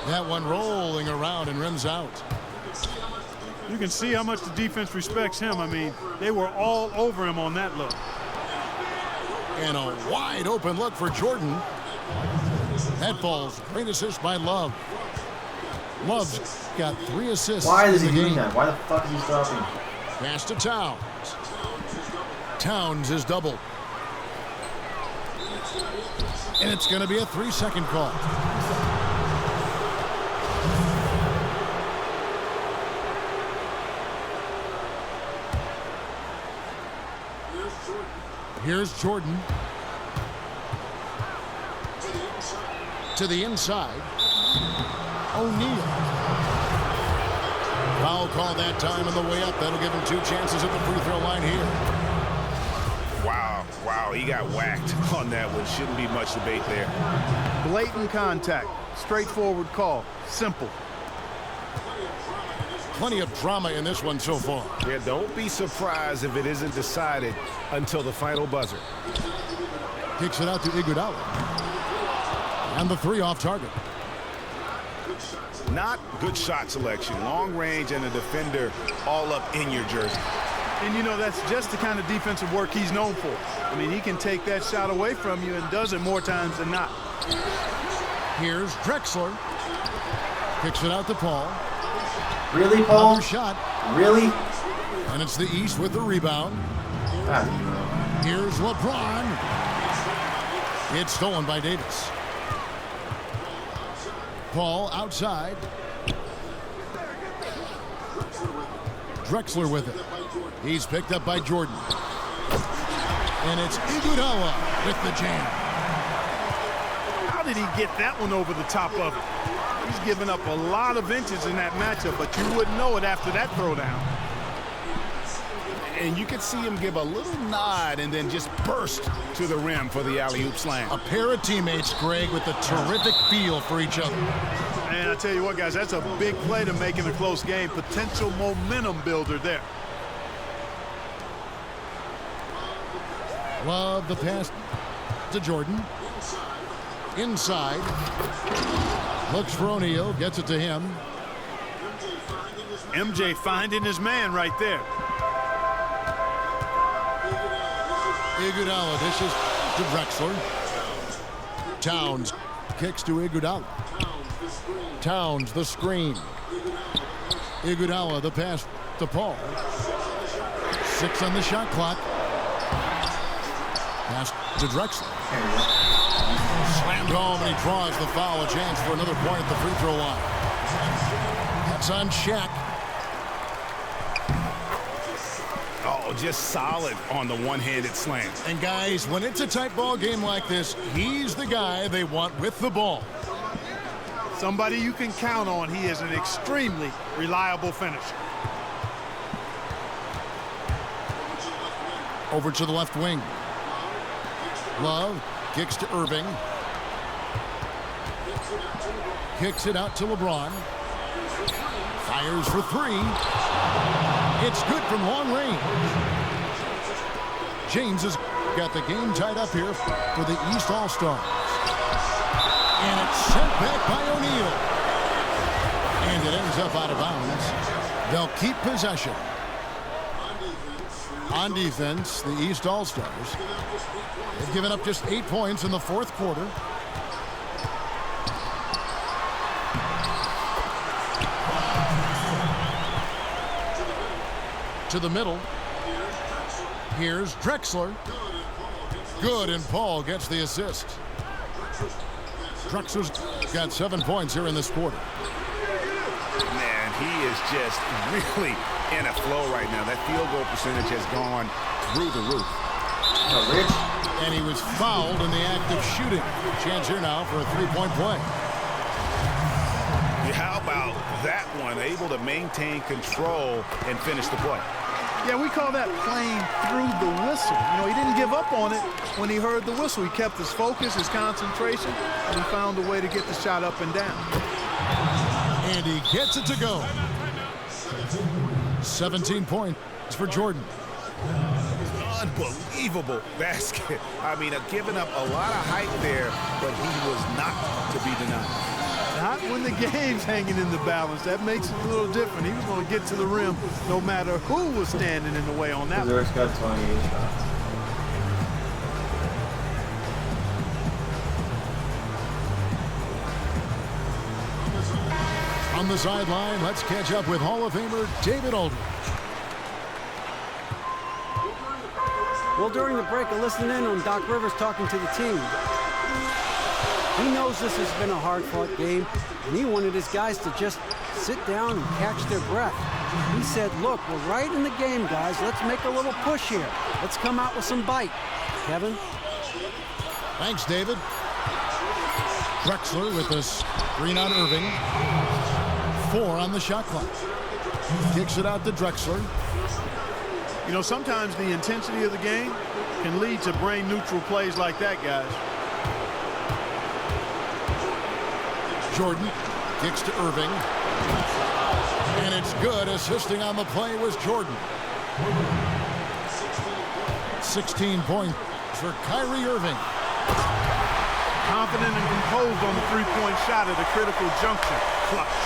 That one rolling around and rims out. You can see how much the defense respects him. I mean, they were all over him on that look. And a wide open look for Jordan. That ball's great assist by Love. Love's got 3 assists. Why is he in the doing game. that? Why the fuck is he stopping? Pass to Towns. Towns is doubled. And it's going to be a 3-second call. Here's Jordan. To the inside. O'Neal. Foul call that time on the way up. That'll give him 2 chances at the free throw line here. Wow, he got whacked on that one. Shouldn't be much debate there. Blatant contact. Straightforward call. Simple. Plenty of drama in this one so far. Yeah, don't be surprised if it isn't decided until the final buzzer. Kicks it out to Iguodala. And the 3 off target. Not good shot selection. Long range and a defender all up in your jersey. And, you know, that's just the kind of defensive work he's known for. I mean, he can take that shot away from you and does it more times than not. Here's Drexler. Kicks it out to Paul. Really, Paul? Another shot. Really? And it's the East with the rebound. Here's LeBron. It's stolen by Davis. Paul outside. Drexler with it. He's picked up by Jordan. And it's Iguodala with the jam. How did he get that one over the top of it? He's given up a lot of inches in that matchup, but you wouldn't know it after that throwdown. And you could see him give a little nod and then just burst to the rim for the alley-oop slam. A pair of teammates, Greg, with a terrific feel for each other. And I tell you what, guys, that's a big play to make in a close game. Potential momentum builder there. Love the pass to Jordan. Inside. Looks for O'Neal. Gets it to him. MJ finding his man right there. Iguodala dishes to Drexler. Towns kicks to Iguodala. Towns the screen. Iguodala the pass to Paul. 6 on the shot clock. Pass to Drexler. Slammed home and he draws the foul. A chance for another point at the free throw line. That's on Shaq. Oh, just solid on the one-handed slam. And guys, when it's a tight ball game like this, he's the guy they want with the ball. Somebody you can count on. He is an extremely reliable finisher. Over to the left wing. Love kicks to Irving. Kicks it out to LeBron. Fires for 3. It's good from long range. James has got the game tied up here for the East All-Stars. And it's sent back by O'Neal. And it ends up out of bounds. They'll keep possession. On defense, the East All-Stars have given up just 8 points in the fourth quarter. To the middle. Here's Drexler. Good, and Paul gets the assist. Drexler's got 7 points here in this quarter. Man, he is just really in a flow right now. That field goal percentage has gone through the roof. Oh, Rich. And he was fouled in the act of shooting. Chance here now for a 3-point play. How about that one? Able to maintain control and finish the play. Yeah, we call that playing through the whistle. You know, he didn't give up on it when he heard the whistle. He kept his focus, his concentration, and he found a way to get the shot up and down. And he gets it to go. 17 points for Jordan. Unbelievable basket. I mean, giving up a lot of height there, but he was not to be denied. Not when the game's hanging in the balance. That makes it a little different. He was going to get to the rim no matter who was standing in the way on that one. Zerk's got 28 shots. On the sideline, let's catch up with Hall of Famer David Aldridge. Well, during the break, I listened in on Doc Rivers talking to the team. He knows this has been a hard-fought game, and he wanted his guys to just sit down and catch their breath. He said, look, we're right in the game, guys. Let's make a little push here. Let's come out with some bite. Kevin? Thanks, David. Drexler with the screen on Irving. 4 on the shot clock. Kicks it out to Drexler. You know, sometimes the intensity of the game can lead to brain-neutral plays like that, guys. Jordan kicks to Irving. And it's good. Assisting on the play was Jordan. 16 points for Kyrie Irving. Confident and composed on the three-point shot at a critical juncture. Clutch.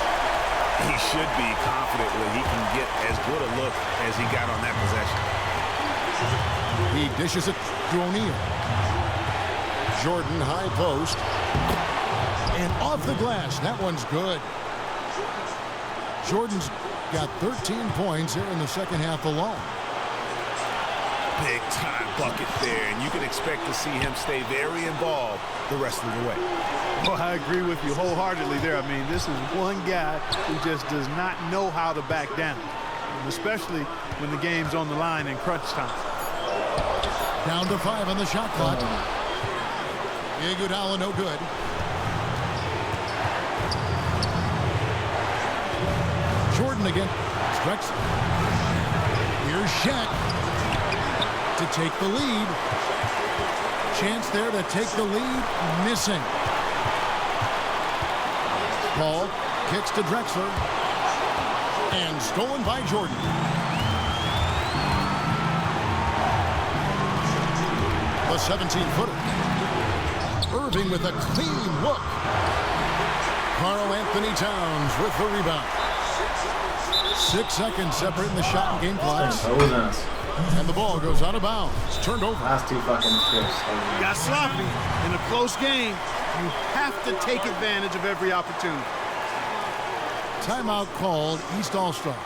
He should be confident that he can get as good a look as he got on that possession. He dishes it to O'Neal. Jordan high post. And off the glass. That one's good. Jordan's got 13 points here in the second half alone. Big time bucket there, and you can expect to see him stay very involved the rest of the way. Well, I agree with you wholeheartedly there. I mean, this is one guy who just does not know how to back down, especially when the game's on the line in crunch time. Down to 5 on the shot clock. Iguodala no good. Jordan again. Stretch. Here's Shaq to take the lead. Chance there to take the lead. Missing. Paul kicks to Drexler. And stolen by Jordan. The 17-footer. Irving with a clean look. Karl-Anthony Towns with the rebound. 6 seconds separating the shot and game clocks. And the ball goes out of bounds. Turned over. Last two fucking trips. Got sloppy. In a close game, you have to take advantage of every opportunity. Timeout called, East All-Stars.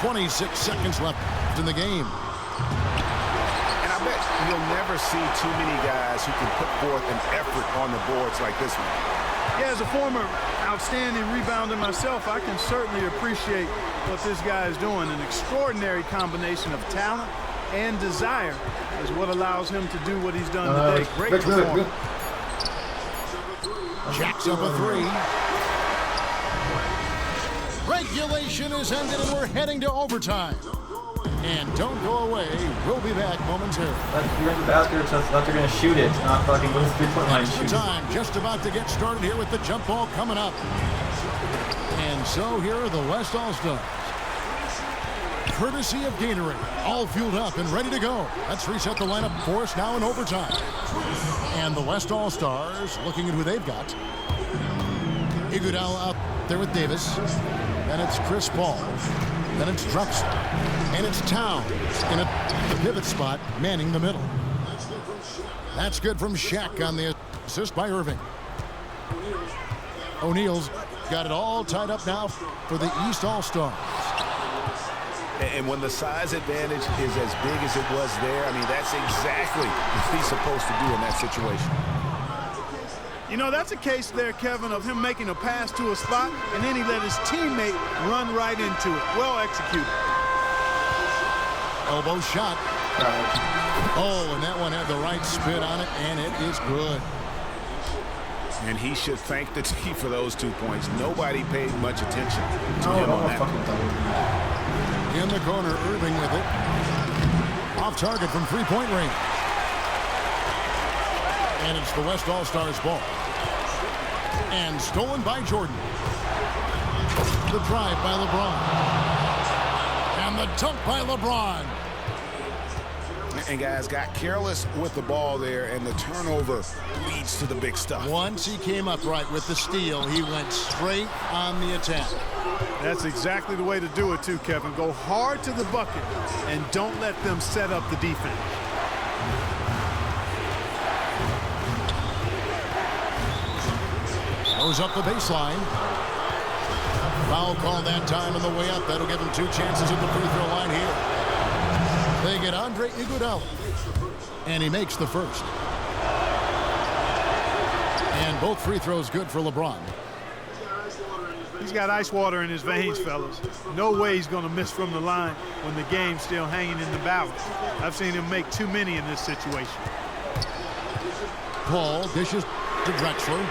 .26 seconds left in the game. And I bet you'll never see too many guys who can put forth an effort on the boards like this one. Yeah, as a former outstanding rebounder myself, I can certainly appreciate what this guy is doing. An extraordinary combination of talent and desire is what allows him to do what he's done today. Great performance. Jacks up a three. Regulation is ended and we're heading to overtime. And don't go away. We'll be back momentarily. You're in the basket, so that they're going to shoot it, not fucking go to the three-point line and Extra shoot it. time just about to get started here with the jump ball coming up. And so here are the West All-Stars. Courtesy of Gatorade. All fueled up and ready to go. Let's reset the lineup for us now in overtime. And the West All-Stars looking at who they've got. Iguodala out there with Davis. Then it's Chris Paul. Then it's Drexler. And it's Towns in the pivot spot, manning the middle. That's good from Shaq on the assist by Irving. O'Neal's got it all tied up now for the East All-Stars. And when the size advantage is as big as it was there, I mean, that's exactly what he's supposed to do in that situation. You know, that's a case there, Kevin, of him making a pass to a spot, and then he let his teammate run right into it. Well executed. Elbow shot. Oh, and that one had the right spin on it, and it is good. And he should thank the team for those 2 points. Nobody paid much attention to him on that. In the corner, Irving with it. Off target from three-point range. And it's the West All-Stars ball. And stolen by Jordan. The drive by LeBron. And the dunk by LeBron. And guys got careless with the ball there, and the turnover leads to the big stuff. Once he came up right with the steal, he went straight on the attack. That's exactly the way to do it, too, Kevin. Go hard to the bucket and don't let them set up the defense. Goes up the baseline. Foul call that time on the way up. That'll give him 2 chances at the free throw line here. They get Andre Iguodala. And he makes the first. And both free throws good for LeBron. He's got ice water in his veins, fellas. No way he's going to miss from the line when the game's still hanging in the balance. I've seen him make too many in this situation. Paul dishes to Drexler.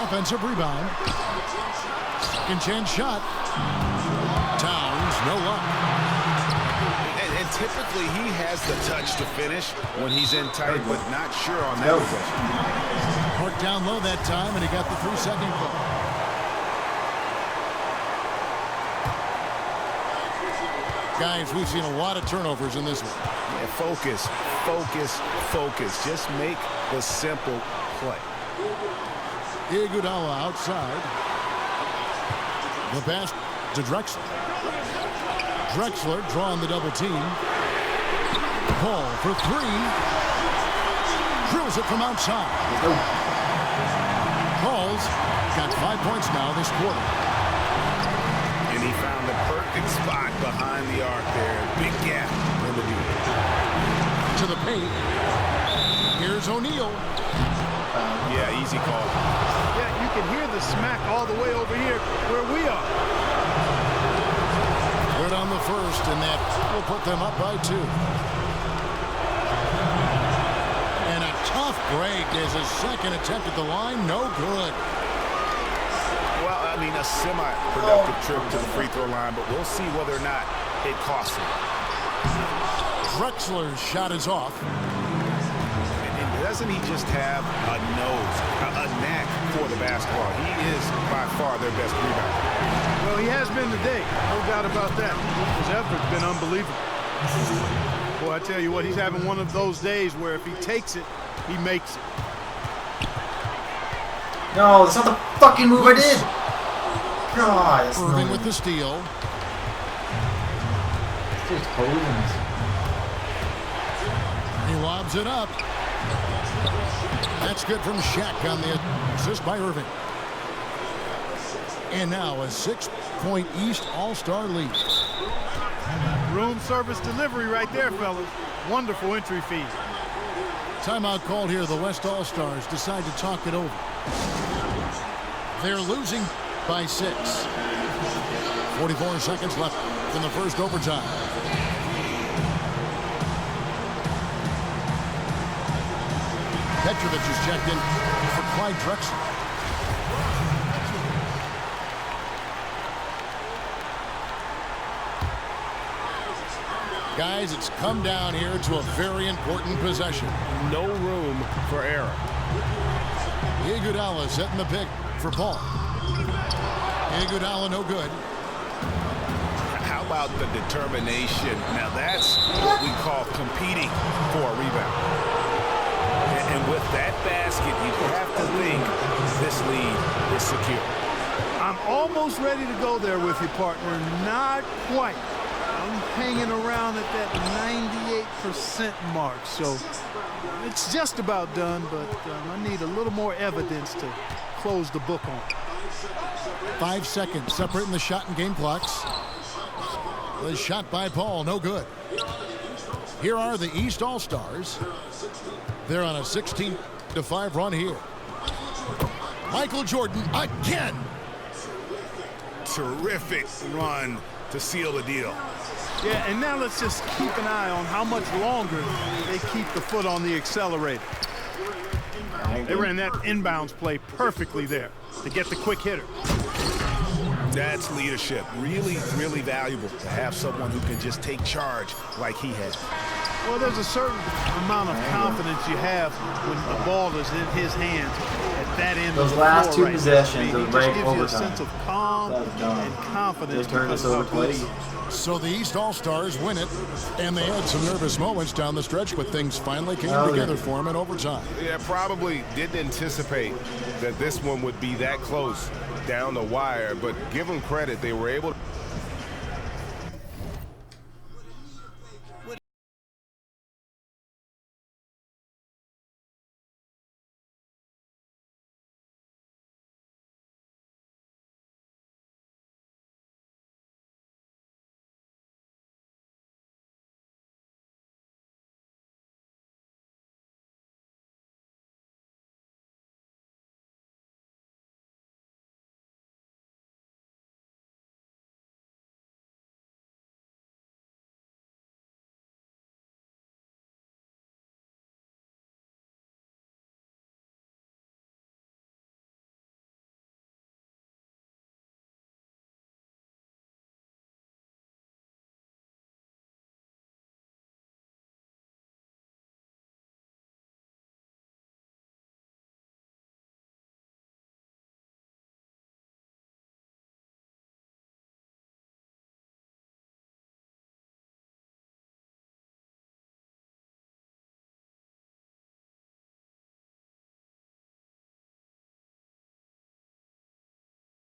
Offensive rebound. Second chance shot. Towns, no luck. And typically he has the touch to finish when he's in tight, but not sure on that possession. Worked down low that time, and he got the 3-second call. Guys, we've seen a lot of turnovers in this one. Yeah, focus, focus, focus. Just make the simple play. Iguodala outside. The pass to Drexler. Drexler drawing the double team. Paul for three. Drills it from outside. Paul's got 5 points now this quarter. And he found the perfect spot behind the arc there. Big gap in the deep. To the paint. Here's O'Neal. Yeah, easy call. Yeah, you can hear the smack all the way over here where we are. Good on the first, and that will put them up by 2. And a tough break as a second attempt at the line. No good. Well, I mean, a semi-productive trip to the free throw line, but we'll see whether or not it costs him. Drexler's shot is off. And doesn't he just have a nose, a knack for the basketball? He is by far their best rebounder. Well, he has been today. No doubt about that. His effort's been unbelievable. Boy, I tell you what, he's having one of those days where if he takes it, he makes it. No, that's not the fucking move I did. God, that's Irving not. with the steal. Just holding. He lobs it up. That's good from Shaq on the assist by Irving. And now a 6-point East All-Star lead. Room service delivery right there, fellas. Wonderful entry fee. Timeout called here. The West All-Stars decide to talk it over. They're losing by 6. 44 seconds left in the first overtime. Petrovic is checked in for Clyde Drexler. Guys, it's come down here to a very important possession. No room for error. Iguodala setting the pick for Paul. Iguodala no good. How about the determination? Now that's what we call competing for a rebound. And with that basket, you have to think this lead is secure. I'm almost ready to go there with you, partner. Not quite. I'm hanging around at that 98% mark, so it's just about done, but I need a little more evidence to close the book on. 5 seconds separating the shot and game clocks. The shot by Paul, no good. Here are the East All-Stars. They're on a 16-5 run here. Michael Jordan again. Terrific run to seal the deal. Yeah, and now let's just keep an eye on how much longer they keep the foot on the accelerator. They ran that inbounds play perfectly there to get the quick hitter. That's leadership. Really, really valuable to have someone who can just take charge like he has. Well, there's a certain amount of confidence you have when the ball is in his hands at that end Those of the last floor two right possessions now. of He the just break gives you a overtime. sense of calm That was dumb. and confidence. They turned us because of over how good twice. he is. So the East All-Stars win it, and they had some nervous moments down the stretch, but things finally came together for them in overtime. Yeah, probably didn't anticipate that this one would be that close down the wire, but give them credit. They were able to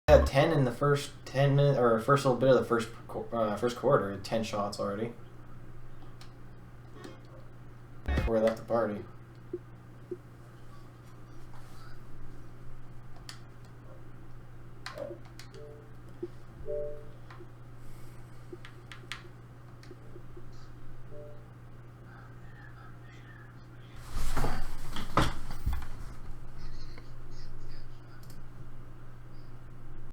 Had 10 in the first 10 minutes, or first little bit of the first quarter. 10 shots already before we left the party.